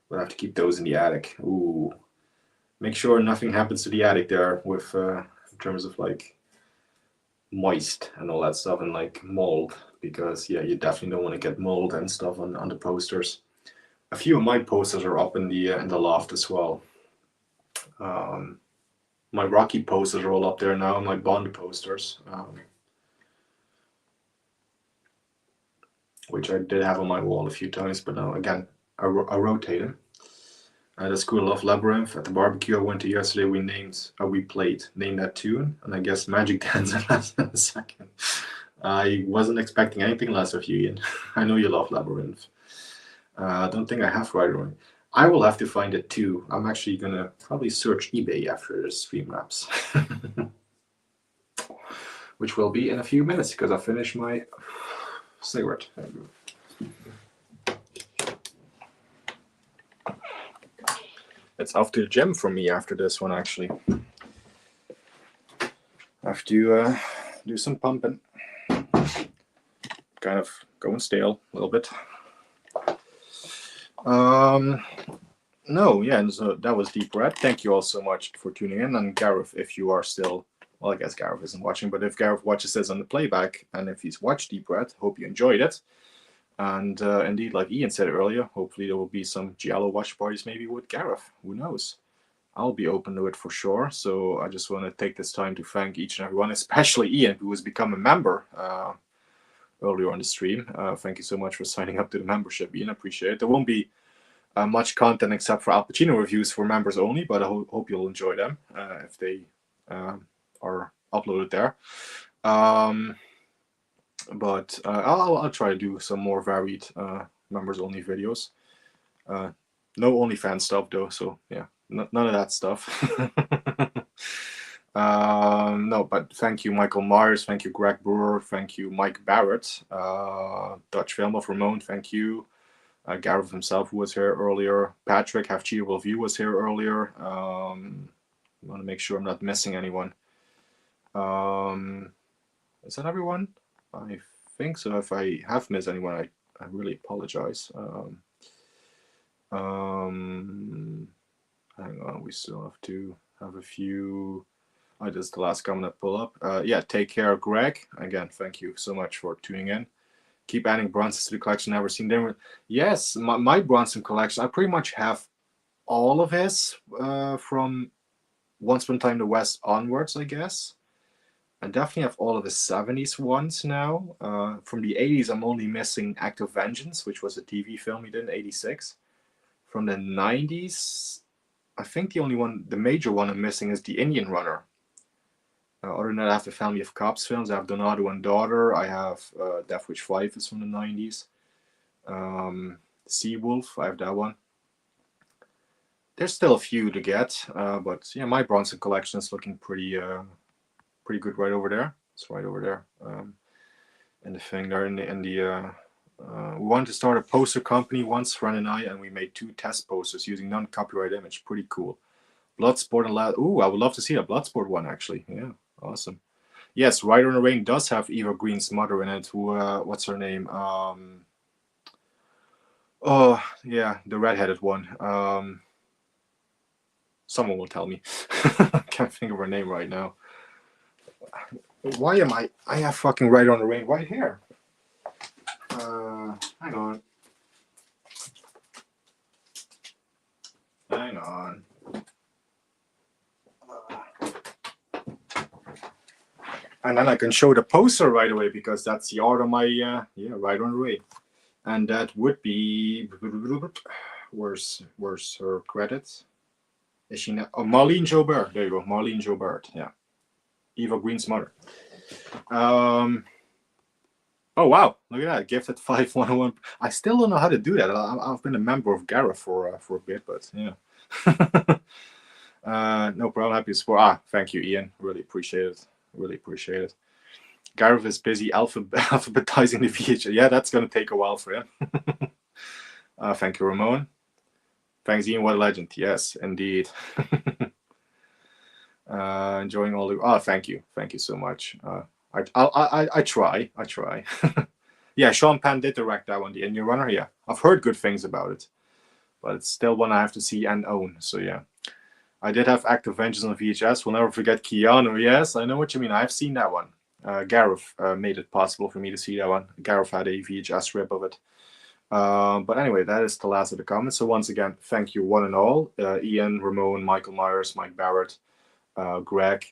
F: We'll have to keep those in the attic. Ooh. Make sure nothing happens to the attic there with in terms of like moist and all that stuff and like mold, because yeah, you definitely don't want to get mold and stuff on the posters. A few of my posters are up in the loft as well. My Rocky posters are all up there now, my Bond posters. Which I did have on my wall a few times, but now again, I rotate them. The School of Labyrinth at the barbecue I went to yesterday, we played Name That Tune, and I guess Magic Dance in a second. I wasn't expecting anything less of you, Ian. I know you love Labyrinth. I don't think I have right away. I will have to find it too. I'm actually gonna probably search eBay after the stream wraps. Which will be in a few minutes because I finished my cigarette. It's off to the gym for me after this one, actually. I have to do some pumping. Kind of going stale a little bit. No, yeah, so that was Deep Red. Thank you all so much for tuning in. And Gareth, if you are still, well, I guess Gareth isn't watching, but if Gareth watches this on the playback, and if he's watched Deep Red, hope you enjoyed it. And indeed, like Ian said earlier, hopefully there will be some giallo watch parties maybe with Gareth. Who knows? I'll be open to it for sure. So I just want to take this time to thank each and everyone, especially Ian, who has become a member earlier on the stream. Thank you so much for signing up to the membership, Ian. I appreciate it. There won't be much content except for Al Pacino reviews for members only, but I hope you'll enjoy them if they are uploaded there. But I'll try to do some more varied members only videos. No OnlyFans stuff though, so yeah, none of that stuff. No, but thank you, Michael Myers. Thank you, Greg Brewer. Thank you, Mike Barrett. Dutch Film of Ramon. Thank you. Gareth himself, who was here earlier. Patrick, Have Cheer Will View, was here earlier. I want to make sure I'm not missing anyone. Is that everyone? I think so. If I have missed anyone, I really apologize. Hang on, we still have to have a few. This is the last comment I pull up. Yeah, take care, Greg. Again, thank you so much for tuning in. keep adding Bronsons to the collection. Never seen them. Yes, my Bronson collection. I pretty much have all of his from Once Upon a Time in the West onwards, I guess. I definitely have all of the 70s ones now. From the 80s, I'm only missing Act of Vengeance, which was a TV film he did in 86. From the 90s, I think the major one I'm missing is The Indian Runner. Other than that, I have the Family of Cops films. I have Donato and Daughter. I have Death Wish 5 is from the 90s. Seawolf, I have that one. There's still a few to get, but yeah, my Bronson collection is looking pretty good right over there. It's right over there. And the thing there we wanted to start a poster company once, Ren and I, and we made 2 test posters using non-copyright image. Pretty cool. Bloodsport and Ooh, I would love to see a Bloodsport one, actually. Yeah, awesome. Yes, Rider in the Rain does have Eva Green's mother in it. Who, what's her name? Oh, yeah, the redheaded one. Someone will tell me. I can't think of her name right now. Why am I have fucking Rider on the Rain right here. Hang on. Hang on. And then I can show the poster right away because that's the art of my Rider on the Rain. And that would be where's her credits? Is she not? Oh, Marlene Jobert. There you go, Marlene Jobert. Yeah, Eva Green's mother. Oh wow, look at that, gifted 5101. I still don't know how to do that. I've been a member of Gara for a bit, but yeah. No problem. Happy to support. Thank you, Ian. Really appreciate it. Really appreciate it. Gareth is busy alphabetizing the VHS. Yeah, that's going to take a while for him. Thank you, Ramon. Thanks, Ian. What a legend. Yes, indeed. Enjoying all the. Oh, thank you. Thank you so much. I try. Yeah, Sean Penn did direct that one, The Indian Runner. Yeah, I've heard good things about it, but it's still one I have to see and own. So yeah, I did have Act of Vengeance on VHS. We'll never forget Keanu. Yes, I know what you mean. I've seen that one. Gareth made it possible for me to see that one. Gareth had a VHS rip of it. But anyway, that is the last of the comments. So once again, thank you one and all. Ian, Ramon, Michael Myers, Mike Barrett, Greg,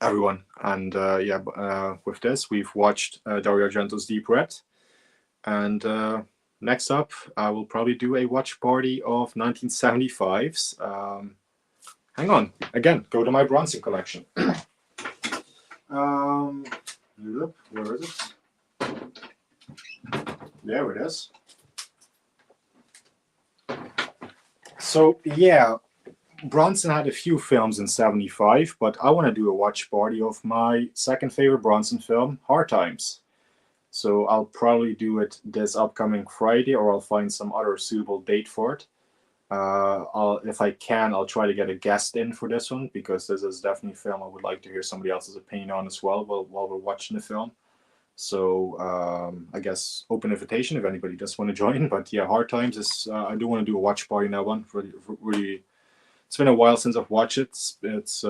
F: everyone. And with this, we've watched Dario Argento's Deep Red. And next up, I will probably do a watch party of 1975's. Hang on. Again, go to my Bronson collection. Where is it? There it is. So yeah, Bronson had a few films in 75, but I want to do a watch party of my second favorite Bronson film, Hard Times. So I'll probably do it this upcoming Friday, or I'll find some other suitable date for it. If I can, I'll try to get a guest in for this one, because this is definitely a film I would like to hear somebody else's opinion on as well while we're watching the film. So I guess open invitation if anybody does want to join. But yeah, Hard Times is I do want to do a watch party now. One really, it's been a while since I've watched it. It's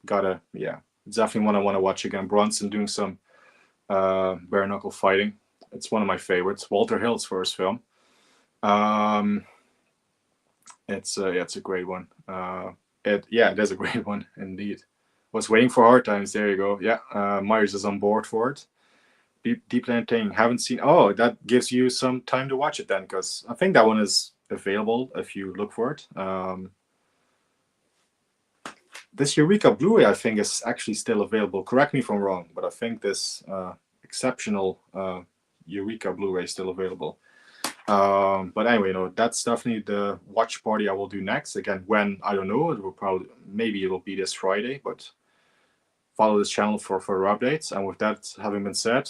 F: definitely one I want to watch again. Bronson doing some bare knuckle fighting. It's one of my favorites. Walter Hill's first film. It's a great one. It is a great one indeed. Was waiting for Hard Times. There you go. Yeah, Myers is on board for it. Deeply entertaining. Haven't seen. Oh, that gives you some time to watch it then, because I think that one is available if you look for it. This Eureka Blu-ray, I think, is actually still available. Correct me if I'm wrong, but I think this exceptional Eureka Blu-ray is still available. But anyway, that's definitely the watch party I will do next. Again, when, I don't know. It will maybe it'll be this Friday, but follow this channel for further updates. And with that having been said,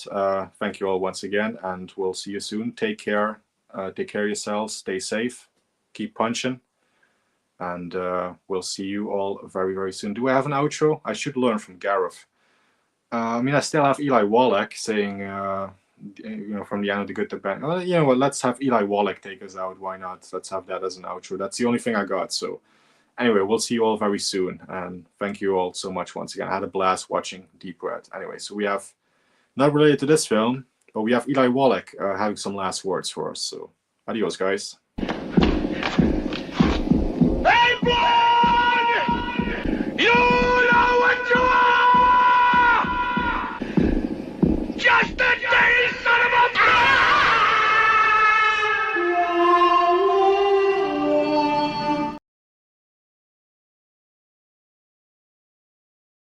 F: thank you all once again, and we'll see you soon. Take care. Take care of yourselves. Stay safe. Keep punching. And we'll see you all very, very soon. Do I have an outro? I should learn from Gareth. I still have Eli Wallach saying, from the end of the good to bad. You know what? Let's have Eli Wallach take us out. Why not? Let's have that as an outro. That's the only thing I got. So anyway, we'll see you all very soon. And thank you all so much once again. I had a blast watching Deep Red. Anyway, so we have Not related to this film, but we have Eli Wallach having some last words for us. So, adios, guys.